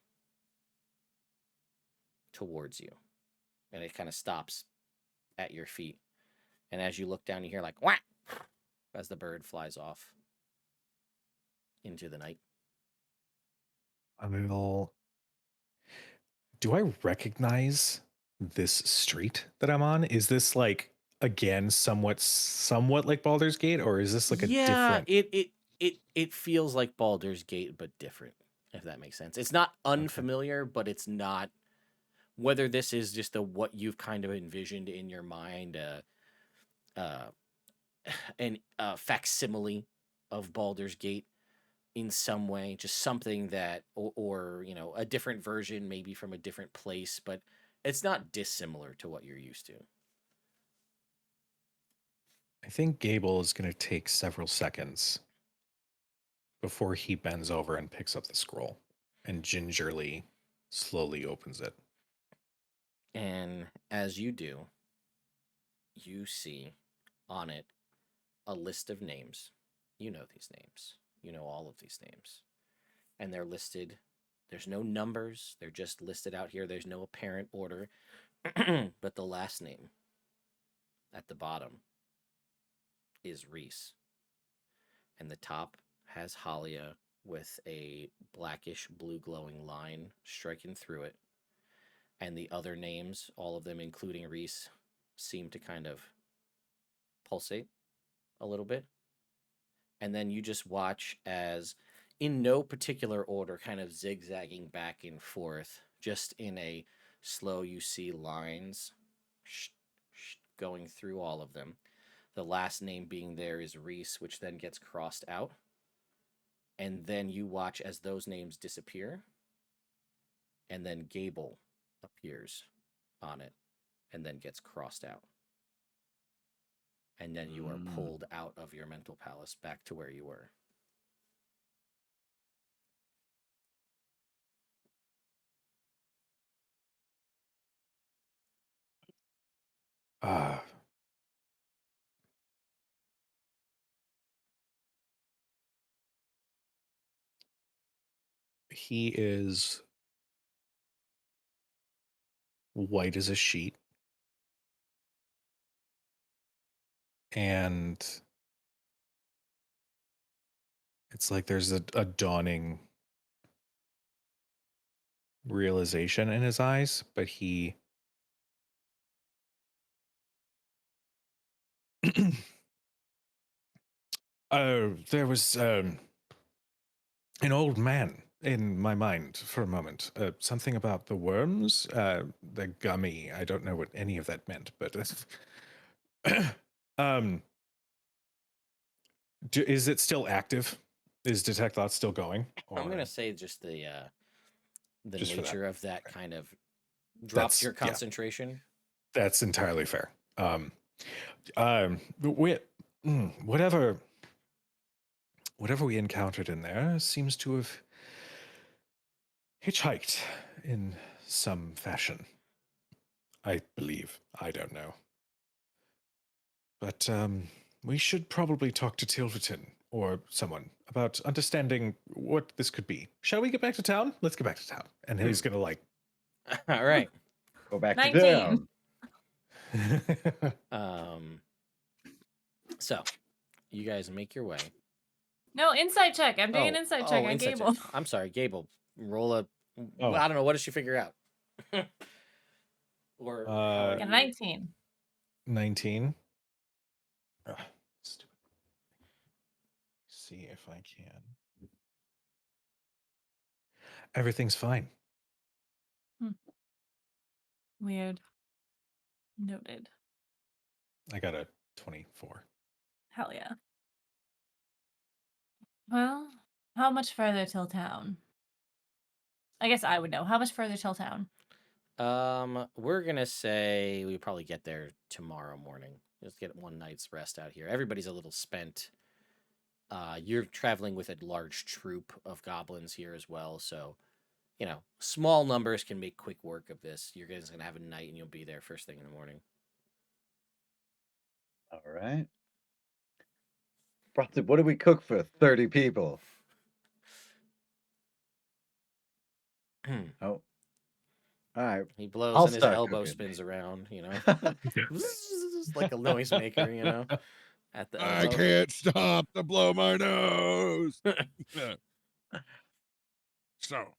towards you, and it kind of stops at your feet. And as you look down, you hear like whack as the bird flies off into the night. I will do I recognize this street that I'm on? Is this like again somewhat like Baldur's Gate, or is this like a different? It feels like Baldur's Gate but different, if that makes sense. It's not unfamiliar, okay, but it's not, whether this is just what you've kind of envisioned in your mind, an facsimile of Baldur's Gate in some way, just something that, or you know, a different version, maybe from a different place, but it's not dissimilar to what you're used to. I think Gable is going to take several seconds before he bends over and picks up the scroll and gingerly, slowly opens it. And as you do, you see on it a list of names. You know these names. You know all of these names. And they're listed. There's no numbers. They're just listed out here. There's no apparent order. But the last name at the bottom is Reese. And the top has Halia with a blackish blue glowing line striking through it. And the other names, all of them including Reese, seem to kind of pulsate a little bit. And then you just watch as, in no particular order, kind of zigzagging back and forth, just in a slow, you see lines going through all of them. The last name being there is Reese, which then gets crossed out. And then you watch as those names disappear. And then Gable appears on it and then gets crossed out. And then you are pulled out of your mental palace back to where you were. He is white as a sheet. And it's like there's a dawning realization in his eyes, but he there was an old man in my mind for a moment. Something about the worms, the gummy. I don't know what any of that meant, but is it still active? Is Detect Thought still going? I'm gonna say just the just nature of that kind of drops your concentration. Yeah. That's entirely fair. Whatever we encountered in there seems to have hitchhiked in some fashion. I believe. I don't know. But we should probably talk to Tilverton or someone about understanding what this could be. Shall we get back to town? Let's get back to town. And he's gonna like, all right, go back 19. to So town. you guys make your way. No, insight check. I'm doing an insight check on Gable. Check. I'm sorry, Gable. Roll a. Well, I don't know. What does she figure out? Or 19. 19. Stupid. See if I can. Everything's fine. Weird. Noted. I got a 24. Hell yeah. Well, how much further till town? I guess I would know. How much further till town? We're gonna say we probably get there tomorrow morning. Just get one night's rest out here. Everybody's a little spent. You're traveling with a large troop of goblins here as well, so you know, small numbers can make quick work of this. You're guys gonna have a night and you'll be there first thing in the morning. All right. What did we cook for 30 people? Oh. All right. He blows and his elbow spins around, you know. Like a noisemaker, you know. At the elbow. I can't stop to blow my nose. So,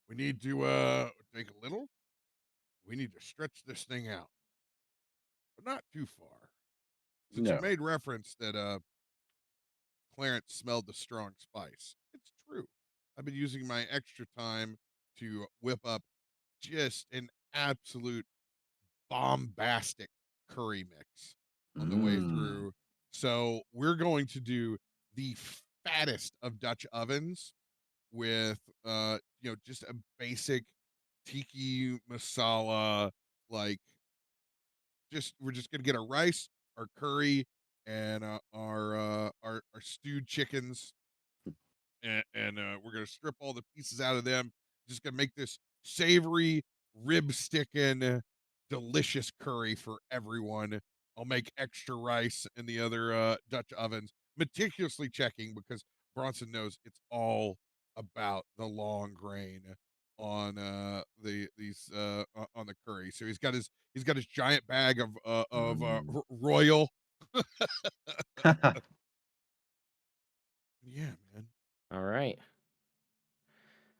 We need to take a little. We need to stretch this thing out, but not too far. Since you No. made reference that Clarence smelled the strong spice, it's true. I've been using my extra time to whip up just an absolute bombastic curry mix on the way Mm. through. So we're going to do the fattest of Dutch ovens with just a basic tiki masala, like we're just gonna get our rice, our curry, and our stewed chickens, and we're gonna strip all the pieces out of them. Just gonna make this savory, rib sticking, delicious curry for everyone. I'll make extra rice in the other Dutch ovens, meticulously checking because Bronson knows it's all about the long grain on on the curry. So he's got his giant bag of royal. Yeah, man. All right.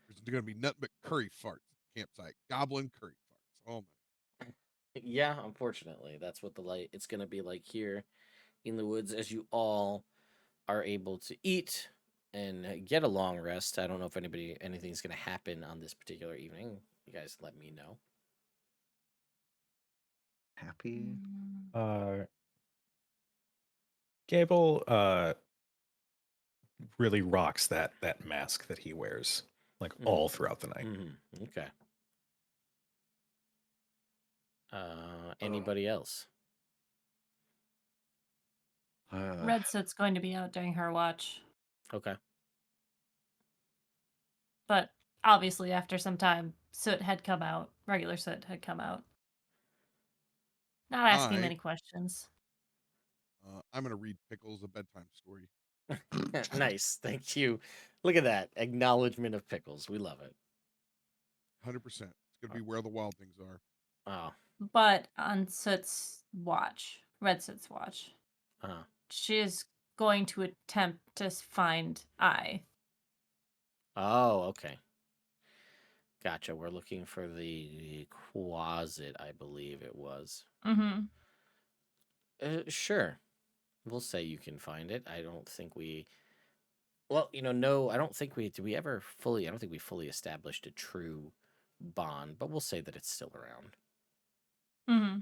There's going to be nothing but curry farts at the campsite. Goblin curry farts. Oh my. Yeah, unfortunately, that's what it's going to be like here in the woods as you all are able to eat and get a long rest. I don't know if anything's going to happen on this particular evening. You guys let me know. Happy. Gable really rocks that mask that he wears, like all throughout the night. Okay. Anybody else? Red Soot's going to be out during her watch. Okay. But obviously, after some time, Soot had come out. Regular Soot had come out. Not asking many questions. I'm going to read Pickles a bedtime story. Nice. Thank you. Look at that. Acknowledgement of Pickles. We love it. 100%. It's going to be where the wild things are. Oh. But on Soot's watch, Red Soot's watch, she is going to attempt to find I. Oh, okay. Gotcha. We're looking for the closet, I believe it was. Mm-hmm. Sure. We'll say you can find it. I don't think we. Well, no, I don't think we. Did we ever fully. I don't think we fully established a true bond, but we'll say that it's still around. Mm-hmm.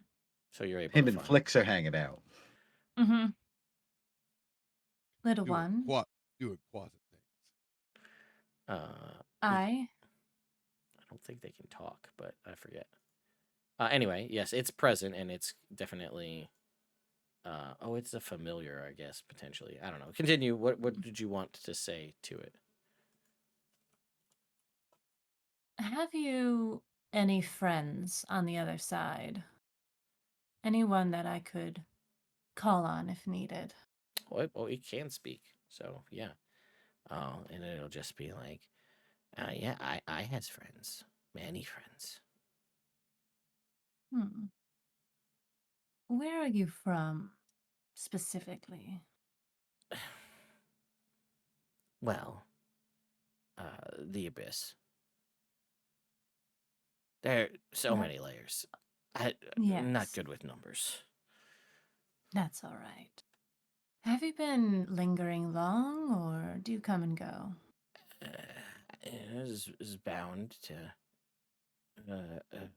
So you're able Him to and find Flicks are hanging out. Mm-hmm. Little one. Doing closet things. I don't think they can talk, but I forget. Anyway, yes, it's present and it's definitely. It's a familiar, I guess, potentially. I don't know. Continue. What did you want to say to it? Have you any friends on the other side? Anyone that I could call on if needed? Well, he can speak, so yeah. And it'll just be like, yeah, I has friends, many friends. Where are you from, specifically? Well, the abyss. There are so many layers. I'm not Yes. good with numbers. That's all right. Have you been lingering long, or do you come and go? Is bound to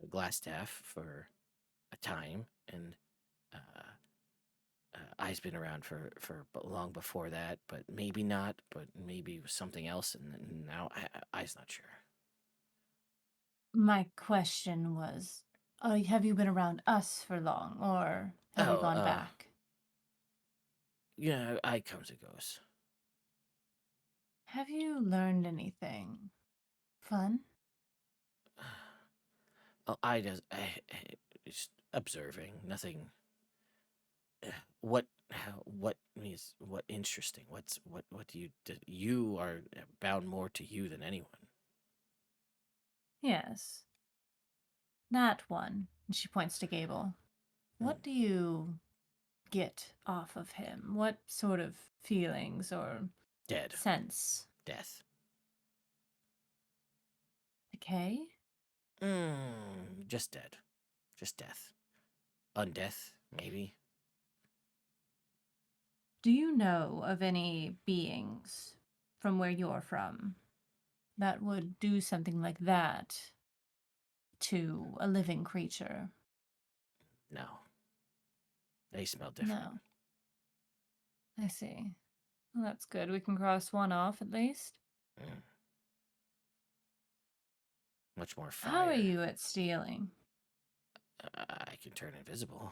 Glassstaff for a time, and I's been around for long before that, but maybe not, but maybe something else, and now I's not sure. My question was, have you been around us for long, or have you gone back? Yeah, I comes and goes. Have you learned anything fun? I just observing, nothing. What means what interesting? What do you are bound more to you than anyone? Yes. That one. And she points to Gable. What do you get off of him? What sort of feelings or Dead. sense? Death. decay? Just dead. Just death. Undeath, maybe. Do you know of any beings from where you're from that would do something like that to a living creature? No. They smell different. No. I see. Well, that's good. We can cross one off at least. Mm. Much more fire. How are you at stealing? I can turn invisible.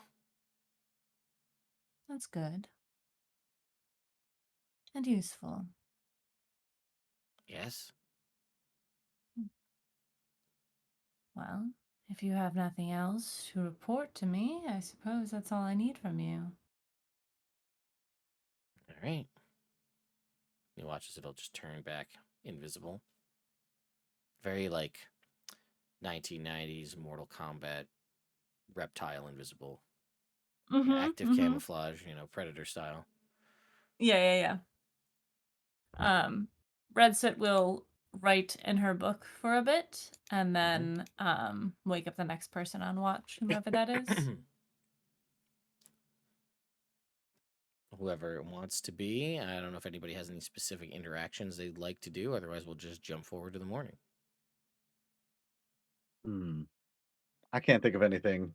That's good. And useful. Yes. Well, if you have nothing else to report to me, I suppose that's all I need from you. All right. You watch as it'll just turn back invisible. Very like 1990s Mortal Kombat reptile invisible. Active camouflage, Predator style. Yeah. Redsit will write in her book for a bit and then wake up the next person on watch, whoever that is. Whoever it wants to be. I don't know if anybody has any specific interactions they'd like to do. Otherwise, we'll just jump forward to the morning. I can't think of anything.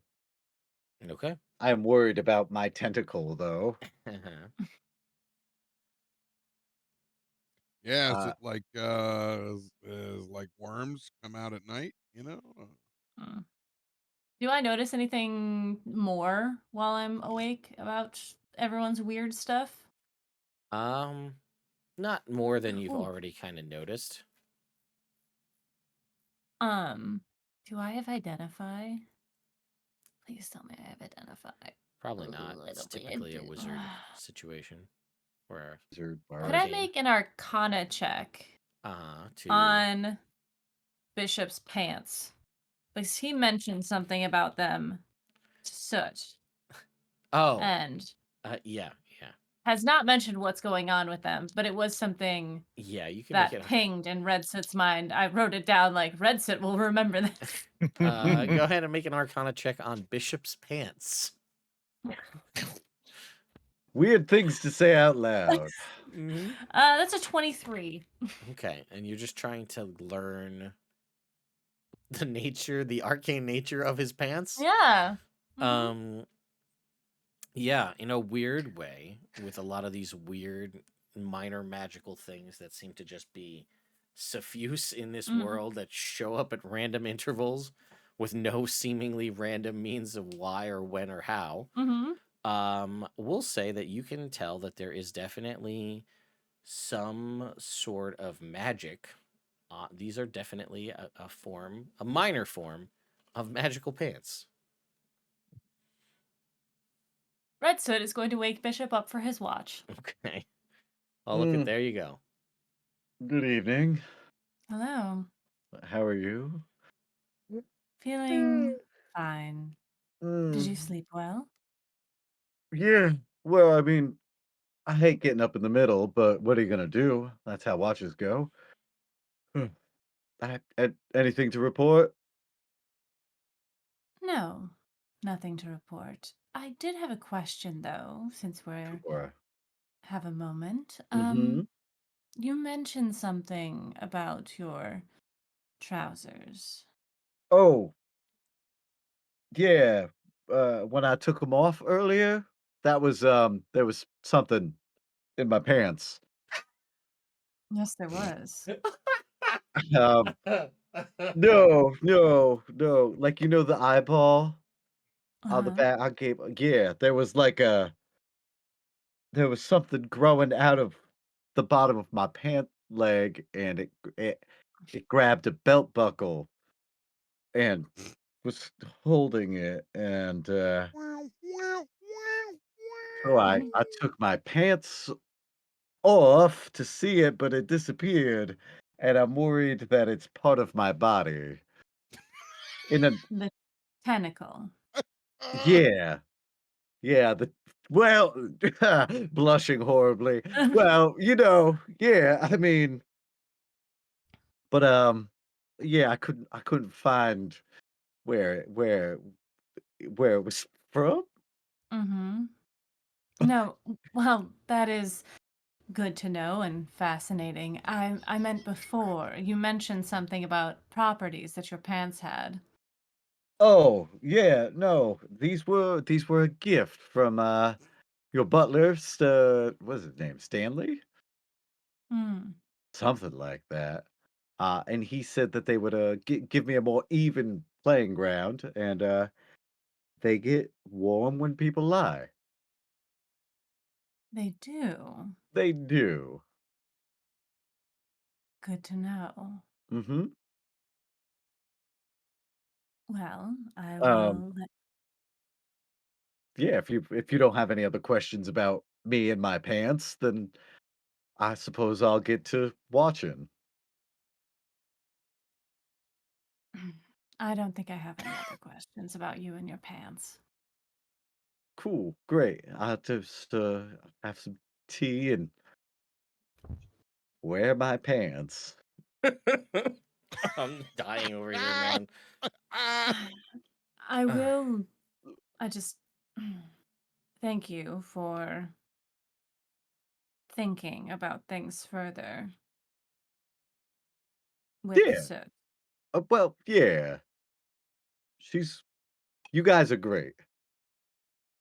Okay. I am worried about my tentacle, though. Yeah, is it like is like worms come out at night? Do I notice anything more while I'm awake about everyone's weird stuff? Not more than you've Ooh. already kind of noticed. Do I have identify? Please tell me I have identify. Probably not. It's typically a wizard situation. Or Wizard, Could I make an Arcana check on Bishop's pants? Because he mentioned something about them. Soot. Oh. And yeah. Has not mentioned what's going on with them, but it was something you can that make it pinged in Redsoot's mind. I wrote it down like Redsoot will remember this. Go ahead and make an Arcana check on Bishop's pants. Weird things to say out loud. That's a 23. Okay, and you're just trying to learn the arcane nature of his pants? Yeah. Yeah, in a weird way, with a lot of these weird minor magical things that seem to just be suffuse in this world that show up at random intervals with no seemingly random means of why or when or how. We'll say that you can tell that there is definitely some sort of magic. These are definitely a minor form of magical pants. Redsoot is going to wake Bishop up for his watch. Okay. Oh, look at there you go. Good evening. Hello. How are you? Feeling fine. Did you sleep well? Yeah. Well, I mean, I hate getting up in the middle, but what are you gonna do? That's how watches go. Anything to report? No, nothing to report. I did have a question though, since we're Sure. have a moment. Mm-hmm. You mentioned something about your trousers. Oh, yeah. When I took them off earlier, that was there was something in my pants. Yes, there was. Um, no. Like the eyeball on the Uh-huh. back. Yeah, there was something growing out of the bottom of my pant leg, and it grabbed a belt buckle and was holding it, and so I took my pants off to see it, but it disappeared, and I'm worried that it's part of my body. In a The tentacle. Yeah, yeah, blushing horribly. Well, yeah, I mean, but Yeah, I couldn't find where where where it was from. Mm-hmm. No, well, that is good to know and fascinating. I meant before. You mentioned something about properties that your pants had. Oh, yeah, no. These were a gift from your butler, what's his name? Stanley? Hmm. Something like that. And he said that they would give me a more even playing ground, and they get warm when people lie. They do. They do. Good to know. Mm-hmm. Well, I Um, will let yeah, if you don't have any other questions about me and my pants, then I suppose I'll get to watching. I don't think I have any other questions about you and your pants. Cool, great. I'll just have some tea and wear my pants. I'm dying over here, man. I will. I just thank you for thinking about things further with Yeah. Soot. Well, yeah. She's You guys are great,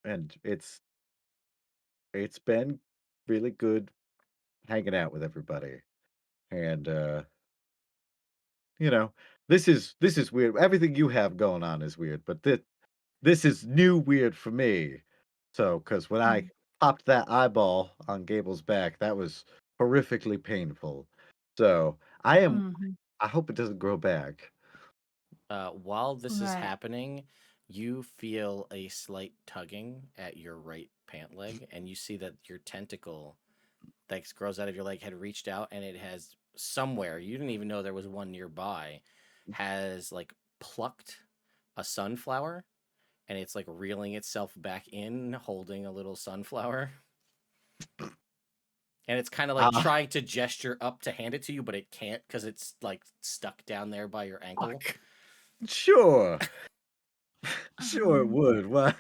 and it's been really good hanging out with everybody. And you know, this is weird. Everything you have going on is weird, but this is new weird for me. So, because when I Mm. popped that eyeball on Gable's back, that was horrifically painful. So, Mm-hmm. I hope it doesn't grow back. While this is Right. happening, you feel a slight tugging at your right pant leg, and you see that your tentacle that grows out of your leg had reached out, and it has somewhere, you didn't even know there was one nearby, has like plucked a sunflower, and it's like reeling itself back in, holding a little sunflower. And it's kind of like Ah, trying to gesture up to hand it to you, but it can't because it's like stuck down there by your ankle. fuck. Sure. Sure it Um, would. Why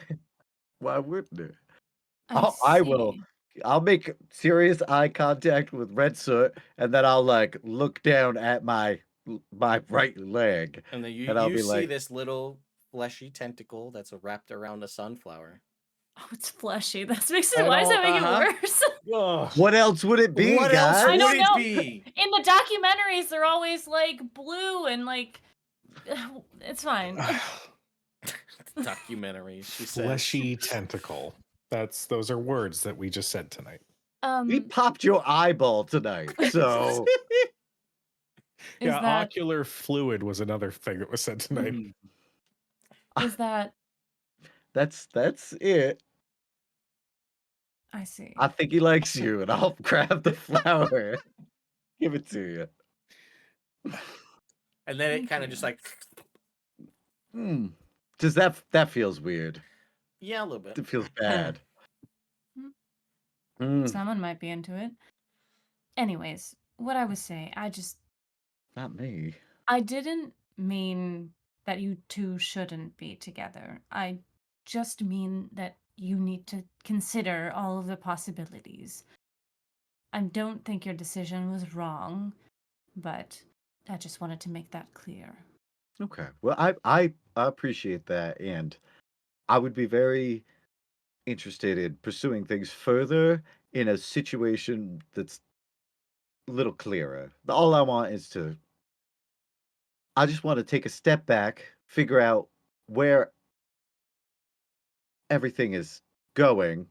wouldn't it? I I will. see. I'll make serious eye contact with Red Soot, and then I'll like look down at my right leg, And then you and I'll you be see like, this little fleshy tentacle that's wrapped around a sunflower. Oh, it's fleshy. That makes it. I Why does that don't. make it Uh-huh. worse? Ugh. What else would it be, What else I would don't guys? it know. be? In the documentaries, they're always like blue and like. It's fine. Documentaries, she says. Fleshy tentacle. Those are words that we just said tonight. We Um, popped your eyeball tonight, so is Yeah, that ocular fluid was another thing that was said tonight. mm, is that? that's it. I see. I think he likes you, and I'll grab the flower, give it to you. And then it Thank kind of just you. like, Hmm. Does that feels weird? yeah, a little bit. It feels bad. Hmm, Mm, Someone might be into it. Anyways, what I was saying, not me. I didn't mean that you two shouldn't be together. I just mean that you need to consider all of the possibilities. I don't think your decision was wrong, but I just wanted to make that clear. Okay. Well, I appreciate that, and I would be very interested in pursuing things further in a situation that's a little clearer. All I want is to I just want to take a step back, figure out where everything is going,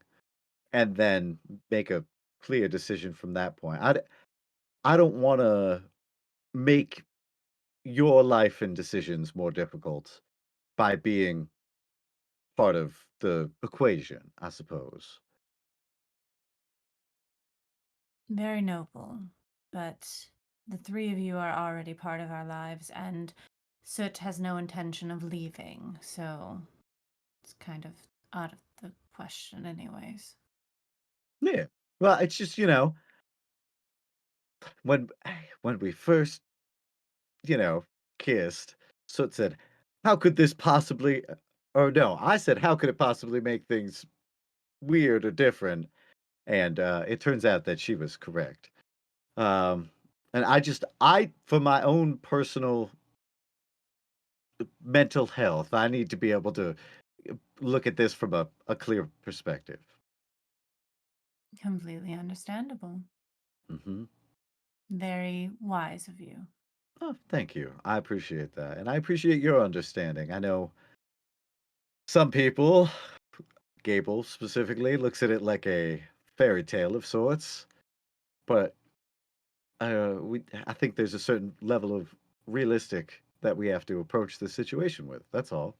and then make a clear decision from that point. I don't want to make your life and decisions more difficult by being part of the equation, I suppose. Very noble, but the three of you are already part of our lives, and Soot has no intention of leaving, so it's kind of out of the question, anyways. Yeah. Well, it's just, when when we first, you know, kissed, Soot said, "How could this possibly?" Or no, I said, "How could it possibly make things weird or different?" And it turns out that she was correct. Um, and for my own personal mental health, I need to be able to look at this from a clear perspective. Completely understandable. Hmm. Very wise of you. Oh, thank you. I appreciate that. And I appreciate your understanding. I know some people, Gable specifically, looks at it like a fairy tale of sorts, but I think there's a certain level of realistic that we have to approach the situation with. That's all.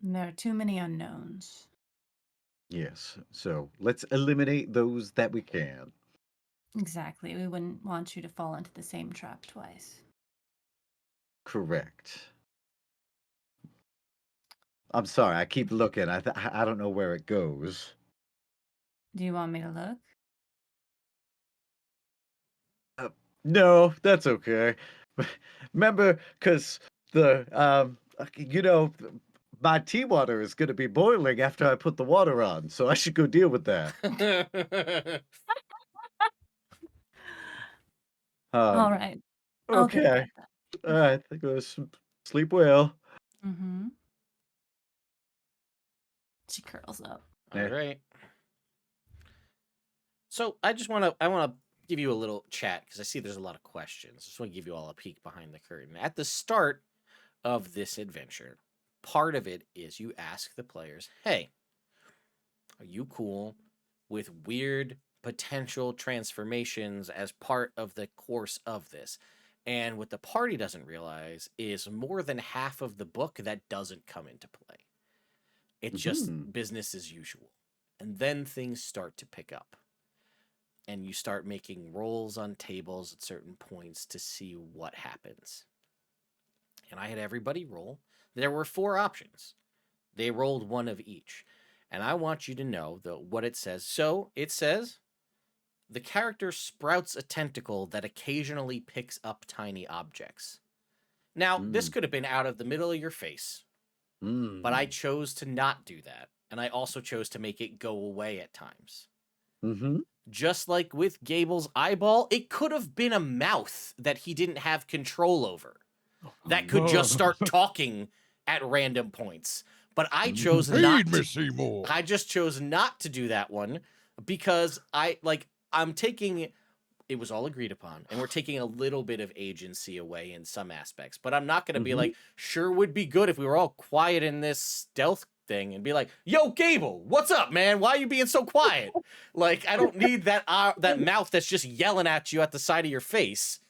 There are too many unknowns. Yes. So let's eliminate those that we can. Exactly. We wouldn't want you to fall into the same trap twice. Correct. I'm sorry. I keep looking. I don't know where it goes. Do you want me to look? No, that's okay. Remember, because you know, my tea water is going to be boiling after I put the water on, so I should go deal with that. All right. I'll go to Okay. bed then. All right. Sleep well. Mm-hmm. She curls up. All Yeah. right. So I want to give you a little chat because I see there's a lot of questions. I just want to give you all a peek behind the curtain. At the start of this adventure, part of it is you ask the players, "Hey, are you cool with weird potential transformations as part of the course of this?" And what the party doesn't realize is more than half of the book that doesn't come into play. It's just business as usual. And then things start to pick up. And you start making rolls on tables at certain points to see what happens. And I had everybody roll. There were 4 options. They rolled one of each. And I want you to know what it says. So it says the character sprouts a tentacle that occasionally picks up tiny objects. Now, this could have been out of the middle of your face, but I chose to not do that. And I also chose to make it go away at times. Mm-hmm. Just like with Gable's eyeball, it could have been a mouth that he didn't have control over that could just start talking at random points. But I chose not Feed me, to. Seymour. I just chose not to do that one because I'm taking it was all agreed upon, and we're taking a little bit of agency away in some aspects. But I'm not going to be like, sure would be good if we were all quiet in this stealth thing and be like, "Yo, Gable, what's up, man? Why are you being so quiet?" Like, I don't need that mouth that's just yelling at you at the side of your face,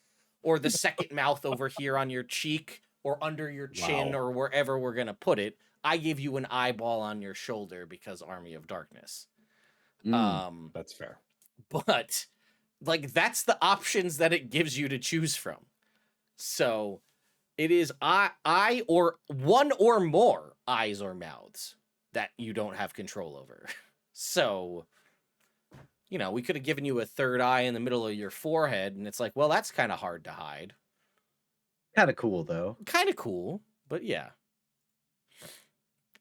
or the second mouth over here on your cheek or under your chin or wherever we're gonna put it. I give you an eyeball on your shoulder because Army of Darkness. That's fair. But like that's the options that it gives you to choose from. So it is I or one or more eyes or mouths that you don't have control over. So, we could have given you a third eye in the middle of your forehead, and it's like, well, that's kind of hard to hide. Kind of cool though. Kind of cool, but yeah.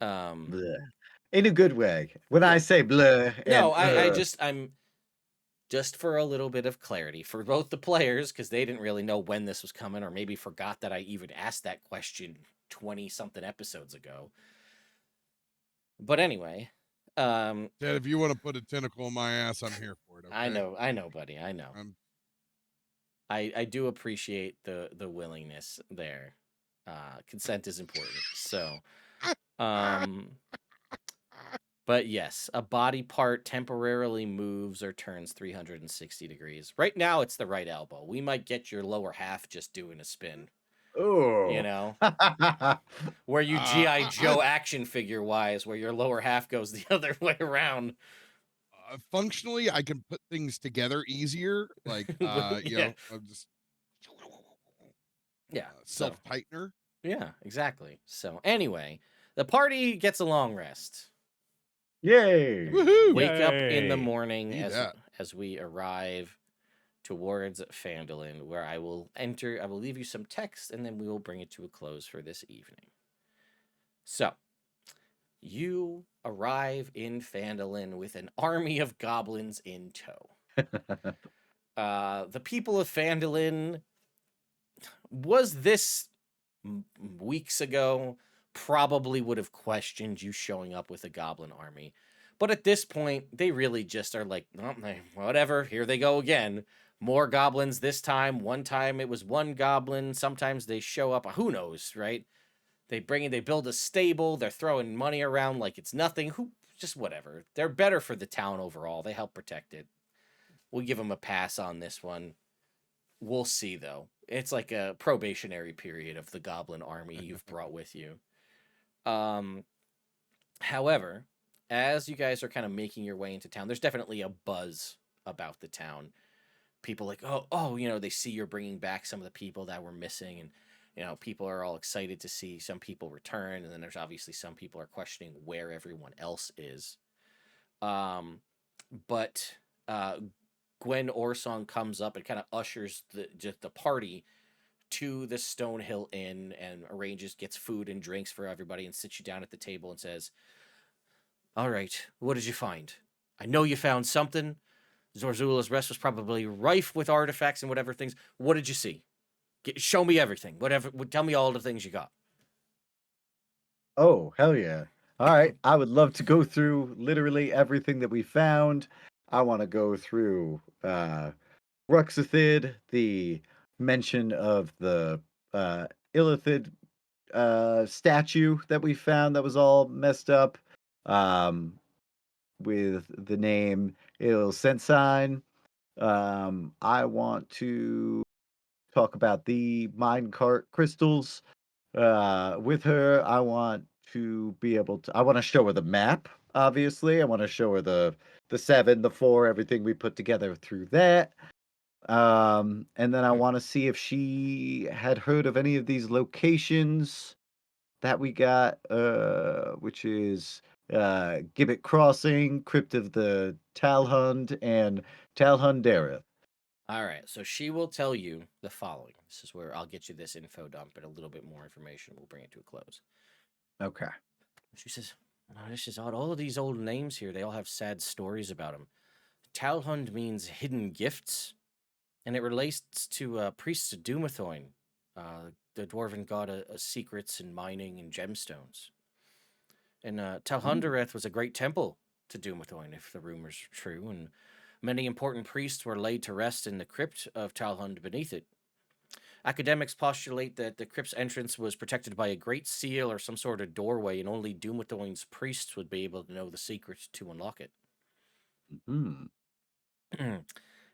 Bleh. In a good way. When I say bleh, no, I'm just for a little bit of clarity for both the players, because they didn't really know when this was coming, or maybe forgot that I even asked that question 20 something episodes ago. But anyway, Ted, if you want to put a tentacle in my ass, I'm here for it. Okay? I know, buddy. I know. I do appreciate the willingness there. Consent is important. So, but yes, a body part temporarily moves or turns 360 degrees. Right now, it's the right elbow. We might get your lower half just doing a spin. Oh. Where you G.I. Joe action figure wise, where your lower half goes the other way around. Functionally, I can put things together easier. Like, I'm just self-tightener. Yeah, exactly. So anyway, the party gets a long rest. Yay! Woohoo! Wake up in the morning Need as that. as we arrive towards Phandelver, where I will leave you some text, and then we will bring it to a close for this evening. So, you arrive in Phandelver with an army of goblins in tow. The people of Phandelver, was this weeks ago, probably would have questioned you showing up with a goblin army. But at this point, they really just are like, oh, whatever, here they go again. More goblins this time. One time it was one goblin. Sometimes they show up. Who knows, right? They build a stable. They're throwing money around like it's nothing. Just whatever. They're better for the town overall. They help protect it. We'll give them a pass on this one. We'll see, though. It's like a probationary period of the goblin army you've brought with you. However, as you guys are kind of making your way into town, there's definitely a buzz about the town. People like, they see you're bringing back some of the people that were missing, and people are all excited to see some people return, and then there's obviously some people are questioning where everyone else is. But Gwen Orsong comes up and kind of ushers the party to the Stonehill Inn and gets food and drinks for everybody and sits you down at the table and says, all right, what did you find? I know you found something. Zorzula's rest was probably rife with artifacts and whatever things. What did you see? Show me everything. Whatever. Tell me all the things you got. Oh, hell yeah. All right. I would love to go through literally everything that we found. I want to go through Ruxithid, the mention of the Illithid statue that we found that was all messed up with the name Il Sensine. I want to talk about the minecart crystals with her. I want to be able to. I want to show her the map. Obviously, I want to show her the 7, the 4, everything we put together through that. And then I want to see if she had heard of any of these locations that we got, which is Gibbet Crossing, Crypt of the Talhund, and Talhundereth. All right, so she will tell you the following. This is where I'll get you this info dump and a little bit more information. We'll bring it to a close. Okay. She says, this is odd. All of these old names here, they all have sad stories about them. Talhund means hidden gifts, and it relates to priests of Dumathoin, the dwarven god of secrets and mining and gemstones. And Talhundereth was a great temple to Dumathoin, if the rumors are true, and many important priests were laid to rest in the crypt of Talhund beneath it. Academics postulate that the crypt's entrance was protected by a great seal or some sort of doorway, and only Dumathoin's priests would be able to know the secret to unlock it.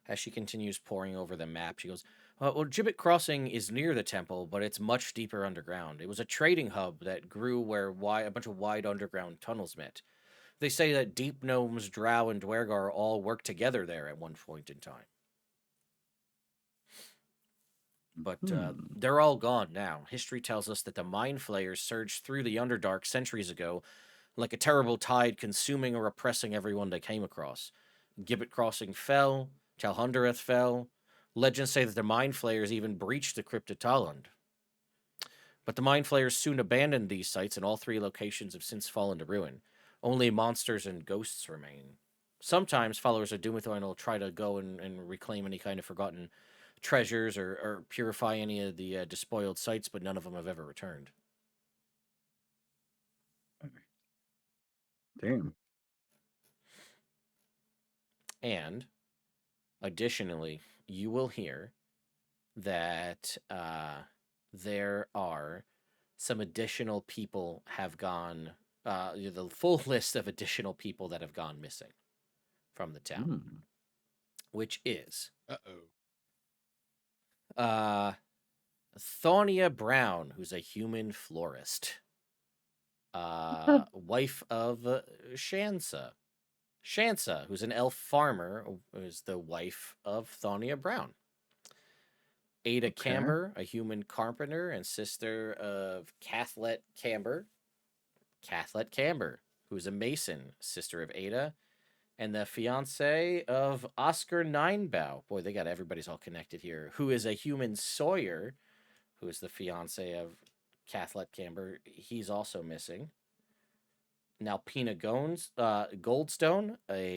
As she continues poring over the map, she goes, well, Gibbet Crossing is near the temple, but it's much deeper underground. It was a trading hub that grew where a bunch of wide underground tunnels met. They say that deep gnomes, drow, and dwergar all worked together there at one point in time. But they're all gone now. History tells us that the Mind Flayers surged through the Underdark centuries ago, like a terrible tide consuming or oppressing everyone they came across. Gibbet Crossing fell, Talhundereth fell. Legends say that the Mind Flayers even breached the Crypt of Talhund. But the Mind Flayers soon abandoned these sites, and all 3 locations have since fallen to ruin. Only monsters and ghosts remain. Sometimes followers of Dumathoin will try to go and reclaim any kind of forgotten treasures or purify any of the despoiled sites, but none of them have ever returned. Damn. And additionally, you will hear that there are some additional people have gone, the full list of additional people that have gone missing from the town, which is Thonia Brown, who's a human florist, wife of Shansa. Shansa, who's an elf farmer, is the wife of Thonia Brown. Ada Camber, a human carpenter and sister of Cathlet Camber. Cathlet Camber, who's a mason, sister of Ada. and the fiance of Oscar Ninebow. Boy, they got everybody's all connected here. Who is a human Sawyer, who is the fiance of Cathlet Camber. He's also missing. Nalpina Goldstone,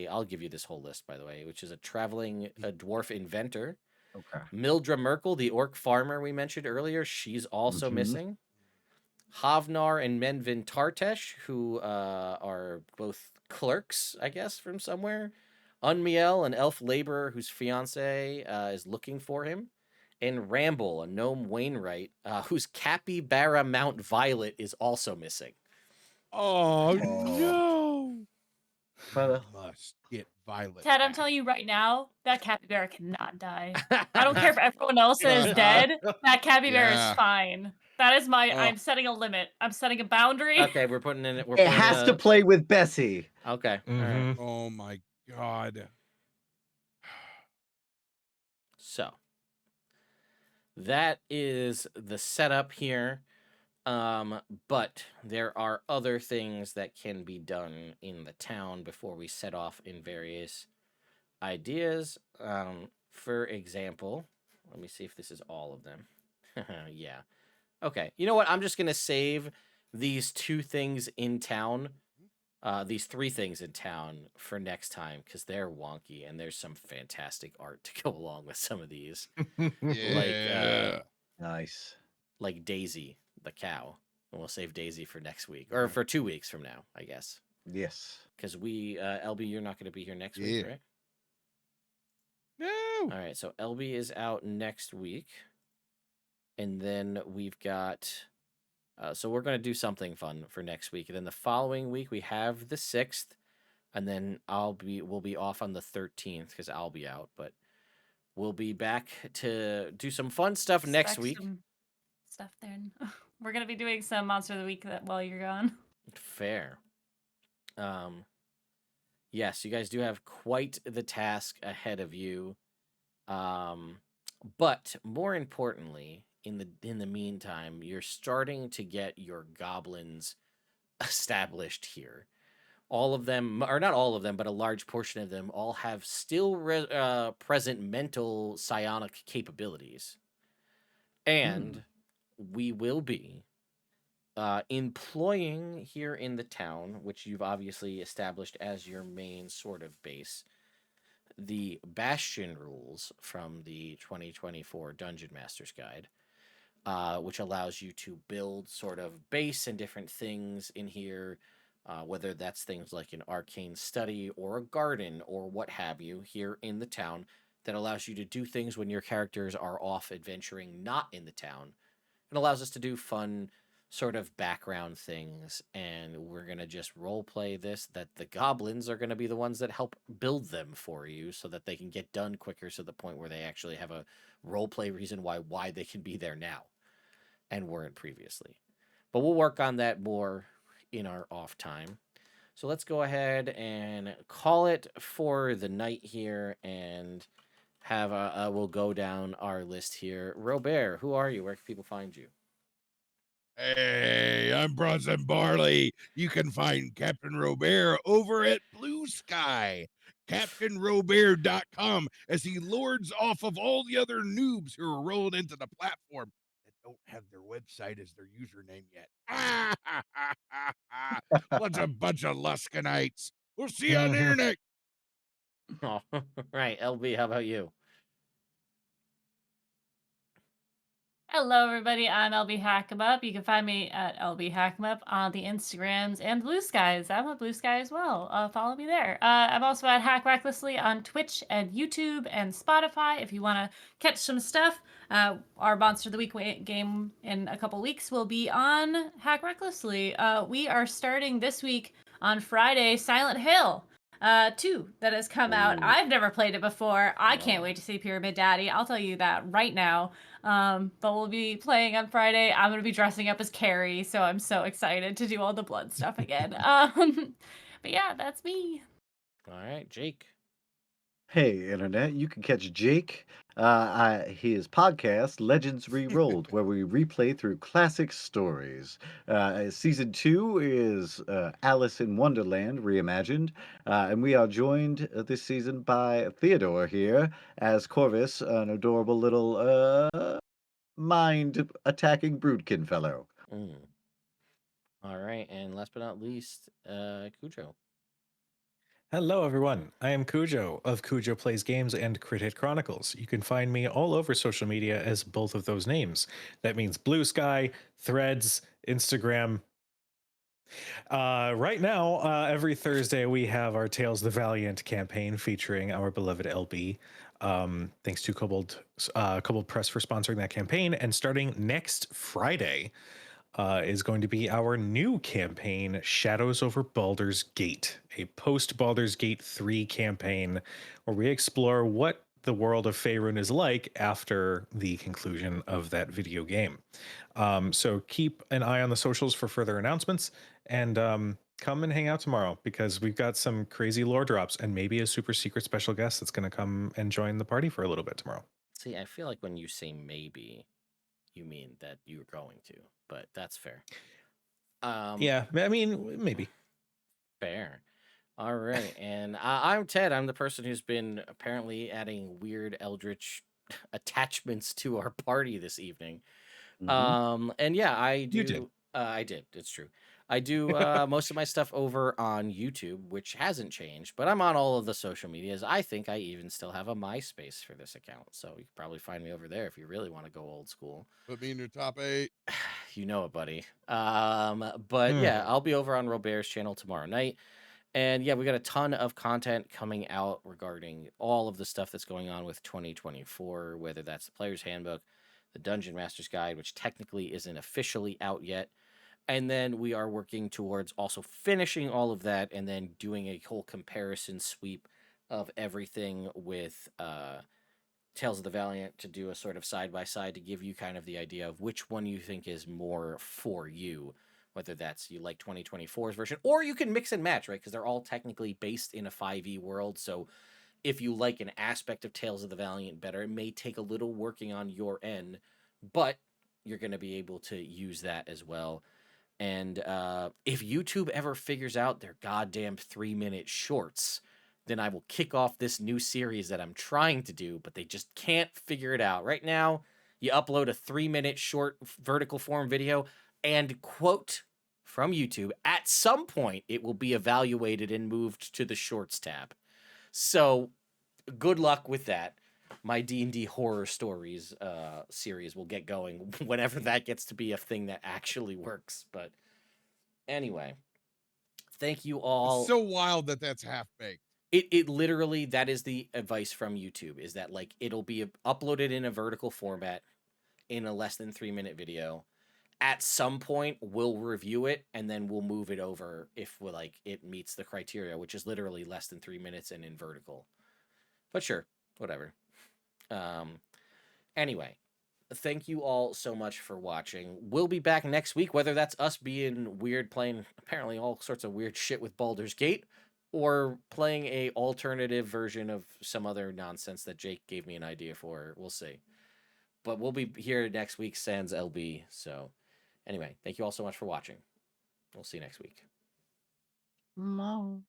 I'll give you this whole list, by the way, which is a traveling dwarf inventor. Okay. Mildra Merkel, the orc farmer we mentioned earlier, she's also missing. Havnar and Menvin Tartesh, who are both clerks, I guess, from somewhere. Unmiel, an elf laborer whose fiance is looking for him. And Ramble, a gnome Wainwright, whose capybara Mount Violet is also missing. Oh, no. Must get Violet. Ted, I'm telling you right now, that capybara cannot die. I don't care if everyone else is dead. That capybara is fine. That is my. I'm setting a limit. I'm setting a boundary. Okay, we're putting in it. It has to play with Bessie. Okay. All right. Oh my God. So that is the setup here. But there are other things that can be done in the town before we set off in various ideas. For example, let me see if this is all of them. Yeah. Okay. You know what? I'm just going to save these 2 things in town, these 3 things in town for next time because they're wonky and there's some fantastic art to go along with some of these. Nice. Like Daisy, the cow. And we'll save Daisy for next week or for 2 weeks from now, I guess. Yes. Because LB, you're not going to be here next week, right? No. All right. So LB is out next week. And then we've got, so we're going to do something fun for next week. And then the following week we have the 6th, and then we'll be off on the 13th because I'll be out, but we'll be back to do some fun stuff next week. Stuff then. We're going to be doing some Monster of the Week while you're gone. Fair. Yes, you guys do have quite the task ahead of you. But more importantly, in the meantime, you're starting to get your goblins established here. All of them, or not all of them, but a large portion of them all have still present mental psionic capabilities. And we will be employing here in the town, which you've obviously established as your main sort of base, the Bastion rules from the 2024 Dungeon Master's Guide, which allows you to build sort of base and different things in here, whether that's things like an arcane study or a garden or what have you here in the town that allows you to do things when your characters are off adventuring not in the town. It allows us to do fun sort of background things, and we're going to just role play this, that the goblins are going to be the ones that help build them for you so that they can get done quicker, to the point where they actually have a role play reason why they can be there now and weren't previously. But we'll work on that more in our off time. So let's go ahead and call it for the night here and have we'll go down our list here. Robert, who are you? Where can people find you? Hey, I'm Bronson Barley. You can find Captain Robert over at Blue Sky, CaptainRobert.com, as he lords off of all the other noobs who are rolling into the platform that don't have their website as their username yet. What's a bunch of Luskanites? We'll see you on the internet. Oh, right. LB, how about you? Hello, everybody. I'm LB Hackemup. You can find me at LB Hackemup on the Instagrams and Blue Skies. I'm on Blue Sky as well. Follow me there. I'm also at Hack Recklessly on Twitch and YouTube and Spotify if you want to catch some stuff. Our Monster of the Week game in a couple weeks will be on Hack Recklessly. We are starting this week on Friday, Silent Hill 2 that has come out. I've never played it before. I can't wait to see Pyramid Daddy. I'll tell you that right now. But we'll be playing on Friday. I'm going to be dressing up as Carrie, so I'm so excited to do all the blood stuff again. But yeah, that's me. All right, Jake. Hey, Internet, you can catch Jake, his podcast, Legends Rerolled, where we replay through classic stories. Season 2 is Alice in Wonderland Reimagined, and we are joined this season by Theodore here as Corvus, an adorable little mind-attacking Broodkin fellow. All right, and last but not least, Cujo. Hello, everyone. I am Cujo of Cujo Plays Games and Crit Hit Chronicles. You can find me all over social media as both of those names. That means Blue Sky, Threads, Instagram. Right now, every Thursday, we have our Tales of the Valiant campaign featuring our beloved LB. Thanks to Kobold Press for sponsoring that campaign. And starting next Friday, is going to be our new campaign, Shadows over Baldur's Gate, a post Baldur's Gate 3 campaign where we explore what the world of Faerun is like after the conclusion of that video game. So keep an eye on the socials for further announcements, and come and hang out tomorrow because we've got some crazy lore drops and maybe a super secret special guest that's going to come and join the party for a little bit tomorrow. See, I feel like when you say maybe, you mean that you're going to, but that's fair. Yeah, I mean, maybe. Fair. All right, and I'm Ted. I'm the person who's been apparently adding weird eldritch attachments to our party this evening. And yeah, I do. You did. I did. It's true. I do most of my stuff over on YouTube, which hasn't changed, but I'm on all of the social medias. I think I even still have a MySpace for this account, so you can probably find me over there if you really want to go old school. Put me in your top 8. You know it, buddy. But yeah, I'll be over on Robert's channel tomorrow night. And yeah, we got a ton of content coming out regarding all of the stuff that's going on with 2024, whether that's the Player's Handbook, the Dungeon Master's Guide, which technically isn't officially out yet. And then we are working towards also finishing all of that and then doing a whole comparison sweep of everything with Tales of the Valiant to do a sort of side by side to give you kind of the idea of which one you think is more for you, whether that's you like 2024's version or you can mix and match, right? Because they're all technically based in a 5e world. So if you like an aspect of Tales of the Valiant better, it may take a little working on your end, but you're going to be able to use that as well. And if YouTube ever figures out their goddamn 3-minute shorts, then I will kick off this new series that I'm trying to do, but they just can't figure it out. Right now, you upload a 3-minute short vertical form video and quote from YouTube, at some point it will be evaluated and moved to the shorts tab. So good luck with that. My D&D horror stories series will get going whenever that gets to be a thing that actually works. But anyway, thank you all. It's so wild that that's half baked. It literally, that is the advice from YouTube, is that like it'll be uploaded in a vertical format in a less than 3-minute video. At some point, we'll review it and then we'll move it over if like it meets the criteria, which is literally less than 3 minutes and in vertical. But sure, whatever. Anyway, thank you all so much for watching. We'll be back next week, whether that's us being weird, playing apparently all sorts of weird shit with Baldur's Gate, or playing a alternative version of some other nonsense that Jake gave me an idea for. We'll see. But we'll be here next week, sans LB. So anyway, thank you all so much for watching. We'll see you next week. Mom.